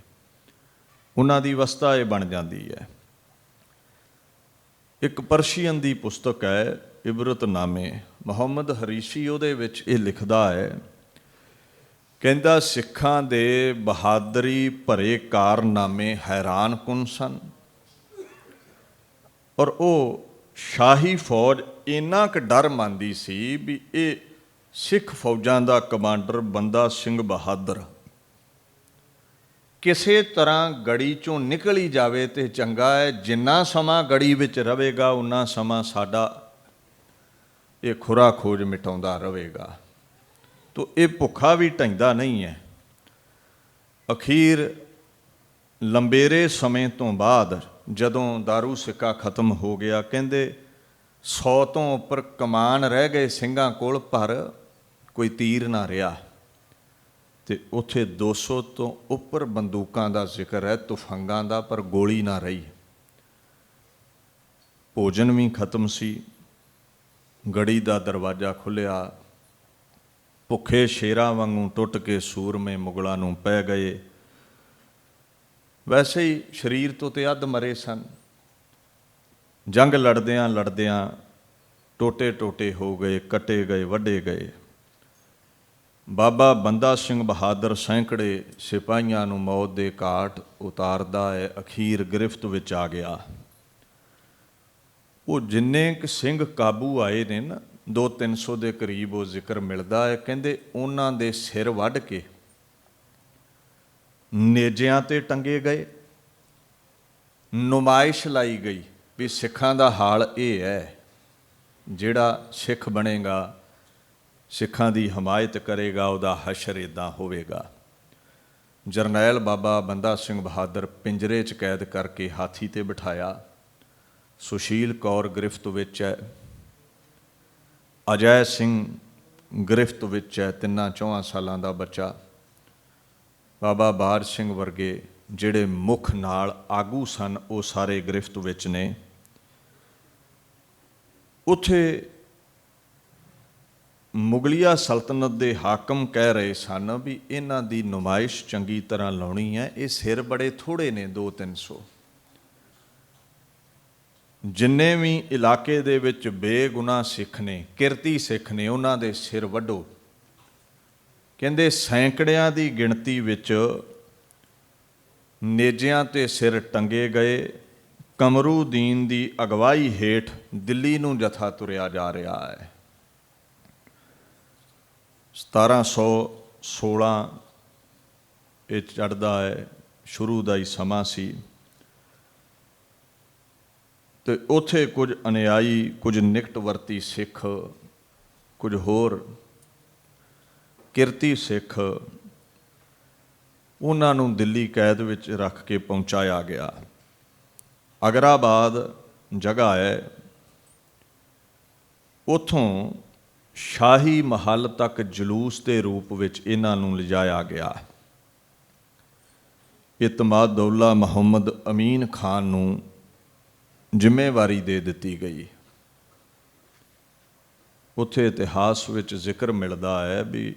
ਉਹਨਾਂ ਦੀ ਅਵਸਥਾ ਇਹ ਬਣ ਜਾਂਦੀ ਹੈ। ਇੱਕ ਪਰਸ਼ੀਅਨ ਦੀ ਪੁਸਤਕ ਹੈ ਇਬਰਤਨਾਮੇ, ਮੁਹੰਮਦ ਹਰੀਸ਼ੀ ਉਹਦੇ ਵਿੱਚ ਇਹ ਲਿਖਦਾ ਹੈ, ਕਹਿੰਦਾ ਸਿੱਖਾਂ ਦੇ ਬਹਾਦਰੀ ਭਰੇ ਕਾਰਨਾਮੇ ਹੈਰਾਨ ਕੁਨ ਸਨ, ਔਰ ਉਹ ਸ਼ਾਹੀ ਫੌਜ ਇੰਨਾ ਕੁ ਡਰ ਮੰਨਦੀ ਸੀ ਵੀ ਇਹ ਸਿੱਖ ਫੌਜਾਂ ਦਾ ਕਮਾਂਡਰ ਬੰਦਾ ਸਿੰਘ ਬਹਾਦਰ ਕਿਸੇ ਤਰ੍ਹਾਂ ਗੜੀ ਚੋਂ ਨਿਕਲ ਹੀ ਜਾਵੇ ਤੇ ਚੰਗਾ ਹੈ। ਜਿੰਨਾ ਸਮਾਂ ਗੜੀ ਵਿੱਚ ਰਹੇਗਾ ਉਨਾ ਸਮਾਂ ਸਾਡਾ ਇਹ ਖੁਰਾ ਖੋਜ ਮਿਟਾਉਂਦਾ ਰਹੇਗਾ। ਤੋ ਇਹ ਭੁੱਖਾ ਵੀ ਢਹਿੰਦਾ ਨਹੀਂ ਹੈ। ਅਖੀਰ ਲੰਬੇਰੇ ਸਮੇਂ ਤੋਂ ਬਾਅਦ ਜਦੋਂ ਦਾਰੂ ਸਿੱਕਾ ਖਤਮ ਹੋ ਗਿਆ, ਕਹਿੰਦੇ 100 ਤੋਂ ਉੱਪਰ ਕਮਾਨ ਰਹਿ ਗਏ ਸਿੰਘਾਂ ਕੋਲ, ਪਰ ਕੋਈ ਤੀਰ ਨਾ ਰਿਹਾ। ਅਤੇ ਉੱਥੇ 200 ਤੋਂ ਉੱਪਰ ਬੰਦੂਕਾਂ ਦਾ ਜ਼ਿਕਰ ਹੈ, ਤੁਫੰਗਾਂ ਦਾ, ਪਰ ਗੋਲੀ ਨਾ ਰਹੀ। ਭੋਜਨ ਵੀ ਖਤਮ ਸੀ। ਗੜੀ ਦਾ ਦਰਵਾਜ਼ਾ ਖੁੱਲ੍ਹਿਆ, ਭੁੱਖੇ ਸ਼ੇਰਾਂ ਵਾਂਗੂ ਟੁੱਟ ਕੇ ਸੂਰਮੇ ਮੁਗਲਾਂ ਨੂੰ ਪੈ ਗਏ। ਵੈਸੇ ਹੀ ਸਰੀਰ ਤੋਂ ਤੇ ਅੱਧ ਮਰੇ ਸਨ। ਜੰਗ ਲੜਦਿਆਂ ਲੜਦਿਆਂ ਟੋਟੇ ਟੋਟੇ ਹੋ ਗਏ, ਕੱਟੇ ਗਏ, ਵੱਢੇ ਗਏ। ਬਾਬਾ ਬੰਦਾ ਸਿੰਘ ਬਹਾਦਰ ਸੈਂਕੜੇ ਸਿਪਾਹੀਆਂ ਨੂੰ ਮੌਤ ਦੇ ਘਾਟ ਉਤਾਰਦਾ ਹੈ, ਅਖੀਰ ਗ੍ਰਿਫਤ ਵਿੱਚ ਆ ਗਿਆ। ਉਹ ਜਿੰਨੇ ਕੁ ਸਿੰਘ ਕਾਬੂ ਆਏ ਨੇ ਨਾ, 200-300 ਦੇ ਕਰੀਬ ਉਹ ਜ਼ਿਕਰ ਮਿਲਦਾ ਹੈ। ਕਹਿੰਦੇ ਉਹਨਾਂ ਦੇ ਸਿਰ ਵੱਢ ਕੇ ਨੇਜਿਆਂ 'ਤੇ ਟੰਗੇ ਗਏ, ਨੁਮਾਇਸ਼ ਲਾਈ ਗਈ ਵੀ ਸਿੱਖਾਂ ਦਾ ਹਾਲ ਇਹ ਹੈ, ਜਿਹੜਾ ਸਿੱਖ ਬਣੇਗਾ, ਸਿੱਖਾਂ ਦੀ ਹਮਾਇਤ ਕਰੇਗਾ, ਉਹਦਾ ਹਸ਼ਰ ਇੱਦਾਂ ਹੋਵੇਗਾ। ਜਰਨੈਲ ਬਾਬਾ ਬੰਦਾ ਸਿੰਘ ਬਹਾਦਰ ਪਿੰਜਰੇ 'ਚ ਕੈਦ ਕਰਕੇ ਹਾਥੀ 'ਤੇ ਬਿਠਾਇਆ। ਸੁਸ਼ੀਲ ਕੌਰ ਗ੍ਰਿਫਤ ਵਿੱਚ ਹੈ, ਅਜੈ ਸਿੰਘ ਗ੍ਰਿਫਤ ਵਿੱਚ ਹੈ, 3-4 ਸਾਲਾਂ ਦਾ ਬੱਚਾ। ਬਾਬਾ ਬਾਰ ਸਿੰਘ ਵਰਗੇ ਜਿਹੜੇ ਮੁੱਖ ਨਾਲ ਆਗੂ ਸਨ, ਉਹ ਸਾਰੇ ਗ੍ਰਿਫਤ ਵਿੱਚ ਨੇ। ਉੱਥੇ ਮੁਗਲੀਆ ਸਲਤਨਤ ਦੇ ਹਾਕਮ ਕਹਿ ਰਹੇ ਸਨ ਵੀ ਇਹਨਾਂ ਦੀ ਨੁਮਾਇਸ਼ ਚੰਗੀ ਤਰ੍ਹਾਂ ਲਾਉਣੀ ਹੈ। ਇਹ ਸਿਰ ਬੜੇ ਥੋੜ੍ਹੇ ਨੇ, 200-300। ਜਿੰਨੇ ਵੀ ਇਲਾਕੇ ਦੇ ਵਿੱਚ ਬੇਗੁਨਾਹ ਸਿੱਖ ਨੇ, ਕਿਰਤੀ ਸਿੱਖ ਨੇ, ਉਹਨਾਂ ਦੇ ਸਿਰ ਵੱਢੋ। ਕਹਿੰਦੇ ਸੈਂਕੜਿਆਂ ਦੀ ਗਿਣਤੀ ਵਿੱਚ ਨੇਜਿਆਂ 'ਤੇ ਸਿਰ ਟੰਗੇ ਗਏ। ਕਮਰੂਦੀਨ ਦੀ ਅਗਵਾਈ ਹੇਠ ਦਿੱਲੀ ਨੂੰ ਜਥਾ ਤੁਰਿਆ ਜਾ ਰਿਹਾ ਹੈ। 1716 ਇਹ ਚੜ੍ਹਦਾ ਹੈ, ਸ਼ੁਰੂ ਦਾ ਹੀ ਸਮਾਂ ਸੀ। ਅਤੇ ਉੱਥੇ ਕੁਝ ਅਨੁਯਾਈ, ਕੁਝ ਨਿਕਟਵਰਤੀ ਸਿੱਖ, ਕੁਝ ਹੋਰ ਕਿਰਤੀ ਸਿੱਖ, ਉਹਨਾਂ ਨੂੰ ਦਿੱਲੀ ਕੈਦ ਵਿੱਚ ਰੱਖ ਕੇ ਪਹੁੰਚਾਇਆ ਗਿਆ। ਅਗਰਾਬਾਦ ਜਗ੍ਹਾ ਹੈ, ਉੱਥੋਂ ਸ਼ਾਹੀ ਮਹੱਲ ਤੱਕ ਜਲੂਸ ਦੇ ਰੂਪ ਵਿੱਚ ਇਹਨਾਂ ਨੂੰ ਲਿਜਾਇਆ ਗਿਆ। ਇਤਮਾਦੁੱਲਾ ਮੁਹੰਮਦ ਅਮੀਨ ਖਾਨ ਨੂੰ ਜ਼ਿੰਮੇਵਾਰੀ ਦੇ ਦਿੱਤੀ ਗਈ। ਉੱਥੇ ਇਤਿਹਾਸ ਵਿੱਚ ਜ਼ਿਕਰ ਮਿਲਦਾ ਹੈ ਵੀ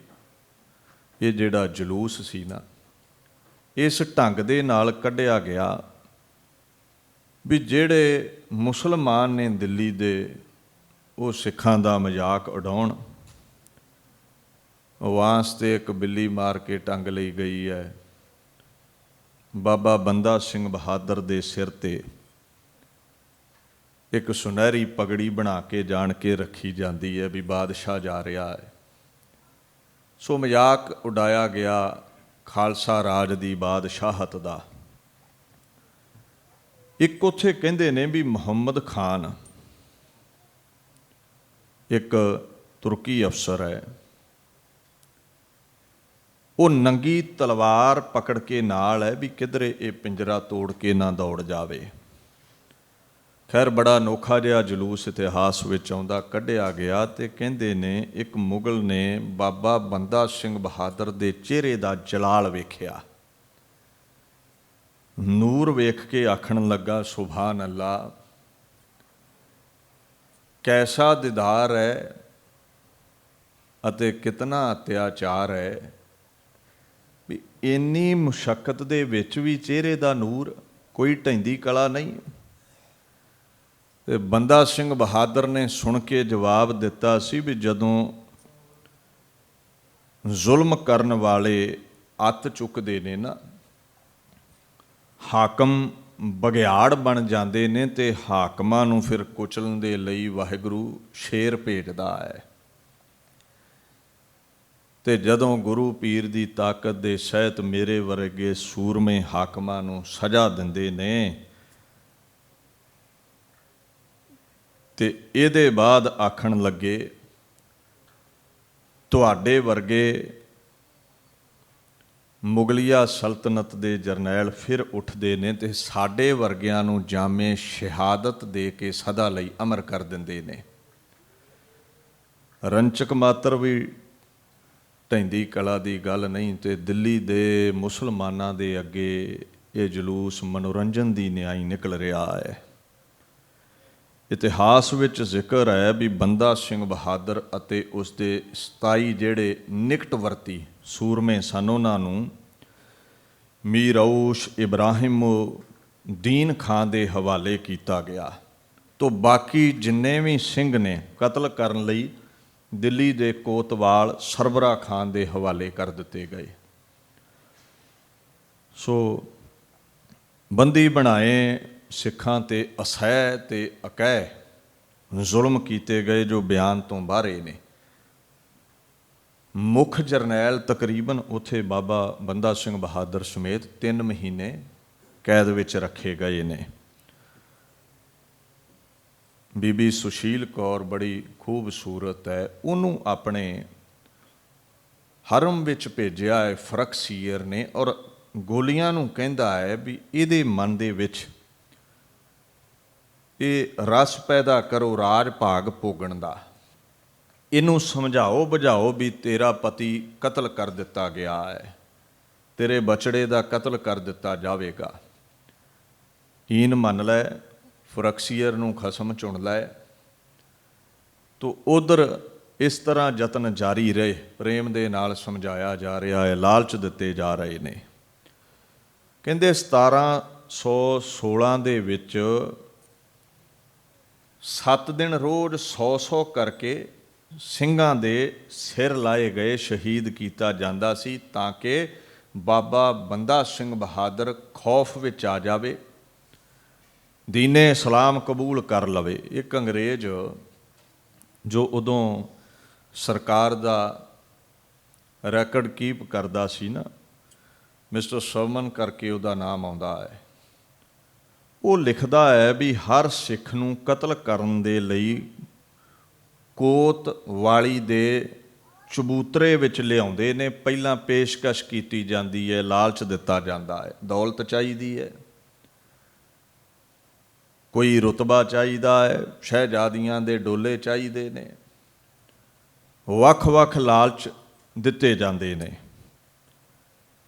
ਇਹ ਜਿਹੜਾ ਜਲੂਸ ਸੀ ਨਾ, ਇਸ ਢੰਗ ਦੇ ਨਾਲ ਕੱਢਿਆ ਗਿਆ ਵੀ ਜਿਹੜੇ ਮੁਸਲਮਾਨ ਨੇ ਦਿੱਲੀ ਦੇ, ਉਹ ਸਿੱਖਾਂ ਦਾ ਮਜ਼ਾਕ ਉਡਾਉਣ। ਵਾਸਤੇ ਇੱਕ ਬਿੱਲੀ ਮਾਰ ਕੇ ਟੰਗ ਲਈ ਗਈ ਹੈ। ਬਾਬਾ ਬੰਦਾ ਸਿੰਘ ਬਹਾਦਰ ਦੇ ਸਿਰ 'ਤੇ ਇੱਕ ਸੁਨਹਿਰੀ ਪਗੜੀ ਬਣਾ ਕੇ ਜਾਣ ਕੇ ਰੱਖੀ ਜਾਂਦੀ ਹੈ ਵੀ ਬਾਦਸ਼ਾਹ ਜਾ ਰਿਹਾ ਹੈ। ਸੋ ਮਜ਼ਾਕ ਉਡਾਇਆ ਗਿਆ ਖਾਲਸਾ ਰਾਜ ਦੀ ਬਾਦਸ਼ਾਹਤ ਦਾ। ਇੱਕ ਉੱਥੇ ਕਹਿੰਦੇ ਨੇ ਵੀ ਮੁਹੰਮਦ ਖਾਨ ਇੱਕ ਤੁਰਕੀ ਅਫਸਰ ਹੈ, ਉਹ ਨੰਗੀ ਤਲਵਾਰ ਪਕੜ ਕੇ ਨਾਲ ਹੈ ਵੀ ਕਿਧਰੇ ਇਹ ਪਿੰਜਰਾ ਤੋੜ ਕੇ ਨਾ ਦੌੜ ਜਾਵੇ। ਖੈਰ ਬੜਾ ਅਨੋਖਾ ਜਿਹਾ ਜਲੂਸ ਇਤਿਹਾਸ ਵਿੱਚ ਆਉਂਦਾ, ਕੱਢਿਆ ਗਿਆ। ਅਤੇ ਕਹਿੰਦੇ ਨੇ ਇੱਕ ਮੁਗਲ ਨੇ ਬਾਬਾ ਬੰਦਾ ਸਿੰਘ ਬਹਾਦਰ ਦੇ ਚਿਹਰੇ ਦਾ ਜਲਾਲ ਵੇਖਿਆ, ਨੂਰ ਵੇਖ ਕੇ ਆਖਣ ਲੱਗਾ, ਸੁਭਾਨ ਅੱਲਾ, ਕੈਸਾ ਦੀਦਾਰ ਹੈ, ਅਤੇ ਕਿਤਨਾ ਅਤਿਆਚਾਰ ਹੈ ਵੀ ਇੰਨੀ ਮੁਸ਼ੱਕਤ ਦੇ ਵਿੱਚ ਵੀ ਚਿਹਰੇ ਦਾ ਨੂਰ, ਕੋਈ ਢਹਿੰਦੀ ਕਲਾ ਨਹੀਂ। ਤੇ ਬੰਦਾ ਸਿੰਘ ਬਹਾਦਰ ਨੇ ਸੁਣ ਕੇ ਜਵਾਬ ਦਿੱਤਾ ਸੀ ਵੀ ਜਦੋਂ ਜ਼ੁਲਮ ਕਰਨ ਵਾਲੇ ਅੱਤ ਚੁੱਕਦੇ ਨੇ ਨਾ, ਹਾਕਮ ਬਘਿਆੜ ਬਣ ਜਾਂਦੇ ਨੇ, ਤੇ ਹਾਕਮਾਂ ਨੂੰ ਫਿਰ ਕੁਚਲਣ ਦੇ ਲਈ ਵਾਹਿਗੁਰੂ ਸ਼ੇਰ ਭੇਜਦਾ ਹੈ। ਤੇ ਜਦੋਂ ਗੁਰੂ ਪੀਰ ਦੀ ਤਾਕਤ ਦੇ ਸਹਿਤ ਮੇਰੇ ਵਰਗੇ ਸੂਰਮੇ ਹਾਕਮਾਂ ਨੂੰ ਸਜ਼ਾ ਦਿੰਦੇ ਨੇ, ਤੇ ਇਹਦੇ ਬਾਅਦ ਆਖਣ ਲੱਗੇ ਤੁਹਾਡੇ ਵਰਗੇ ਮੁਗਲਿਆ ਸਲਤਨਤ ਦੇ ਜਰਨੈਲ ਫਿਰ ਉੱਠਦੇ ਨੇ ਤੇ ਸਾਡੇ ਵਰਗਿਆਂ ਨੂੰ ਜਾਮੇ ਸ਼ਹਾਦਤ ਦੇ ਕੇ ਸਦਾ ਲਈ ਅਮਰ ਕਰ ਦਿੰਦੇ ਨੇ। ਰੰਚਕ ਮਾਤਰ ਵੀ ਢਹਿੰਦੀ ਕਲਾ ਦੀ ਗੱਲ ਨਹੀਂ। ਤੇ ਦਿੱਲੀ ਦੇ ਮੁਸਲਮਾਨਾਂ ਦੇ ਅੱਗੇ ਇਹ ਜਲੂਸ ਮਨੋਰੰਜਨ ਦੀ ਨਿਆਈ ਨਿਕਲ ਰਿਹਾ ਹੈ। ਇਤਿਹਾਸ ਵਿੱਚ ਜ਼ਿਕਰ ਹੈ ਵੀ ਬੰਦਾ ਸਿੰਘ ਬਹਾਦਰ ਅਤੇ ਉਸਦੇ 27 ਜਿਹੜੇ ਨਿਕਟਵਰਤੀ ਸੂਰਮੇ ਸਨ, ਉਹਨਾਂ ਨੂੰ ਮੀਰ ਔਸ਼ ਇਬਰਾਹਿਮਉਦੀਨ ਖਾਂ ਦੇ ਹਵਾਲੇ ਕੀਤਾ ਗਿਆ। ਤੋਂ ਬਾਕੀ ਜਿੰਨੇ ਵੀ ਸਿੰਘ ਨੇ ਕਤਲ ਕਰਨ ਲਈ ਦਿੱਲੀ ਦੇ ਕੋਤਵਾਲ ਸਰਬਰਾ ਖਾਨ ਦੇ ਹਵਾਲੇ ਕਰ ਦਿੱਤੇ ਗਏ। ਸੋ ਬੰਦੀ ਬਣਾਏ ਸਿੱਖਾਂ ਤੇ ਅਸਹਿ ਤੇ ਅਕਹਿ ਜ਼ੁਲਮ ਕੀਤੇ ਗਏ, ਜੋ ਬਿਆਨ ਤੋਂ ਬਾਹਰੇ ਨੇ। ਮੁੱਖ ਜਰਨੈਲ ਤਕਰੀਬਨ ਉੱਥੇ ਬਾਬਾ ਬੰਦਾ ਸਿੰਘ ਬਹਾਦਰ ਸਮੇਤ 3 ਮਹੀਨੇ ਕੈਦ ਵਿੱਚ ਰੱਖੇ ਗਏ ਨੇ। ਬੀਬੀ ਸੁਸ਼ੀਲ ਕੌਰ ਬੜੀ ਖੂਬਸੂਰਤ ਹੈ, ਉਹਨੂੰ ਆਪਣੇ ਹਰਮ ਵਿੱਚ ਭੇਜਿਆ ਹੈ ਫਰਕਸੀਅਰ ਨੇ, ਔਰ ਗੋਲੀਆਂ ਨੂੰ ਕਹਿੰਦਾ ਹੈ ਵੀ ਇਹਦੇ ਮਨ ਦੇ ਵਿੱਚ ਇਹ ਰਸ ਪੈਦਾ ਕਰੋ ਰਾਜ ਭਾਗ ਭੋਗਣ ਦਾ। ਇਹਨੂੰ ਸਮਝਾਓ ਬੁਝਾਓ ਵੀ ਤੇਰਾ ਪਤੀ ਕਤਲ ਕਰ ਦਿੱਤਾ ਗਿਆ ਹੈ, ਤੇਰੇ ਬਚੜੇ ਦਾ ਕਤਲ ਕਰ ਦਿੱਤਾ ਜਾਵੇਗਾ। ਹੀਨ ਮੰਨ ਲੈ, ਫਰਕਸੀਅਰ ਨੂੰ ਖਸਮ ਚੁਣ ਲੈ। ਤੋ ਉਧਰ ਇਸ ਤਰ੍ਹਾਂ ਯਤਨ ਜਾਰੀ ਰਹੇ, ਪ੍ਰੇਮ ਦੇ ਨਾਲ ਸਮਝਾਇਆ ਜਾ ਰਿਹਾ ਹੈ, ਲਾਲਚ ਦਿੱਤੇ ਜਾ ਰਹੇ ਨੇ। ਕਹਿੰਦੇ 1716 ਦੇ ਵਿੱਚ 7 ਦਿਨ ਰੋਜ਼ 100 ਕਰਕੇ ਸਿੰਘਾਂ ਦੇ ਸਿਰ ਲਾਏ ਗਏ, ਸ਼ਹੀਦ ਕੀਤਾ ਜਾਂਦਾ ਸੀ, ਤਾਂ ਕਿ ਬਾਬਾ ਬੰਦਾ ਸਿੰਘ ਬਹਾਦਰ ਖੌਫ ਵਿੱਚ ਆ ਜਾਵੇ, ਦੀਨੇ ਇਸਲਾਮ ਕਬੂਲ ਕਰ ਲਵੇ। ਇੱਕ ਅੰਗਰੇਜ਼ ਜੋ ਉਦੋਂ ਸਰਕਾਰ ਦਾ ਰੈਕਡ ਕੀਪ ਕਰਦਾ ਸੀ ਨਾ, ਮਿਸਟਰ ਸਰਮਨ ਕਰਕੇ ਉਹਦਾ ਨਾਮ ਆਉਂਦਾ ਹੈ, ਉਹ ਲਿਖਦਾ ਹੈ ਵੀ ਹਰ ਸਿੱਖ ਨੂੰ ਕਤਲ ਕਰਨ ਦੇ ਲਈ ਕੋਤਵਾਲੀ ਦੇ ਚਬੂਤਰੇ ਵਿੱਚ ਲਿਆਉਂਦੇ ਨੇ। ਪਹਿਲਾਂ ਪੇਸ਼ਕਸ਼ ਕੀਤੀ ਜਾਂਦੀ ਹੈ, ਲਾਲਚ ਦਿੱਤਾ ਜਾਂਦਾ ਹੈ, ਦੌਲਤ ਚਾਹੀਦੀ ਹੈ, ਕੋਈ ਰੁਤਬਾ ਚਾਹੀਦਾ ਹੈ, ਸ਼ਹਿਜ਼ਾਦੀਆਂ ਦੇ ਡੋਲੇ ਚਾਹੀਦੇ ਨੇ, ਵੱਖ-ਵੱਖ ਲਾਲਚ ਦਿੱਤੇ ਜਾਂਦੇ ਨੇ।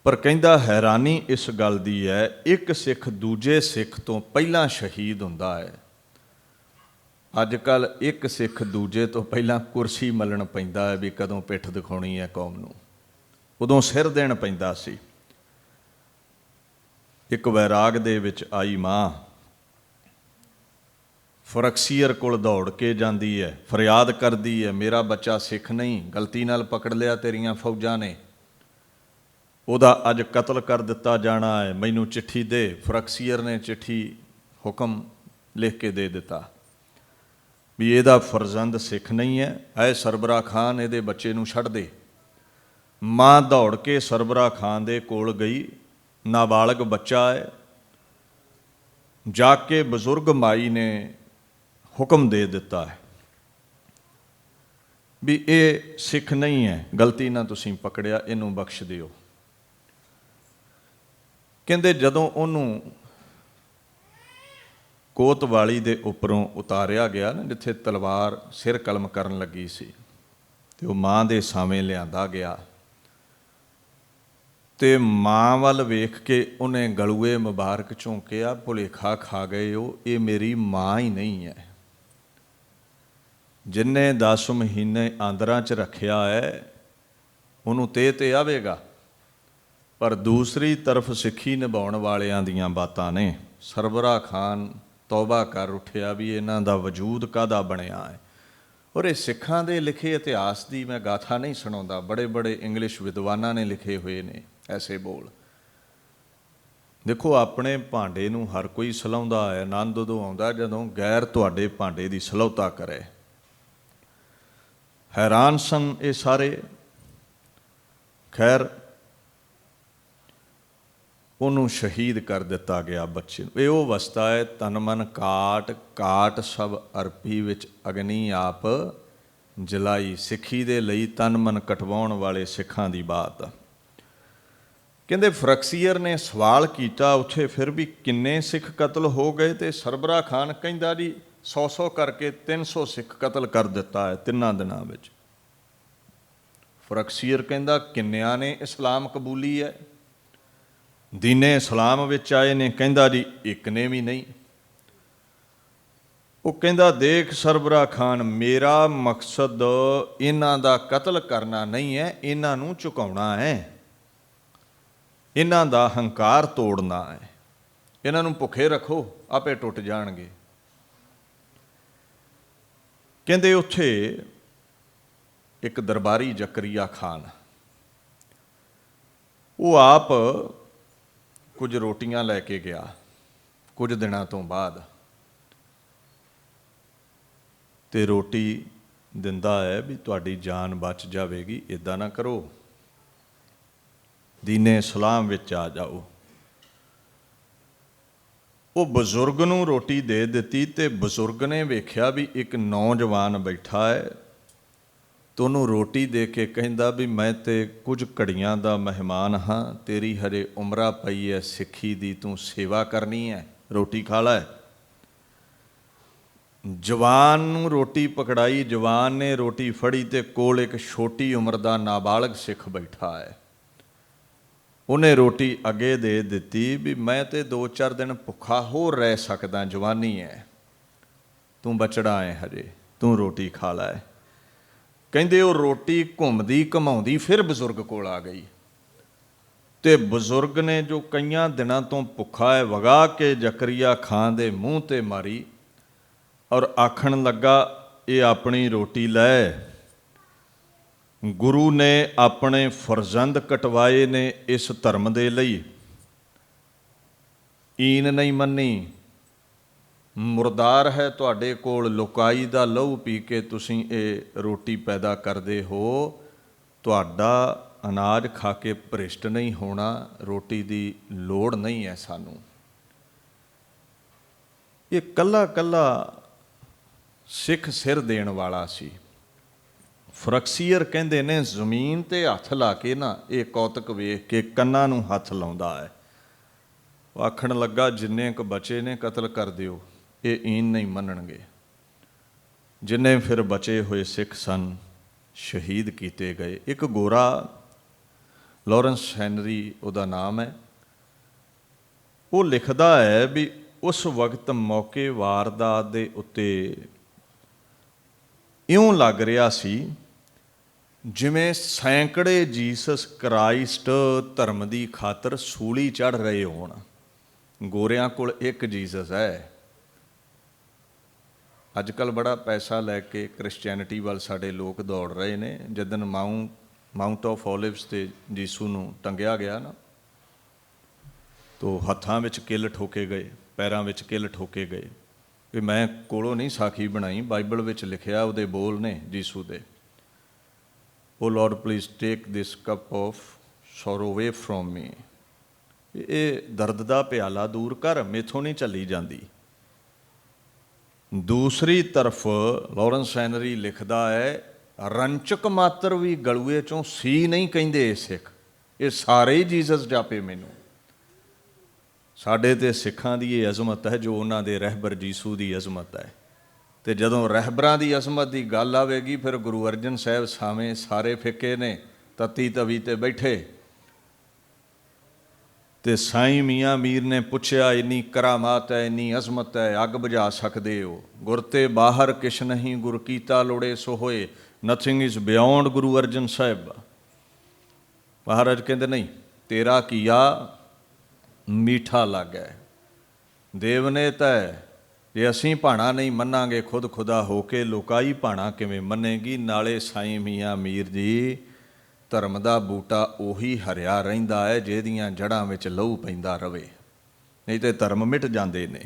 ਪਰ ਕਹਿੰਦਾ ਹੈਰਾਨੀ ਇਸ ਗੱਲ ਦੀ ਹੈ, ਇੱਕ ਸਿੱਖ ਦੂਜੇ ਸਿੱਖ ਤੋਂ ਪਹਿਲਾਂ ਸ਼ਹੀਦ ਹੁੰਦਾ ਹੈ। ਅੱਜ ਕੱਲ੍ਹ ਇੱਕ ਸਿੱਖ ਦੂਜੇ ਤੋਂ ਪਹਿਲਾਂ ਕੁਰਸੀ ਮੱਲਣ ਪੈਂਦਾ ਹੈ ਵੀ ਕਦੋਂ ਪਿੱਠ ਦਿਖਾਉਣੀ ਹੈ ਕੌਮ ਨੂੰ, ਉਦੋਂ ਸਿਰ ਦੇਣ ਪੈਂਦਾ ਸੀ। ਇੱਕ ਵੈਰਾਗ ਦੇ ਵਿੱਚ ਆਈ ਮਾਂ ਫਰਕਸੀਅਰ ਕੋਲ ਦੌੜ ਕੇ ਜਾਂਦੀ ਹੈ, ਫਰਿਆਦ ਕਰਦੀ ਹੈ, ਮੇਰਾ ਬੱਚਾ ਸਿੱਖ ਨਹੀਂ, ਗਲਤੀ ਨਾਲ ਪਕੜ ਲਿਆ ਤੇਰੀਆਂ ਫੌਜਾਂ ਨੇ, ਉਹਦਾ ਅੱਜ ਕਤਲ ਕਰ ਦਿੱਤਾ ਜਾਣਾ ਹੈ, ਮੈਨੂੰ ਚਿੱਠੀ ਦੇ। ਫਰਕਸੀਅਰ ਨੇ ਚਿੱਠੀ ਹੁਕਮ ਲਿਖ ਕੇ ਦੇ ਦਿੱਤਾ ਵੀ ਇਹਦਾ ਫਰਜ਼ੰਦ ਸਿੱਖ ਨਹੀਂ ਹੈ, ਐ ਸਰਬਰਾ ਖਾਨ ਇਹਦੇ ਬੱਚੇ ਨੂੰ ਛੱਡ ਦੇ। ਮਾਂ ਦੌੜ ਕੇ ਸਰਬਰਾ ਖਾਨ ਦੇ ਕੋਲ ਗਈ, ਨਾਬਾਲਗ ਬੱਚਾ ਹੈ। ਜਾ ਕੇ ਬਜ਼ੁਰਗ ਮਾਈ ਨੇ ਹੁਕਮ ਦੇ ਦਿੱਤਾ ਹੈ ਵੀ ਇਹ ਸਿੱਖ ਨਹੀਂ ਹੈ, ਗਲਤੀ ਨਾਲ ਤੁਸੀਂ ਪਕੜਿਆ, ਇਹਨੂੰ ਬਖਸ਼ ਦਿਓ। ਕਹਿੰਦੇ ਜਦੋਂ ਉਹਨੂੰ ਕੋਤਵਾਲੀ ਦੇ ਉੱਪਰੋਂ ਉਤਾਰਿਆ ਗਿਆ ਨਾ, ਜਿੱਥੇ ਤਲਵਾਰ ਸਿਰ ਕਲਮ ਕਰਨ ਲੱਗੀ ਸੀ, ਤੇ ਉਹ ਮਾਂ ਦੇ ਸਾਹਮਣੇ ਲਿਆਂਦਾ ਗਿਆ, ਤੇ ਮਾਂ ਵੱਲ ਵੇਖ ਕੇ ਉਹਨੇ ਗਲੂਏ ਮੁਬਾਰਕ ਚੋਂ ਕਿਹਾ, ਭੁਲੇਖਾ ਖਾ ਗਏ ਹੋ, ਇਹ ਮੇਰੀ ਮਾਂ ਹੀ ਨਹੀਂ ਹੈ। जिन्ने 10 महीने आंदरां च रखिया है ਉਹਨੂੰ ਤੇ ਆਵੇਗਾ। पर दूसरी तरफ सिੱਖੀ ਨਿਭਾਉਣ ਵਾਲਿਆਂ ਦੀਆਂ ਬਾਤਾਂ ਨੇ। ਸਰਬਰਾ ਖਾਨ ਤੌਬਾ ਕਰ ਉੱਠਿਆ ਵੀ ਇਹਨਾਂ ਦਾ ਵਜੂਦ ਕਾਹਦਾ ਬਣਿਆ ਹੈ। ਔਰ ਇਹ ਸਿੱਖਾਂ ਦੇ ਲਿਖੇ ਇਤਿਹਾਸ ਦੀ ਮੈਂ ਗਾਥਾ ਨਹੀਂ ਸੁਣਾਉਂਦਾ, ਬੜੇ ਬੜੇ ਇੰਗਲਿਸ਼ ਵਿਦਵਾਨਾਂ ਨੇ ਲਿਖੇ ਹੋਏ ਨੇ ਐਸੇ ਬੋਲ। ਦੇਖੋ, ਆਪਣੇ ਭਾਂਡੇ ਨੂੰ ਹਰ ਕੋਈ ਸਲਾਹੁੰਦਾ ਹੈ। ਆਨੰਦ ਉਦੋਂ ਆਉਂਦਾ ਜਦੋਂ ਗੈਰ ਤੁਹਾਡੇ ਭਾਂਡੇ ਦੀ ਸਲਾਹੁਤਾ ਕਰੇ। ਹੈਰਾਨ ਸਨ ਇਹ ਸਾਰੇ। ਖੈਰ, ਉਹਨੂੰ ਸ਼ਹੀਦ ਕਰ ਦਿੱਤਾ ਗਿਆ ਬੱਚੇ ਨੂੰ। ਇਹ ਉਹ ਅਵਸਥਾ ਹੈ, ਤਨ ਮਨ ਕਾਟ ਕਾਟ ਸਭ ਅਰਪੀ ਵਿੱਚ ਅਗਨੀ ਆਪ ਜਲਾਈ। ਸਿੱਖੀ ਦੇ ਲਈ ਤਨ ਮਨ ਕਟਵਾਉਣ ਵਾਲੇ ਸਿੱਖਾਂ ਦੀ ਬਾਤ। ਕਹਿੰਦੇ ਫਰਕਸੀਅਰ ਨੇ ਸਵਾਲ ਕੀਤਾ ਉੱਥੇ ਫਿਰ ਵੀ ਕਿੰਨੇ ਸਿੱਖ ਕਤਲ ਹੋ ਗਏ, ਤੇ ਸਰਬਰਾ ਖਾਨ ਕਹਿੰਦਾ ਜੀ 100 ਕਰਕੇ 300 ਸਿੱਖ ਕਤਲ ਕਰ ਦਿੱਤਾ ਹੈ 3 ਦਿਨਾਂ ਵਿੱਚ। ਫਰਕਸੀਅਰ ਕਹਿੰਦਾ ਕਿੰਨਿਆਂ ਨੇ ਇਸਲਾਮ ਕਬੂਲੀ ਹੈ, ਦੀਨੇ ਇਸਲਾਮ ਵਿੱਚ ਆਏ ਨੇ? ਕਹਿੰਦਾ ਜੀ ਇੱਕ ਨੇ ਵੀ ਨਹੀਂ। ਉਹ ਕਹਿੰਦਾ ਦੇਖ ਸਰਬਰਾ ਖਾਨ, ਮੇਰਾ ਮਕਸਦ ਇਹਨਾਂ ਦਾ ਕਤਲ ਕਰਨਾ ਨਹੀਂ ਹੈ, ਇਹਨਾਂ ਨੂੰ ਝੁਕਾਉਣਾ ਹੈ, ਇਹਨਾਂ ਦਾ ਹੰਕਾਰ ਤੋੜਨਾ ਹੈ। ਇਹਨਾਂ ਨੂੰ ਭੁੱਖੇ ਰੱਖੋ, ਆਪੇ ਟੁੱਟ ਜਾਣਗੇ। ਕਹਿੰਦੇ ਉੱਥੇ ਇੱਕ ਦਰਬਾਰੀ ਜ਼ਕਰੀਆ ਖਾਨ, ਉਹ ਆਪ ਕੁਝ ਰੋਟੀਆਂ ਲੈ ਕੇ ਗਿਆ ਕੁਝ ਦਿਨਾਂ ਤੋਂ ਬਾਅਦ, ਤੇ ਰੋਟੀ ਦਿੰਦਾ ਹੈ ਵੀ ਤੁਹਾਡੀ ਜਾਨ ਬਚ ਜਾਵੇਗੀ, ਇੱਦਾਂ ਨਾ ਕਰੋ, ਦੀਨੇ ਇਸਲਾਮ ਵਿੱਚ ਆ ਜਾਓ। ਉਹ ਬਜ਼ੁਰਗ ਨੂੰ ਰੋਟੀ ਦੇ ਦਿੱਤੀ, ਤੇ ਬਜ਼ੁਰਗ ਨੇ ਵੇਖਿਆ ਵੀ ਇੱਕ ਨੌਜਵਾਨ ਬੈਠਾ ਹੈ, ਤੇ ਉਹਨੂੰ ਰੋਟੀ ਦੇ ਕੇ ਕਹਿੰਦਾ ਵੀ ਮੈਂ ਤੇ ਕੁਝ ਘੜੀਆਂ ਦਾ ਮਹਿਮਾਨ ਹਾਂ, ਤੇਰੀ ਹਜੇ ਉਮਰਾ ਪਈ ਹੈ ਸਿੱਖੀ ਦੀ, ਤੂੰ ਸੇਵਾ ਕਰਨੀ ਹੈ, ਰੋਟੀ ਖਾ ਲੈ। ਜਵਾਨ ਨੂੰ ਰੋਟੀ ਪਕੜਾਈ, ਜਵਾਨ ਨੇ ਰੋਟੀ ਫੜੀ, ਤੇ ਕੋਲ ਇੱਕ ਛੋਟੀ ਉਮਰ ਦਾ ਨਾਬਾਲਗ ਸਿੱਖ ਬੈਠਾ ਹੈ। ਉਹਨੇ ਰੋਟੀ ਅੱਗੇ ਦੇ ਦਿੱਤੀ ਵੀ ਮੈਂ ਤੇ 2-4 ਦਿਨ ਭੁੱਖਾ ਹੋਰ ਰਹਿ ਸਕਦਾ, ਜਵਾਨੀ ਹੈ, ਤੂੰ ਬਚੜਾ ਹੈ ਹਜੇ, ਤੂੰ ਰੋਟੀ ਖਾ ਲੈ। ਕਹਿੰਦੇ ਉਹ ਰੋਟੀ ਘੁੰਮਦੀ ਘਮਾਉਂਦੀ ਫਿਰ ਬਜ਼ੁਰਗ ਕੋਲ ਆ ਗਈ, ਤੇ ਬਜ਼ੁਰਗ ਨੇ ਜੋ ਕਈਆਂ ਦਿਨਾਂ ਤੋਂ ਭੁੱਖਾ ਹੈ ਵਗਾ ਕੇ ਜ਼ਕਰੀਆ ਖਾਨ ਦੇ ਮੂੰਹ ਤੇ ਮਾਰੀ, ਔਰ ਆਖਣ ਲੱਗਾ ਇਹ ਆਪਣੀ ਰੋਟੀ ਲੈ। ਗੁਰੂ ਨੇ ਆਪਣੇ ਫਰਜ਼ੰਦ ਕਟਵਾਏ ਨੇ ਇਸ ਧਰਮ ਦੇ ਲਈ, ਈਨ ਨਹੀਂ ਮੰਨੀ, ਮੁਰਦਾਰ ਹੈ ਤੁਹਾਡੇ ਕੋਲ, ਲੋਕਾਈ ਦਾ ਲਹੂ ਪੀ ਕੇ ਤੁਸੀਂ ਇਹ ਰੋਟੀ ਪੈਦਾ ਕਰਦੇ ਹੋ, ਤੁਹਾਡਾ ਅਨਾਜ ਖਾ ਕੇ ਭ੍ਰਿਸ਼ਟ ਨਹੀਂ ਹੋਣਾ, ਰੋਟੀ ਦੀ ਲੋੜ ਨਹੀਂ ਹੈ ਸਾਨੂੰ। ਇਹ ਕੱਲਾ ਕੱਲਾ ਸਿੱਖ ਸਿਰ ਦੇਣ ਵਾਲਾ ਸੀ। ਫਰਕਸੀਅਰ ਕਹਿੰਦੇ ਨੇ ਜ਼ਮੀਨ ਤੇ ਹੱਥ ਲਾ ਕੇ ਨਾ ਇਹ ਕੌਤਕ ਵੇਖ ਕੇ ਕੰਨਾਂ ਨੂੰ ਹੱਥ ਲਾਉਂਦਾ ਹੈ। ਉਹ ਆਖਣ ਲੱਗਾ ਜਿੰਨੇ ਕੁ ਬਚੇ ਨੇ ਕਤਲ ਕਰ ਦਿਓ, ਇਹ ਈਨ ਨਹੀਂ ਮੰਨਣਗੇ। ਜਿੰਨੇ ਫਿਰ ਬਚੇ ਹੋਏ ਸਿੱਖ ਸਨ ਸ਼ਹੀਦ ਕੀਤੇ ਗਏ। ਇੱਕ ਗੋਰਾ ਲਾਰੈਂਸ ਹੈਨਰੀ ਉਹਦਾ ਨਾਮ ਹੈ, ਉਹ ਲਿਖਦਾ ਹੈ ਵੀ ਉਸ ਵਕਤ ਮੌਕੇ ਵਾਰਦਾਤ ਦੇ ਉੱਤੇ ਇਉਂ ਲੱਗ ਰਿਹਾ ਸੀ ਜਿਵੇਂ ਸੈਂਕੜੇ ਜੀਸਸ ਕ੍ਰਾਈਸਟ ਧਰਮ ਦੀ ਖਾਤਰ ਸੂਲੀ ਚੜ੍ਹ ਰਹੇ ਹੋਣ। ਗੋਰਿਆਂ ਕੋਲ ਇੱਕ ਜੀਸਸ ਹੈ। ਅੱਜ ਕੱਲ੍ਹ ਬੜਾ ਪੈਸਾ ਲੈ ਕੇ ਕ੍ਰਿਸਚੈਨਿਟੀ ਵੱਲ ਸਾਡੇ ਲੋਕ ਦੌੜ ਰਹੇ ਨੇ। ਜਿੱਦਣ ਮਾਊਂਟ ਆਫ ਓਲਿਵਸ 'ਤੇ ਯੀਸ਼ੂ ਨੂੰ ਟੰਗਿਆ ਗਿਆ ਨਾ, ਤੋ ਹੱਥਾਂ ਵਿੱਚ ਕਿੱਲ ਠੋਕੇ ਗਏ, ਪੈਰਾਂ ਵਿੱਚ ਕਿੱਲ ਠੋਕੇ ਗਏ। ਵੀ ਮੈਂ ਕੋਲੋਂ ਨਹੀਂ ਸਾਖੀ ਬਣਾਈ, ਬਾਈਬਲ ਵਿੱਚ ਲਿਖਿਆ ਉਹਦੇ ਬੋਲ ਨੇ ਯੀਸ਼ੂ ਦੇ, oh Lord please take this cup of sorrow away from me. ਇਹ ਦਰਦ ਦਾ ਪਿਆਲਾ ਦੂਰ ਕਰ, ਮੇਥੋਂ ਨਹੀਂ ਚੱਲੀ ਜਾਂਦੀ। ਦੂਸਰੀ ਤਰਫ ਲਾਰੈਂਸ ਹੈਨਰੀ ਲਿਖਦਾ ਹੈ ਰੰਚਕ ਮਾਤਰ ਵੀ ਗਲੂਏ ਚੋਂ ਸੀ ਨਹੀਂ ਕਹਿੰਦੇ ਇਹ ਸਿੱਖ, ਇਹ ਸਾਰੇ ਹੀ ਜੀਸਸ ਜਾਪੇ ਮੈਨੂੰ। ਸਾਡੇ ਤੇ ਸਿੱਖਾਂ ਦੀ ਇਹ ਅਜ਼ਮਤ ਹੈ ਜੋ ਉਹਨਾਂ ਦੇ ਰਹਿਬਰ ਯੀਸ਼ੂ ਦੀ ਅਜ਼ਮਤ ਹੈ। ਤੇ ਜਦੋਂ ਰਹਿਬਰਾਂ ਦੀ ਅਜ਼ਮਤ ਦੀ ਗੱਲ ਆਵੇਗੀ ਫਿਰ ਗੁਰੂ ਅਰਜਨ ਸਾਹਿਬ ਸਾਵੇਂ ਸਾਰੇ ਫਿੱਕੇ ਨੇ, ਤਤੀ ਤਵੀ ਤੇ ਬੈਠੇ। ਤੇ ਸਾਈਂ ਮੀਆਂ ਮੀਰ ਨੇ ਪੁੱਛਿਆ, ਇੰਨੀ ਕਰਾਮਾਤ ਹੈ, ਇੰਨੀ ਅਜ਼ਮਤ ਹੈ, ਅੱਗ ਬੁਝਾ ਸਕਦੇ ਹੋ? ਗੁਰ ਤੇ ਬਾਹਰ ਕਿਛ ਨਹੀਂ, ਗੁਰ ਕੀਤਾ ਲੋੜੇ ਸੋ ਹੋਏ। Nothing is beyond Guru Arjan Sahib. ਮਹਾਰਾਜ ਕਹਿੰਦੇ ਨਹੀਂ, ਤੇਰਾ ਕੀਆ ਮੀਠਾ ਲੱਗਾ। ਦੇਵ ਨੇ ਤਾਂ ਜੇ ਅਸੀਂ ਭਾਣਾ ਨਹੀਂ ਮੰਨਾਂਗੇ, ਖੁਦ ਖੁਦਾ ਹੋ ਕੇ ਲੋਕਾਈ ਭਾਣਾ ਕਿਵੇਂ ਮੰਨੇਗੀ? ਨਾਲੇ ਸਾਈਂ ਮੀਆਂ ਮੀਰ ਜੀ, ਧਰਮ ਦਾ ਬੂਟਾ ਉਹੀ ਹਰਿਆ ਰਹਿੰਦਾ ਹੈ ਜਿਹਦੀਆਂ ਜੜ੍ਹਾਂ ਵਿੱਚ ਲਹੂ ਪੈਂਦਾ ਰਵੇ, ਨਹੀਂ ਤੇ ਧਰਮ ਮਿਟ ਜਾਂਦੇ ਨੇ।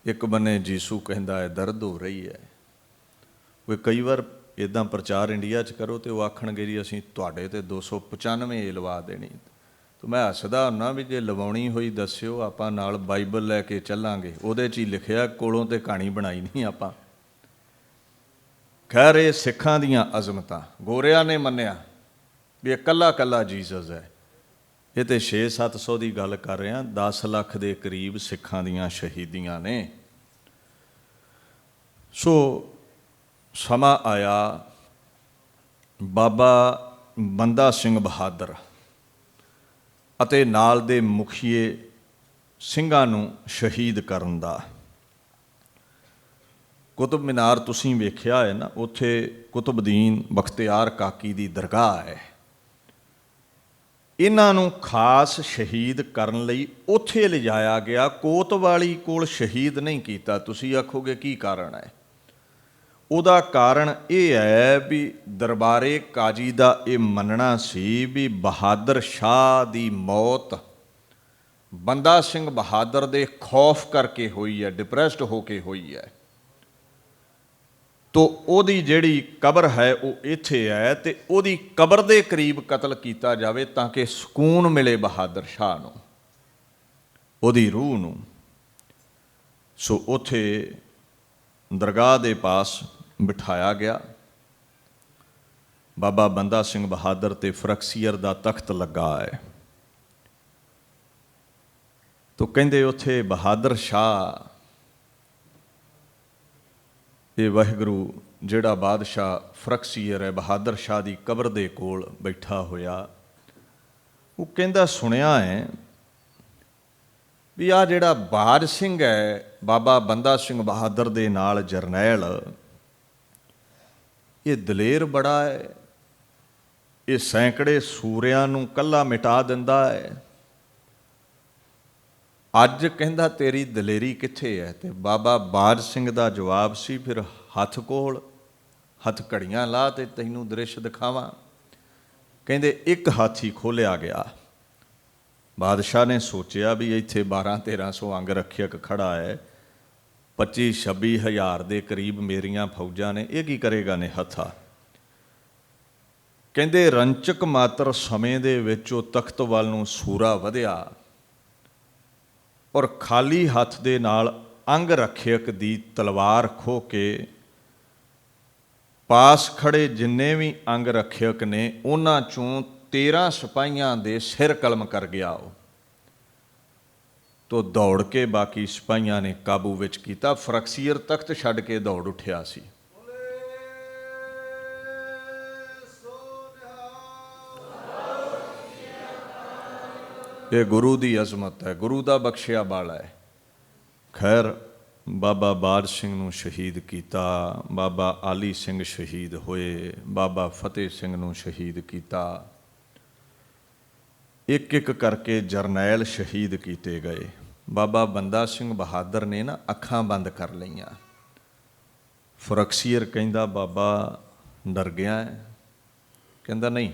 ਇੱਕ ਬੰਨੇ ਜੀਸੂ ਕਹਿੰਦਾ ਹੈ ਦਰਦ ਹੋ ਰਹੀ ਹੈ। ਉਹ ਕਈ ਵਾਰ ਇੱਦਾਂ ਪ੍ਰਚਾਰ ਇੰਡੀਆ 'ਚ ਕਰੋ ਤੇ ਉਹ ਆਖਣਗੇ ਜੀ ਅਸੀਂ ਤੁਹਾਡੇ ਤੇ 295 ਲਵਾ ਦੇਣੀ। ਤੇ ਮੈਂ ਹੱਸਦਾ ਹੁੰਦਾ ਵੀ ਜੇ ਲਵਾਉਣੀ ਹੋਈ ਦੱਸਿਓ, ਆਪਾਂ ਨਾਲ ਬਾਈਬਲ ਲੈ ਕੇ ਚੱਲਾਂਗੇ, ਉਹਦੇ 'ਚ ਹੀ ਲਿਖਿਆ, ਕੋਲੋਂ ਤੇ ਕਹਾਣੀ ਬਣਾਈ ਨਹੀਂ ਆਪਾਂ। ਖੈਰ, ਇਹ ਸਿੱਖਾਂ ਦੀਆਂ ਅਜ਼ਮਤਾਂ। ਗੋਰਿਆਂ ਨੇ ਮੰਨਿਆ ਵੀ ਇਹ ਕੱਲਾ ਕੱਲਾ ਜੀਸਸ ਹੈ। ਇਹ ਤੇ 600-700 ਦੀ ਗੱਲ ਕਰ ਰਿਹਾ, 10 ਲੱਖ ਦੇ ਕਰੀਬ ਸਿੱਖਾਂ ਦੀਆਂ ਸ਼ਹੀਦੀਆਂ ਨੇ। ਸੋ ਸਮਾਂ ਆਇਆ, ਬਾਬਾ ਬੰਦਾ ਸਿੰਘ ਬਹਾਦਰ ਅਤੇ ਨਾਲ ਦੇ ਮੁਖੀਏ ਸਿੰਘਾਂ ਨੂੰ ਸ਼ਹੀਦ ਕਰਨ ਦਾ। ਕੁਤਬ ਮੀਨਾਰ ਤੁਸੀਂ ਵੇਖਿਆ ਹੈ ਨਾ, ਉੱਥੇ ਕੁਤਬਦੀਨ ਬਖਤਿਆਰ ਕਾਕੀ ਦੀ ਦਰਗਾਹ ਹੈ। ਇਹਨਾਂ ਨੂੰ ਖਾਸ ਸ਼ਹੀਦ ਕਰਨ ਲਈ ਉੱਥੇ ਲਿਜਾਇਆ ਗਿਆ, ਕੋਤਵਾਲੀ ਕੋਲ ਸ਼ਹੀਦ ਨਹੀਂ ਕੀਤਾ। ਤੁਸੀਂ ਆਖੋਗੇ ਕੀ ਕਾਰਨ ਹੈ? ਉਹਦਾ ਕਾਰਨ ਇਹ ਹੈ ਵੀ ਦਰਬਾਰੇ ਕਾਜੀ ਦਾ ਇਹ ਮੰਨਣਾ ਸੀ ਵੀ ਬਹਾਦਰ ਸ਼ਾਹ ਦੀ ਮੌਤ ਬੰਦਾ ਸਿੰਘ ਬਹਾਦਰ ਦੇ ਖੌਫ ਕਰਕੇ ਹੋਈ ਹੈ, ਡਿਪਰੈਸਡ ਹੋ ਕੇ ਹੋਈ ਹੈ। ਤੋ ਉਹਦੀ ਜਿਹੜੀ ਕਬਰ ਹੈ ਉਹ ਇੱਥੇ ਹੈ ਤੇ ਉਹਦੀ ਕਬਰ ਦੇ ਕਰੀਬ ਕਤਲ ਕੀਤਾ ਜਾਵੇ ਤਾਂ ਕਿ ਸਕੂਨ ਮਿਲੇ ਬਹਾਦਰ ਸ਼ਾਹ ਨੂੰ, ਉਹਦੀ ਰੂਹ ਨੂੰ। ਸੋ ਉੱਥੇ ਦਰਗਾਹ ਦੇ ਪਾਸ ਬਿਠਾਇਆ ਗਿਆ। ਬਾਬਾ ਬੰਦਾ ਸਿੰਘ ਬਹਾਦਰ ਤੇ ਫਰਕਸੀਅਰ ਦਾ ਤਖਤ ਲੱਗਾ ਹੈ। ਤੋ ਕਹਿੰਦੇ ਉੱਥੇ ਬਹਾਦਰ ਸ਼ਾਹ, ਇਹ ਵਾਹਿਗੁਰੂ ਜਿਹੜਾ ਬਾਦਸ਼ਾਹ ਫਰਕਸੀਅਰ ਹੈ, ਬਹਾਦਰ ਸ਼ਾਹ ਦੀ ਕਬਰ ਦੇ ਕੋਲ ਬੈਠਾ ਹੋਇਆ, ਉਹ ਕਹਿੰਦਾ ਸੁਣਿਆ ਹੈ ਵੀ ਆਹ ਜਿਹੜਾ ਬਾਜ ਸਿੰਘ ਹੈ, ਬਾਬਾ ਬੰਦਾ ਸਿੰਘ ਬਹਾਦਰ ਦੇ ਨਾਲ ਜਰਨੈਲ, ਇਹ ਦਲੇਰ ਬੜਾ ਹੈ, ਇਹ ਸੈਂਕੜੇ ਸੂਰਿਆਂ ਨੂੰ ਕੱਲਾ ਮਿਟਾ ਦਿੰਦਾ ਹੈ। ਅੱਜ ਕਹਿੰਦਾ ਤੇਰੀ ਦਲੇਰੀ ਕਿੱਥੇ ਹੈ? ਤੇ ਬਾਬਾ ਬਾਜ ਸਿੰਘ ਦਾ ਜਵਾਬ ਸੀ, ਫਿਰ ਹੱਥ ਕੋਲ, ਹੱਥ ਘੜੀਆਂ ਲਾ ਤੇ ਤੈਨੂੰ ਦ੍ਰਿਸ਼ ਦਿਖਾਵਾਂ। ਕਹਿੰਦੇ ਇੱਕ ਹੱਥ ਹੀ ਖੋਲ੍ਹਿਆ ਗਿਆ। ਬਾਦਸ਼ਾਹ ਨੇ ਸੋਚਿਆ ਵੀ ਇੱਥੇ 1200-1300 ਅੰਗ ਰੱਖਿਅਕ ਖੜਾ ਹੈ, 25-26 ਹਜ਼ਾਰ ਦੇ ਕਰੀਬ ਮੇਰੀਆਂ ਫੌਜਾਂ ਨੇ, ਇਹ ਕੀ ਕਰੇਗਾ ਨਿਹੱਥਾ? ਕਹਿੰਦੇ ਰੰਚਕ ਮਾਤਰ ਸਮੇਂ ਦੇ ਵਿੱਚ ਉਹ ਤਖਤ ਵੱਲ ਨੂੰ ਸੂਰਾ ਵਧਿਆ ਔਰ ਖਾਲੀ ਹੱਥ ਦੇ ਨਾਲ ਅੰਗ ਰੱਖਿਅਕ ਦੀ ਤਲਵਾਰ ਖੋਹ ਕੇ ਪਾਸ ਖੜੇ ਜਿੰਨੇ ਵੀ ਅੰਗ ਰੱਖਿਅਕ ਨੇ ਉਹਨਾਂ ਚੋਂ 13 ਸਿਪਾਹੀਆਂ ਦੇ ਸਿਰ ਕਲਮ ਕਰ ਗਿਆ ਉਹ। ਤੋ ਦੌੜ ਕੇ ਬਾਕੀ ਸਿਪਾਹੀਆਂ ਨੇ ਕਾਬੂ ਵਿੱਚ ਕੀਤਾ। ਫਰਕਸੀਅਰ ਤਖਤ ਛੱਡ ਕੇ ਦੌੜ ਉੱਠਿਆ ਸੀ। ਇਹ ਗੁਰੂ ਦੀ ਅਜ਼ਮਤ ਹੈ, ਗੁਰੂ ਦਾ ਬਖਸ਼ਿਆ ਬਾਲਾ ਹੈ। ਖੈਰ, ਬਾਬਾ ਬਾਜ ਸਿੰਘ ਨੂੰ ਸ਼ਹੀਦ ਕੀਤਾ, ਬਾਬਾ ਆਲੀ ਸਿੰਘ ਸ਼ਹੀਦ ਹੋਏ, ਬਾਬਾ ਫਤਿਹ ਸਿੰਘ ਨੂੰ ਸ਼ਹੀਦ ਕੀਤਾ। ਇੱਕ ਇੱਕ ਕਰਕੇ ਜਰਨੈਲ ਸ਼ਹੀਦ ਕੀਤੇ ਗਏ। ਬਾਬਾ ਬੰਦਾ ਸਿੰਘ ਬਹਾਦਰ ਨੇ ਨਾ ਅੱਖਾਂ ਬੰਦ ਕਰ ਲਈਆਂ। ਫਰਕਸੀਅਰ ਕਹਿੰਦਾ ਬਾਬਾ ਡਰ ਗਿਆ ਹੈ? ਕਹਿੰਦਾ ਨਹੀਂ,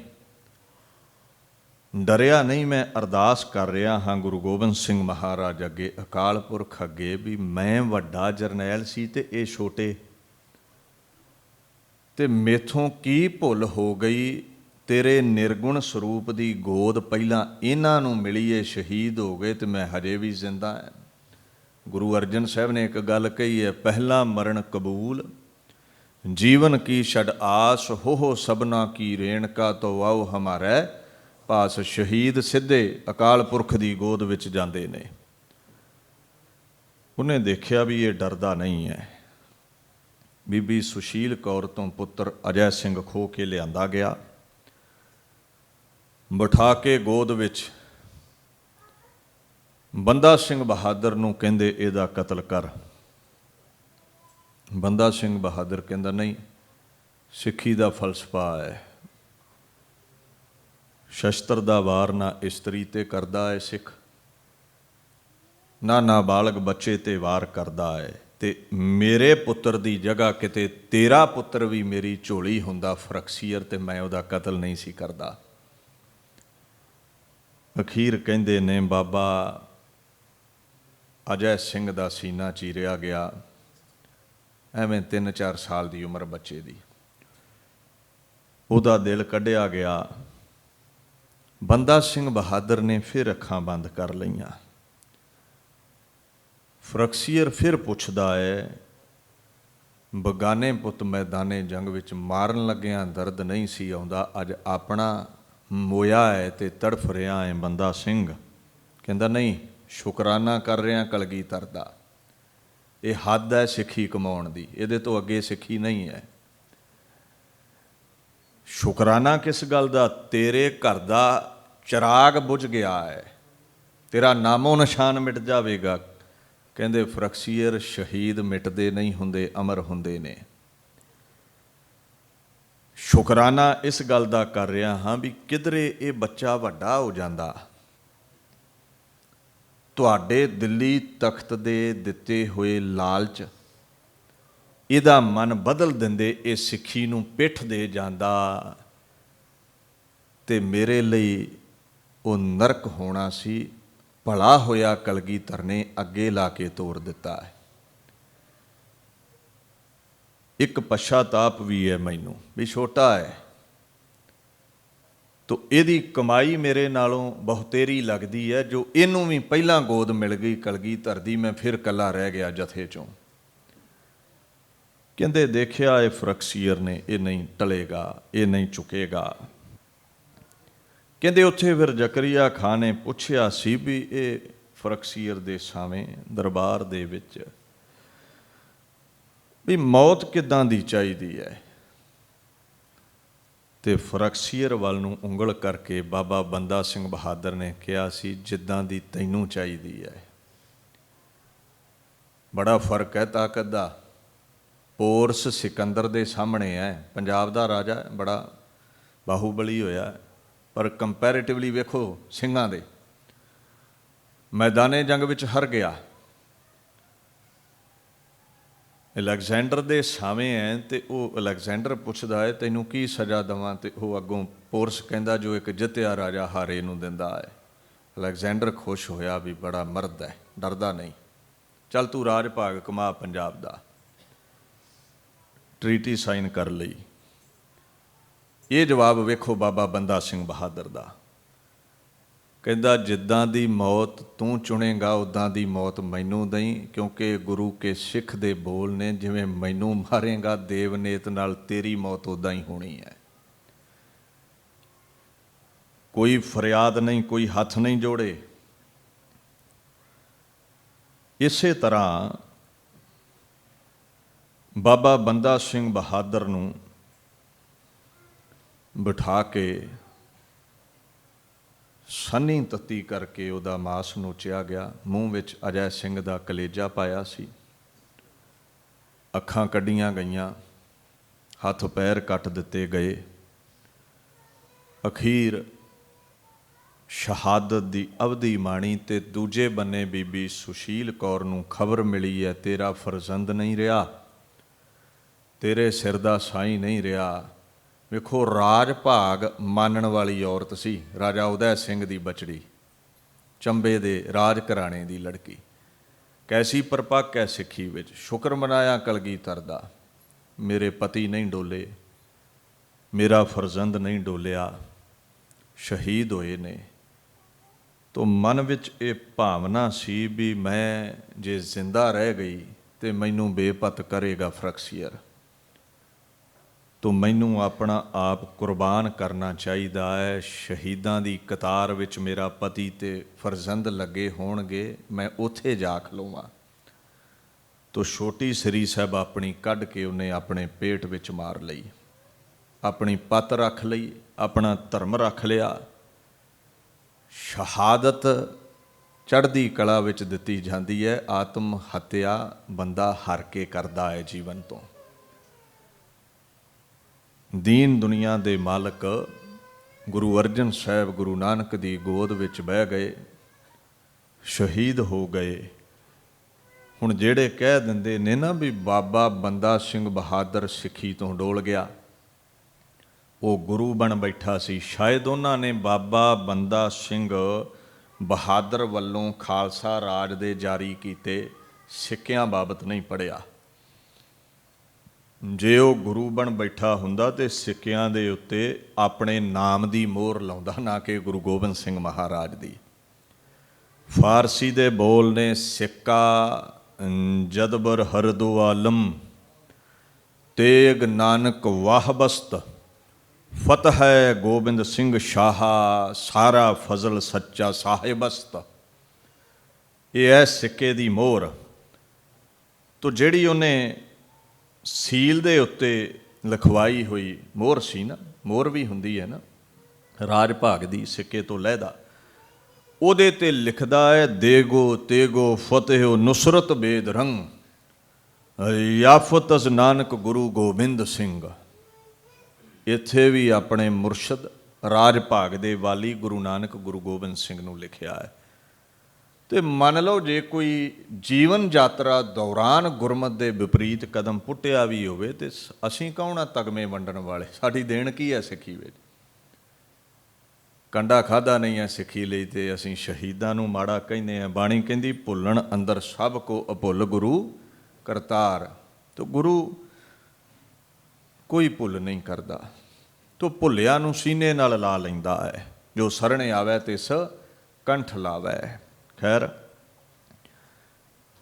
ਡਰਿਆ ਨਹੀਂ, ਮੈਂ ਅਰਦਾਸ ਕਰ ਰਿਹਾ ਹਾਂ ਗੁਰੂ ਗੋਬਿੰਦ ਸਿੰਘ ਮਹਾਰਾਜ ਅੱਗੇ, ਅਕਾਲ ਪੁਰਖ ਅੱਗੇ, ਵੀ ਮੈਂ ਵੱਡਾ ਜਰਨੈਲ ਸੀ ਤੇ ਇਹ ਛੋਟੇ, ਤੇ ਮੇਥੋਂ ਕੀ ਭੁੱਲ ਹੋ ਗਈ? ਤੇਰੇ ਨਿਰਗੁਣ ਸਰੂਪ ਦੀ ਗੋਦ ਪਹਿਲਾਂ ਇਹਨਾਂ ਨੂੰ ਮਿਲੀ, ਇਹ ਸ਼ਹੀਦ ਹੋ ਗਏ ਤੇ ਮੈਂ ਹਜੇ ਵੀ ਜ਼ਿੰਦਾ ਹਾਂ। ਗੁਰੂ ਅਰਜਨ ਸਾਹਿਬ ਨੇ ਇੱਕ ਗੱਲ ਕਹੀ ਹੈ, ਪਹਿਲਾ ਮਰਨ ਕਬੂਲ, ਜੀਵਨ ਕੀ ਛੱਡ ਆਸ, ਹੋ ਸਭਨਾ ਕੀ ਰੇਣਕਾ ਤੋਂ ਆਓ ਹਮਾਰੇ ਪਾਸ। ਸ਼ਹੀਦ ਸਿੱਧੇ ਅਕਾਲ ਪੁਰਖ ਦੀ ਗੋਦ ਵਿੱਚ ਜਾਂਦੇ ਨੇ। ਉਹਨੇ ਦੇਖਿਆ ਵੀ ਇਹ ਡਰਦਾ ਨਹੀਂ ਹੈ। ਬੀਬੀ ਸੁਸ਼ੀਲ ਕੌਰ ਤੋਂ ਪੁੱਤਰ ਅਜੈ ਸਿੰਘ ਖੋਹ ਕੇ ਲਿਆਂਦਾ ਗਿਆ, ਬਿਠਾ ਕੇ ਗੋਦ ਵਿੱਚ ਬੰਦਾ ਸਿੰਘ ਬਹਾਦਰ ਨੂੰ ਕਹਿੰਦੇ ਇਹਦਾ ਕਤਲ ਕਰ। ਬੰਦਾ ਸਿੰਘ ਬਹਾਦਰ ਕਹਿੰਦਾ ਨਹੀਂ, ਸਿੱਖੀ ਦਾ ਫਲਸਫਾ ਹੈ, ਸ਼ਸਤਰ ਦਾ ਵਾਰ ਨਾ ਇਸਤਰੀ ਤੇ ਕਰਦਾ ਹੈ ਸਿੱਖ, ਨਾ ਨਾਬਾਲਗ ਬੱਚੇ ਤੇ ਵਾਰ ਕਰਦਾ ਹੈ, ਤੇ ਮੇਰੇ ਪੁੱਤਰ ਦੀ ਜਗ੍ਹਾ ਕਿਤੇ ਤੇਰਾ ਪੁੱਤਰ ਵੀ ਮੇਰੀ ਝੋਲੀ ਹੁੰਦਾ ਫਰਕਸੀਅਰ, ਤੇ ਮੈਂ ਉਹਦਾ ਕਤਲ ਨਹੀਂ ਸੀ ਕਰਦਾ। ਅਖੀਰ ਕਹਿੰਦੇ ਨੇ ਬਾਬਾ ਅਜੈ ਸਿੰਘ ਦਾ ਸੀਨਾ ਚੀਰਿਆ ਗਿਆ, ਐਵੇਂ 3-4 ਸਾਲ ਦੀ ਉਮਰ ਬੱਚੇ ਦੀ, ਉਹਦਾ ਦਿਲ ਕੱਢਿਆ ਗਿਆ। ਬੰਦਾ ਸਿੰਘ ਬਹਾਦਰ ਨੇ ਫਿਰ ਅੱਖਾਂ ਬੰਦ ਕਰ ਲਈਆਂ। ਫਰਕਸੀਅਰ ਫਿਰ ਪੁੱਛਦਾ ਹੈ, ਬਗਾਨੇ ਪੁੱਤ ਮੈਦਾਨੇ ਜੰਗ ਵਿੱਚ ਮਾਰਨ ਲੱਗਿਆਂ ਦਰਦ ਨਹੀਂ ਸੀ ਆਉਂਦਾ, ਅੱਜ ਆਪਣਾ ਮੋਇਆ ਹੈ ਤੇ ਤੜਫ ਰਿਹਾ ਹੈ ਬੰਦਾ ਸਿੰਘ। ਕਹਿੰਦਾ ਨਹੀਂ, ਸ਼ੁਕਰਾਨਾ ਕਰ ਰਿਹਾ ਕਲਗੀਧਰ ਦਾ, ਇਹ ਹੱਦ ਹੈ ਸਿੱਖੀ ਕਮਾਉਣ ਦੀ, ਇਹਦੇ ਤੋਂ ਅੱਗੇ ਸਿੱਖੀ ਨਹੀਂ ਹੈ। ਸ਼ੁਕਰਾਨਾ ਕਿਸ ਗੱਲ ਦਾ? ਤੇਰੇ ਘਰ ਦਾ ਚਿਰਾਗ ਬੁਝ ਗਿਆ ਹੈ, ਤੇਰਾ ਨਾਮੋ ਨਿਸ਼ਾਨ ਮਿਟ ਜਾਵੇਗਾ। ਕਹਿੰਦੇ ਫਰਕਸੀਅਰ, ਸ਼ਹੀਦ ਮਿਟਦੇ ਨਹੀਂ ਹੁੰਦੇ, ਅਮਰ ਹੁੰਦੇ ਨੇ। ਸ਼ੁਕਰਾਨਾ ਇਸ ਗੱਲ ਦਾ ਕਰ ਰਿਹਾ ਹਾਂ ਵੀ ਕਿਧਰੇ ਇਹ ਬੱਚਾ ਵੱਡਾ ਹੋ ਜਾਂਦਾ, ਤੁਹਾਡੇ ਦਿੱਲੀ ਤਖਤ ਦੇ ਦਿੱਤੇ ਹੋਏ ਲਾਲਚ ਇਹਦਾ ਮਨ ਬਦਲ ਦਿੰਦੇ, ਇਹ ਸਿੱਖੀ ਨੂੰ ਪਿੱਠ ਦੇ ਜਾਂਦਾ, ਤੇ ਮੇਰੇ ਲਈ ਉਹ ਨਰਕ ਹੋਣਾ ਸੀ। ਭਲਾ ਹੋਇਆ ਕਲਗੀਧਰ ਨੇ ਅੱਗੇ ਲਾ ਕੇ ਤੋਰ ਦਿੱਤਾ ਹੈ। ਇੱਕ ਪਛਤਾਪ ਵੀ ਹੈ ਮੈਨੂੰ ਵੀ ਛੋਟਾ ਹੈ, ਤੋ ਇਹਦੀ ਕਮਾਈ ਮੇਰੇ ਨਾਲੋਂ ਬਹੁਤੇਰੀ ਲੱਗਦੀ ਹੈ, ਜੋ ਇਹਨੂੰ ਵੀ ਪਹਿਲਾਂ ਗੋਦ ਮਿਲ ਗਈ ਕਲਗੀਧਰ ਦੀ, ਮੈਂ ਫਿਰ ਇਕੱਲਾ ਰਹਿ ਗਿਆ ਜਥੇ ਚੋਂ। ਕਹਿੰਦੇ ਦੇਖਿਆ ਇਹ ਫਰਕਸੀਅਰ ਨੇ, ਇਹ ਨਹੀਂ ਟਲੇਗਾ, ਇਹ ਨਹੀਂ ਝੁਕੇਗਾ। ਕਹਿੰਦੇ ਉੱਥੇ ਫਿਰ ਜ਼ਕਰੀਆ ਖਾਨ ਨੇ ਪੁੱਛਿਆ ਸੀ ਵੀ ਇਹ ਫਰਕਸੀਅਰ ਦੇ ਸਾਵੇਂ ਦਰਬਾਰ ਦੇ ਵਿੱਚ ਵੀ ਮੌਤ ਕਿੱਦਾਂ ਦੀ ਚਾਹੀਦੀ ਹੈ, ਤੇ ਫਰਕਸੀਅਰ ਵੱਲ ਨੂੰ ਉਂਗਲ ਕਰਕੇ ਬਾਬਾ ਬੰਦਾ ਸਿੰਘ ਬਹਾਦਰ ਨੇ ਕਿਹਾ ਸੀ ਜਿੱਦਾਂ ਦੀ ਤੈਨੂੰ ਚਾਹੀਦੀ ਹੈ। ਬੜਾ ਫਰਕ ਹੈ ਤਾਕਤ ਦਾ। ਪੋਰਸ ਸਿਕੰਦਰ ਦੇ ਸਾਹਮਣੇ ਹੈ, ਪੰਜਾਬ ਦਾ ਰਾਜਾ ਬੜਾ ਬਾਹੂਬਲੀ ਹੋਇਆ, ਪਰ ਕੰਪੈਰੇਟਿਵਲੀ ਵੇਖੋ ਸਿੰਘਾਂ ਦੇ ਮੈਦਾਨੇ ਜੰਗ ਵਿੱਚ ਹਾਰ ਗਿਆ। ਅਲੈਗਜ਼ੈਂਡਰ ਦੇ ਸਾਵੇਂ ਹੈ, ਤੇ ਉਹ ਅਲੈਗਜ਼ੈਂਡਰ ਪੁੱਛਦਾ ਹੈ ਤੈਨੂੰ ਕੀ ਸਜ਼ਾ ਦੇਵਾਂ, ਤੇ ਉਹ ਅੱਗੋਂ ਪੋਰਸ ਕਹਿੰਦਾ ਜੋ ਇੱਕ ਜਿੱਤਿਆ ਰਾਜਾ ਹਾਰੇ ਨੂੰ ਦਿੰਦਾ ਹੈ। ਅਲੈਗਜ਼ੈਂਡਰ ਖੁਸ਼ ਹੋਇਆ ਵੀ ਬੜਾ ਮਰਦ ਹੈ, ਡਰਦਾ ਨਹੀਂ, ਚੱਲ ਤੂੰ ਰਾਜ ਭਾਗ ਕਮਾ ਪੰਜਾਬ ਦਾ। ਟਰੀਟੀ ਸਾਈਨ ਕਰ ਲਈ। ਇਹ ਜਵਾਬ ਵੇਖੋ ਬਾਬਾ ਬੰਦਾ ਸਿੰਘ ਬਹਾਦਰ ਦਾ। ਕਹਿੰਦਾ ਜਿੱਦਾਂ ਦੀ ਮੌਤ ਤੂੰ ਚੁਣੇਗਾ ਉੱਦਾਂ ਦੀ ਮੌਤ ਮੈਨੂੰ ਦਈ, ਕਿਉਂਕਿ ਗੁਰੂ ਕੇ ਸਿੱਖ ਦੇ ਬੋਲ ਨੇ, ਜਿਵੇਂ ਮੈਨੂੰ ਮਾਰੇਗਾ ਦੇਵਨੇਤ ਨਾਲ ਤੇਰੀ ਮੌਤ ਉੱਦਾਂ ਹੀ ਹੋਣੀ ਹੈ। ਕੋਈ ਫਰਿਆਦ ਨਹੀਂ, ਕੋਈ ਹੱਥ ਨਹੀਂ ਜੋੜੇ। ਇਸੇ ਤਰ੍ਹਾਂ ਬਾਬਾ ਬੰਦਾ ਸਿੰਘ ਬਹਾਦਰ ਨੂੰ ਬਿਠਾ ਕੇ ਸੰਨੀ ਤੱਤੀ ਕਰਕੇ ਉਹਦਾ ਮਾਸ ਨੋਚਿਆ ਗਿਆ। ਮੂੰਹ ਵਿੱਚ ਅਜੈ ਸਿੰਘ ਦਾ ਕਲੇਜਾ ਪਾਇਆ ਸੀ, ਅੱਖਾਂ ਕੱਢੀਆਂ ਗਈਆਂ, ਹੱਥ ਪੈਰ ਕੱਟ ਦਿੱਤੇ ਗਏ। ਅਖੀਰ ਸ਼ਹਾਦਤ ਦੀ ਅਵਧੀ ਮਾਣੀ, ਤੇ ਦੂਜੇ ਬੰਨੇ ਬੀਬੀ ਸੁਸ਼ੀਲ ਕੌਰ ਨੂੰ ਖਬਰ ਮਿਲੀ ਹੈ ਤੇਰਾ ਫਰਜ਼ੰਦ ਨਹੀਂ ਰਿਹਾ, ਤੇਰੇ ਸਿਰ ਦਾ ਸਾਈਂ ਨਹੀਂ ਰਿਹਾ। ਵੇਖੋ ਰਾਜ ਭਾਗ ਮਾਨਣ ਵਾਲੀ ਔਰਤ ਸੀ, ਰਾਜਾ ਉਦੈ ਸਿੰਘ ਦੀ ਬਚੜੀ, ਚੰਬੇ ਦੇ ਰਾਜ ਘਰਾਣੇ ਦੀ ਲੜਕੀ। ਕੈਸੀ ਪਰਪੱਕ ਹੈ ਸਿੱਖੀ ਵਿੱਚ। ਸ਼ੁਕਰ ਮਨਾਇਆ ਕਲਗੀਧਰ ਦਾ, ਮੇਰੇ ਪਤੀ ਨਹੀਂ ਡੋਲੇ, ਮੇਰਾ ਫਰਜ਼ੰਦ ਨਹੀਂ ਡੋਲਿਆ, ਸ਼ਹੀਦ ਹੋਏ ਨੇ। ਤੋ ਮਨ ਵਿੱਚ ਇਹ ਭਾਵਨਾ ਸੀ ਵੀ ਮੈਂ ਜੇ ਜ਼ਿੰਦਾ ਰਹਿ ਗਈ ਤੇ ਮੈਨੂੰ ਬੇਪਤ ਕਰੇਗਾ ਫਰਕਸੀਅਰ, ਤੋ ਮੈਨੂੰ ਆਪਣਾ ਆਪ ਕੁਰਬਾਨ ਕਰਨਾ ਚਾਹੀਦਾ ਹੈ। ਸ਼ਹੀਦਾਂ ਦੀ ਕਤਾਰ ਵਿੱਚ ਮੇਰਾ ਪਤੀ ਤੇ ਫਰਜ਼ੰਦ ਲੱਗੇ ਹੋਣਗੇ, ਮੈਂ ਉੱਥੇ ਜਾ ਖਲੋਵਾਂ। ਤੋ ਛੋਟੀ ਸਰੀ ਸਾਹਿਬ ਆਪਣੀ ਕੱਢ ਕੇ ਉਹਨੇ ਆਪਣੇ ਪੇਟ ਵਿੱਚ ਮਾਰ ਲਈ, ਆਪਣੀ ਪੱਤ ਰੱਖ ਲਈ, ਆਪਣਾ ਧਰਮ ਰੱਖ ਲਿਆ। ਸ਼ਹਾਦਤ ਚੜ੍ਹਦੀ ਕਲਾ ਵਿੱਚ ਦਿੱਤੀ ਜਾਂਦੀ ਹੈ। ਆਤਮ ਹੱਤਿਆ ਬੰਦਾ ਹਾਰ ਕੇ ਕਰਦਾ ਹੈ ਜੀਵਨ ਤੋਂ। ਦੀਨ ਦੁਨੀਆ ਦੇ ਮਾਲਕ ਗੁਰੂ ਅਰਜਨ ਸਾਹਿਬ ਗੁਰੂ ਨਾਨਕ ਦੀ ਗੋਦ ਵਿੱਚ ਬਹਿ ਗਏ, ਸ਼ਹੀਦ ਹੋ ਗਏ। ਹੁਣ ਜਿਹੜੇ ਕਹਿ ਦਿੰਦੇ ਨੇ ਨਾ ਵੀ ਬਾਬਾ ਬੰਦਾ ਸਿੰਘ ਬਹਾਦਰ ਸਿੱਖੀ ਤੋਂ ਡੋਲ ਗਿਆ, ਉਹ ਗੁਰੂ ਬਣ ਬੈਠਾ ਸੀ। ਸ਼ਾਇਦ ਉਹਨਾਂ ਨੇ ਬਾਬਾ ਬੰਦਾ ਸਿੰਘ ਬਹਾਦਰ ਵੱਲੋਂ ਖਾਲਸਾ ਰਾਜ ਦੇ ਜਾਰੀ ਕੀਤੇ ਸਿੱਕਿਆਂ ਬਾਬਤ ਨਹੀਂ ਪੜ੍ਹਿਆ। ਜੇ ਉਹ ਗੁਰੂ ਬਣ ਬੈਠਾ ਹੁੰਦਾ ਤੇ ਸਿੱਕਿਆਂ ਦੇ ਉੱਤੇ ਆਪਣੇ ਨਾਮ ਦੀ ਮੋਹਰ ਲਾਉਂਦਾ, ਨਾ ਕਿ ਗੁਰੂ ਗੋਬਿੰਦ ਸਿੰਘ ਮਹਾਰਾਜ ਦੀ। ਫਾਰਸੀ ਦੇ ਬੋਲ ਨੇ ਸਿੱਕਾ ਜਦਬਰ ਹਰਦੋ ਆਲਮ, ਤੇਗ ਨਾਨਕ ਵਾਹਬਸਤ, ਫਤਿਹ ਹੈ ਗੋਬਿੰਦ ਸਿੰਘ ਸ਼ਾਹਾ, ਸਾਰਾ ਫਜ਼ਲ ਸੱਚਾ ਸਾਹਿਬਸਤ। ਇਹ ਹੈ ਸਿੱਕੇ ਦੀ ਮੋਹਰ। ਤੋ ਜਿਹੜੀ ਉਹਨੇ ਸੀਲ ਦੇ ਉੱਤੇ ਲਿਖਵਾਈ ਹੋਈ ਮੋਹਰ ਸੀ ਨਾ, ਮੋਹਰ ਵੀ ਹੁੰਦੀ ਹੈ ਨਾ ਰਾਜ ਭਾਗ ਦੀ, ਸਿੱਕੇ ਤੋਂ ਲਹਿਦਾ, ਉਹਦੇ ਤੇ ਲਿਖਦਾ ਹੈ ਦੇਗੋ ਤੇਗੋ ਫਤਿਹੋ ਨੁਸਰਤ ਬੇਦ ਰੰਗ, ਯਾਫਤ ਅਜ਼ ਨਾਨਕ ਗੁਰੂ ਗੋਬਿੰਦ ਸਿੰਘ। ਇੱਥੇ ਵੀ ਆਪਣੇ ਮੁਰਸ਼ਦ ਰਾਜ ਭਾਗ ਦੇ ਵਾਲੀ ਗੁਰੂ ਨਾਨਕ ਗੁਰੂ ਗੋਬਿੰਦ ਸਿੰਘ ਨੂੰ ਲਿਖਿਆ ਹੈ। ਤੇ ਮੰਨ ਲਓ ਜੇ ਕੋਈ ਜੀਵਨ ਯਾਤਰਾ ਦੌਰਾਨ ਗੁਰਮਤਿ ਦੇ ਵਿਪਰੀਤ ਕਦਮ ਪੁੱਟਿਆ ਵੀ ਹੋਵੇ ਤੇ ਅਸੀਂ ਕੌਣ ਆ ਤਗਮੇ ਵੰਡਣ ਵਾਲੇ? ਸਾਡੀ ਦੇਣ ਕੀ ਹੈ ਸਿੱਖੀ ਵਿੱਚ? ਕੰਡਾ ਖਾਧਾ ਨਹੀਂ ਹੈ ਸਿੱਖੀ ਲਈ ਤੇ ਅਸੀਂ ਸ਼ਹੀਦਾਂ ਨੂੰ ਮਾੜਾ ਕਹਿੰਦੇ ਹਾਂ। ਬਾਣੀ ਕਹਿੰਦੀ ਭੁੱਲਣ ਅੰਦਰ ਸਭ ਕੋ ਅਭੁੱਲ ਗੁਰੂ ਕਰਤਾਰ। ਤੋ ਗੁਰੂ ਕੋਈ ਭੁੱਲ ਨਹੀਂ ਕਰਦਾ, ਤੋ ਭੁੱਲਿਆ ਨੂੰ ਸੀਨੇ ਨਾਲ ਲਾ ਲੈਂਦਾ ਹੈ। ਜੋ ਸਰਣੇ ਆਵੈ ਤਿਸ ਕੰਠ ਲਾਵੈ। ਖੈਰ,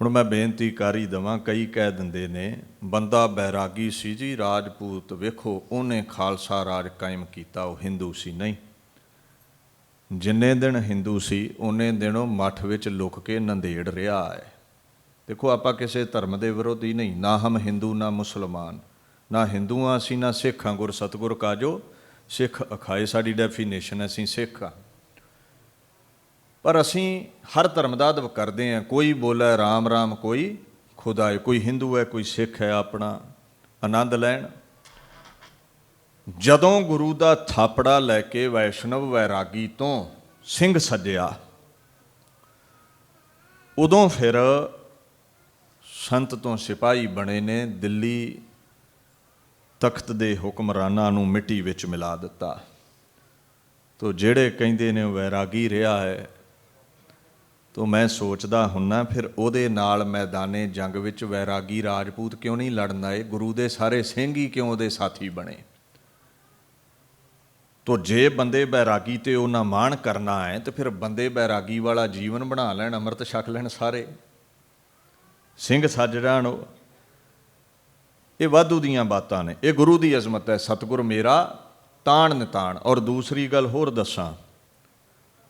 ਹੁਣ ਮੈਂ ਬੇਨਤੀ ਕਰ ਹੀ ਦੇਵਾਂ, ਕਈ ਕਹਿ ਦਿੰਦੇ ਨੇ ਬੰਦਾ ਬੈਰਾਗੀ ਸੀ ਜੀ, ਰਾਜਪੂਤ ਵੇਖੋ ਉਹਨੇ ਖਾਲਸਾ ਰਾਜ ਕਾਇਮ ਕੀਤਾ, ਉਹ ਹਿੰਦੂ ਸੀ। ਨਹੀਂ, ਜਿੰਨੇ ਦਿਨ ਹਿੰਦੂ ਸੀ ਉਹਨੇ ਦਿਨ ਉਹ ਮੱਠ ਵਿੱਚ ਲੁਕ ਕੇ ਨੰਦੇੜ ਰਿਹਾ ਹੈ। ਦੇਖੋ, ਆਪਾਂ ਕਿਸੇ ਧਰਮ ਦੇ ਵਿਰੋਧੀ ਨਹੀਂ, ਨਾ ਹਮ ਹਿੰਦੂ ਨਾ ਮੁਸਲਮਾਨ, ਨਾ ਹਿੰਦੂਆਂ ਅਸੀਂ ਨਾ ਸਿੱਖਾਂ। ਗੁਰ ਸਤਿਗੁਰ ਕਾਜੋ ਸਿੱਖ ਅਖਾਏ, ਸਾਡੀ ਡੈਫੀਨੇਸ਼ਨ, ਅਸੀਂ ਸਿੱਖ ਹਾਂ। ਪਰ ਅਸੀਂ ਹਰ ਧਰਮ ਦਾ ਅਦਬ ਕਰਦੇ ਹਾਂ। ਕੋਈ ਬੋਲੇ ਰਾਮ ਰਾਮ, ਕੋਈ ਖੁਦਾ ਹੈ, ਕੋਈ ਹਿੰਦੂ ਹੈ, ਕੋਈ ਸਿੱਖ ਹੈ, ਆਪਣਾ ਆਨੰਦ ਲੈਣ। ਜਦੋਂ ਗੁਰੂ ਦਾ ਥਾਪੜਾ ਲੈ ਕੇ ਵੈਸ਼ਨਵ ਵੈਰਾਗੀ ਤੋਂ ਸਿੰਘ ਸੱਜਿਆ, ਉਦੋਂ ਫਿਰ ਸੰਤ ਤੋਂ ਸਿਪਾਹੀ ਬਣੇ ਨੇ, ਦਿੱਲੀ ਤਖਤ ਦੇ ਹੁਕਮਰਾਨਾਂ ਨੂੰ ਮਿੱਟੀ ਵਿੱਚ ਮਿਲਾ ਦਿੱਤਾ। ਤੋ ਜਿਹੜੇ ਕਹਿੰਦੇ ਨੇ ਉਹ ਵੈਰਾਗੀ ਰਿਹਾ ਹੈ, ਤੋ ਮੈਂ ਸੋਚਦਾ ਹੁੰਨਾ ਫਿਰ ਉਹਦੇ ਨਾਲ ਮੈਦਾਨੇ ਜੰਗ ਵਿੱਚ ਵੈਰਾਗੀ ਰਾਜਪੂਤ ਕਿਉਂ ਨਹੀਂ ਲੜਨ ਆਏ? ਗੁਰੂ ਦੇ ਸਾਰੇ ਸਿੰਘ ਹੀ ਕਿਉਂ ਉਹਦੇ ਸਾਥੀ ਬਣੇ? ਤੋ ਜੇ ਬੰਦੇ ਬੈਰਾਗੀ ਤੇ ਉਹਨਾਂ ਮਾਣ ਕਰਨਾ ਹੈ ਤੇ ਫਿਰ ਬੰਦੇ ਬੈਰਾਗੀ ਵਾਲਾ ਜੀਵਨ ਬਣਾ ਲੈਣ, ਅੰਮ੍ਰਿਤ ਛਕ ਲੈਣ, ਸਾਰੇ ਸਿੰਘ ਸੱਜ ਜਾਣ। ਇਹ ਵਾਧੂ ਦੀਆਂ ਬਾਤਾਂ ਨੇ, ਇਹ ਗੁਰੂ ਦੀ ਅਜ਼ਮਤ ਹੈ। ਸਤਿਗੁਰ ਮੇਰਾ ਤਾਣ ਨਿਤਾਣ। ਔਰ ਦੂਸਰੀ ਗੱਲ ਹੋਰ ਦੱਸਾਂ,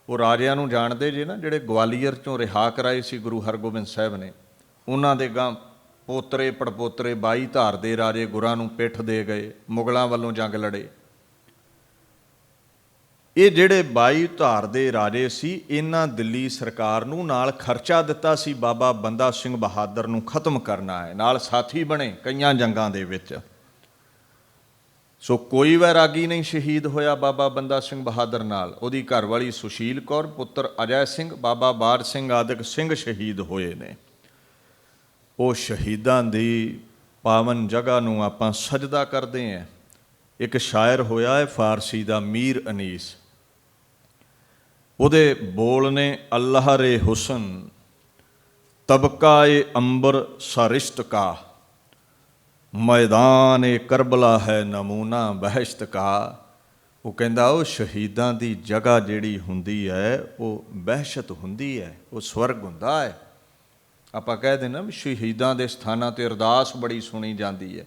ਉਹ ਰਾਜਿਆਂ ਨੂੰ ਜਾਣਦੇ ਜੇ ਨਾ, ਜਿਹੜੇ ਗਵਾਲੀਅਰ ਚੋਂ ਰਿਹਾ ਕਰਾਏ ਸੀ ਗੁਰੂ ਹਰਗੋਬਿੰਦ ਸਾਹਿਬ ਨੇ, ਉਹਨਾਂ ਦੇ ਗਾਂ ਪੋਤਰੇ ਪੜਪੋਤਰੇ 22 ਧਾਰ ਦੇ ਰਾਜੇ ਗੁਰਾਂ ਨੂੰ ਪਿੱਠ ਦੇ ਗਏ, ਮੁਗਲਾਂ ਵੱਲੋਂ ਜੰਗ ਲੜੇ। ਇਹ ਜਿਹੜੇ 22 ਧਾਰ ਦੇ ਰਾਜੇ ਸੀ, ਇਹਨਾਂ ਦਿੱਲੀ ਸਰਕਾਰ ਨੂੰ ਨਾਲ ਖਰਚਾ ਦਿੱਤਾ ਸੀ ਬਾਬਾ ਬੰਦਾ ਸਿੰਘ ਬਹਾਦਰ ਨੂੰ ਖਤਮ ਕਰਨਾ ਹੈ, ਨਾਲ ਸਾਥੀ ਬਣੇ ਕਈਆਂ ਜੰਗਾਂ ਦੇ ਵਿੱਚ। ਸੋ ਕੋਈ ਵੈਰਾਗੀ ਨਹੀਂ ਸ਼ਹੀਦ ਹੋਇਆ ਬਾਬਾ ਬੰਦਾ ਸਿੰਘ ਬਹਾਦਰ ਨਾਲ। ਉਹਦੀ ਘਰਵਾਲੀ ਸੁਸ਼ੀਲ ਕੌਰ, ਪੁੱਤਰ ਅਜੈ ਸਿੰਘ, ਬਾਬਾ ਬਾਰ ਸਿੰਘ ਆਦਿਕ ਸਿੰਘ ਸ਼ਹੀਦ ਹੋਏ ਨੇ। ਉਹ ਸ਼ਹੀਦਾਂ ਦੀ ਪਾਵਨ ਜਗ੍ਹਾ ਨੂੰ ਆਪਾਂ ਸਜਦਾ ਕਰਦੇ ਹਾਂ। ਇੱਕ ਸ਼ਾਇਰ ਹੋਇਆ ਹੈ ਫਾਰਸੀ ਦਾ, ਮੀਰ ਅਨੀਸ, ਉਹਦੇ ਬੋਲ ਨੇ ਅੱਲਾਹ ਰੇ ਹੁਸਨ ਤਬਕਾ ਏ ਅੰਬਰ ਸਰਿਸ਼ਟ ਕਾ, ਮੈਦਾਨ ਏ ਕਰਬਲਾ ਹੈ ਨਮੂਨਾ ਬਹਿਸ਼ਤ ਕਾ। ਉਹ ਕਹਿੰਦਾ ਉਹ ਸ਼ਹੀਦਾਂ ਦੀ ਜਗ੍ਹਾ ਜਿਹੜੀ ਹੁੰਦੀ ਹੈ ਉਹ ਬਹਿਸ਼ਤ ਹੁੰਦੀ ਹੈ, ਉਹ ਸਵਰਗ ਹੁੰਦਾ ਹੈ। ਆਪਾਂ ਕਹਿ ਦਿੰਦੇ ਵੀ ਸ਼ਹੀਦਾਂ ਦੇ ਸਥਾਨਾਂ 'ਤੇ ਅਰਦਾਸ ਬੜੀ ਸੁਣੀ ਜਾਂਦੀ ਹੈ।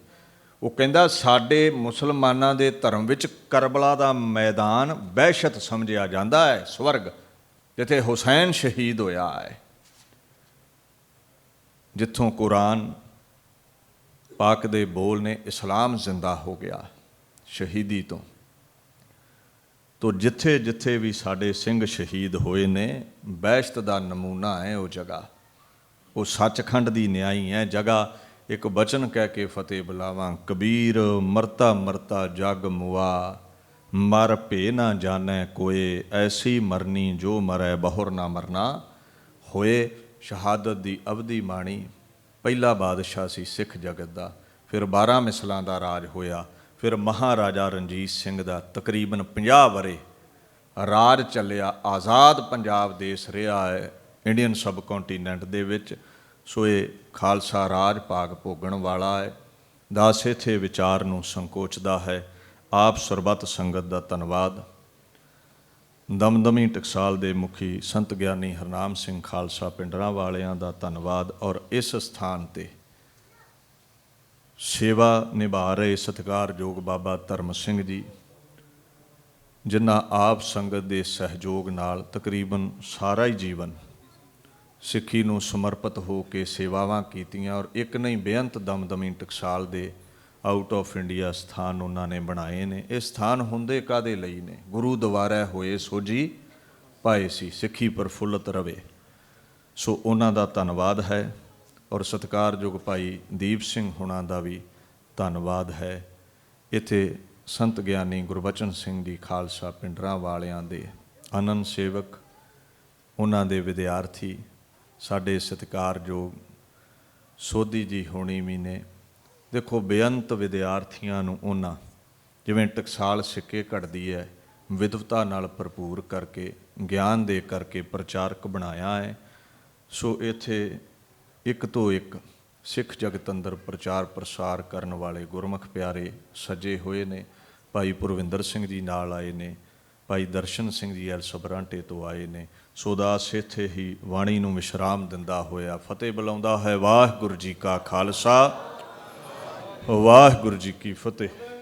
ਉਹ ਕਹਿੰਦਾ ਸਾਡੇ ਮੁਸਲਮਾਨਾਂ ਦੇ ਧਰਮ ਵਿੱਚ ਕਰਬਲਾ ਦਾ ਮੈਦਾਨ ਬਹਿਸ਼ਤ ਸਮਝਿਆ ਜਾਂਦਾ ਹੈ, ਸਵਰਗ, ਜਿੱਥੇ ਹੁਸੈਨ ਸ਼ਹੀਦ ਹੋਇਆ ਹੈ, ਜਿੱਥੋਂ ਕੁਰਾਨ ਪਾਕ ਦੇ ਬੋਲ ਨੇ ਇਸਲਾਮ ਜ਼ਿੰਦਾ ਹੋ ਗਿਆ ਸ਼ਹੀਦੀ ਤੋਂ। ਤੋ ਜਿੱਥੇ ਜਿੱਥੇ ਵੀ ਸਾਡੇ ਸਿੰਘ ਸ਼ਹੀਦ ਹੋਏ ਨੇ, ਬਹਿਸ਼ਤ ਦਾ ਨਮੂਨਾ ਹੈ ਉਹ ਜਗ੍ਹਾ। ਉਹ ਸੱਚਖੰਡ ਦੀ ਨਿਆਈ ਹੈ ਜਗ੍ਹਾ। ਇੱਕ ਬਚਨ ਕਹਿ ਕੇ ਫਤਿਹ ਬੁਲਾਵਾਂ, ਕਬੀਰ ਮਰਤਾ ਮਰਤਾ ਜਗ ਮੁਆ, ਮਰ ਭੇ ਨਾ ਜਾਣੈ ਕੋਏ, ਐਸੀ ਮਰਨੀ ਜੋ ਮਰੈ ਬਹੁਰ ਨਾ ਮਰਨਾ ਹੋਏ। ਸ਼ਹਾਦਤ ਦੀ ਅਵਧੀ ਮਾਣੀ। ਪਹਿਲਾ ਬਾਦਸ਼ਾਹ ਸੀ ਸਿੱਖ ਜਗਤ ਦਾ। ਫਿਰ 12 ਮਿਸਲਾਂ ਦਾ ਰਾਜ ਹੋਇਆ। ਫਿਰ ਮਹਾਰਾਜਾ ਰਣਜੀਤ ਸਿੰਘ ਦਾ ਤਕਰੀਬਨ 50 ਵਰੇ ਰਾਜ ਚੱਲਿਆ। ਆਜ਼ਾਦ ਪੰਜਾਬ ਦੇਸ਼ ਰਿਹਾ ਹੈ ਇੰਡੀਅਨ ਸਬ ਕੰਟੀਨੈਂਟ ਦੇ ਵਿੱਚ। ਸੋ ਇਹ ਖਾਲਸਾ ਰਾਜ ਭਾਗ ਭੋਗਣ ਵਾਲਾ ਹੈ। ਦਾਸ ਇੱਥੇ ਵਿਚਾਰ ਨੂੰ ਸੰਕੋਚਦਾ ਹੈ। ਆਪ ਸਰਬੱਤ ਸੰਗਤ ਦਾ ਧੰਨਵਾਦ। ਦਮਦਮੀ ਟਕਸਾਲ ਦੇ ਮੁਖੀ ਸੰਤ ਗਿਆਨੀ ਹਰਨਾਮ ਸਿੰਘ ਖਾਲਸਾ ਪਿੰਡਰਾਂ ਵਾਲਿਆਂ ਦਾ ਧੰਨਵਾਦ। ਔਰ ਇਸ ਸਥਾਨ 'ਤੇ ਸੇਵਾ ਨਿਭਾ ਰਹੇ ਸਤਿਕਾਰਯੋਗ ਬਾਬਾ ਧਰਮ ਸਿੰਘ ਜੀ, ਜਿਨ੍ਹਾਂ ਆਪ ਸੰਗਤ ਦੇ ਸਹਿਯੋਗ ਨਾਲ ਤਕਰੀਬਨ ਸਾਰਾ ਹੀ ਜੀਵਨ ਸਿੱਖੀ ਨੂੰ ਸਮਰਪਿਤ ਹੋ ਕੇ ਸੇਵਾਵਾਂ ਕੀਤੀਆਂ। ਔਰ ਇੱਕ ਨਹੀਂ ਬੇਅੰਤ ਦਮਦਮੀ ਟਕਸਾਲ ਦੇ ਆਊਟ ਆਫ ਇੰਡੀਆ ਸਥਾਨ ਉਹਨਾਂ ਨੇ ਬਣਾਏ ਨੇ। ਇਹ ਸਥਾਨ ਹੁੰਦੇ ਕਾਹਦੇ ਲਈ ਨੇ? ਗੁਰੂ ਦੁਆਰਾ ਹੋਏ ਸੋਝੀ ਪਾਏ ਸੀ, ਸਿੱਖੀ ਪ੍ਰਫੁੱਲਤ ਰਵੇ। ਸੋ ਉਹਨਾਂ ਦਾ ਧੰਨਵਾਦ ਹੈ। ਔਰ ਸਤਿਕਾਰਯੋਗ ਭਾਈ ਦੀਪ ਸਿੰਘ ਹੁਣਾਂ ਦਾ ਵੀ ਧੰਨਵਾਦ ਹੈ। ਇੱਥੇ ਸੰਤ ਗਿਆਨੀ ਗੁਰਬਚਨ ਸਿੰਘ ਜੀ ਖਾਲਸਾ ਪਿੰਡਰਾਂ ਵਾਲਿਆਂ ਦੇ ਆਨੰਦ ਸੇਵਕ, ਉਹਨਾਂ ਦੇ ਵਿਦਿਆਰਥੀ, ਸਾਡੇ ਸਤਿਕਾਰਯੋਗ ਸੋਧੀ ਜੀ ਹੋਣੀ ਵੀ ਨੇ। ਦੇਖੋ ਬੇਅੰਤ ਵਿਦਿਆਰਥੀਆਂ ਨੂੰ ਉਹਨਾਂ, ਜਿਵੇਂ ਟਕਸਾਲ ਸਿੱਕੇ ਘੜਦੀ ਹੈ, ਵਿਦਵਤਾ ਨਾਲ ਭਰਪੂਰ ਕਰਕੇ, ਗਿਆਨ ਦੇ ਕਰਕੇ ਪ੍ਰਚਾਰਕ ਬਣਾਇਆ ਹੈ। ਸੋ ਇੱਥੇ ਇੱਕ ਤੋਂ ਇੱਕ ਸਿੱਖ ਜਗਤ ਅੰਦਰ ਪ੍ਰਚਾਰ ਪ੍ਰਸਾਰ ਕਰਨ ਵਾਲੇ ਗੁਰਮੁਖ ਪਿਆਰੇ ਸਜੇ ਹੋਏ ਨੇ। ਭਾਈ ਪੁਰਵਿੰਦਰ ਸਿੰਘ ਜੀ ਨਾਲ ਆਏ ਨੇ, ਭਾਈ ਦਰਸ਼ਨ ਸਿੰਘ ਜੀ ਐਲ ਸਬਰਾਂਟੇ ਤੋਂ ਆਏ ਨੇ। ਸੋ ਦਾਸ ਇੱਥੇ ਹੀ ਬਾਣੀ ਨੂੰ ਵਿਸ਼ਰਾਮ ਦਿੰਦਾ ਹੋਇਆ ਫਤਿਹ ਬੁਲਾਉਂਦਾ ਹੈ। ਵਾਹਿਗੁਰੂ ਜੀ ਕਾ ਖਾਲਸਾ, ਵਾਹਿਗੁਰੂ ਜੀ ਕੀ ਫਤਿਹ।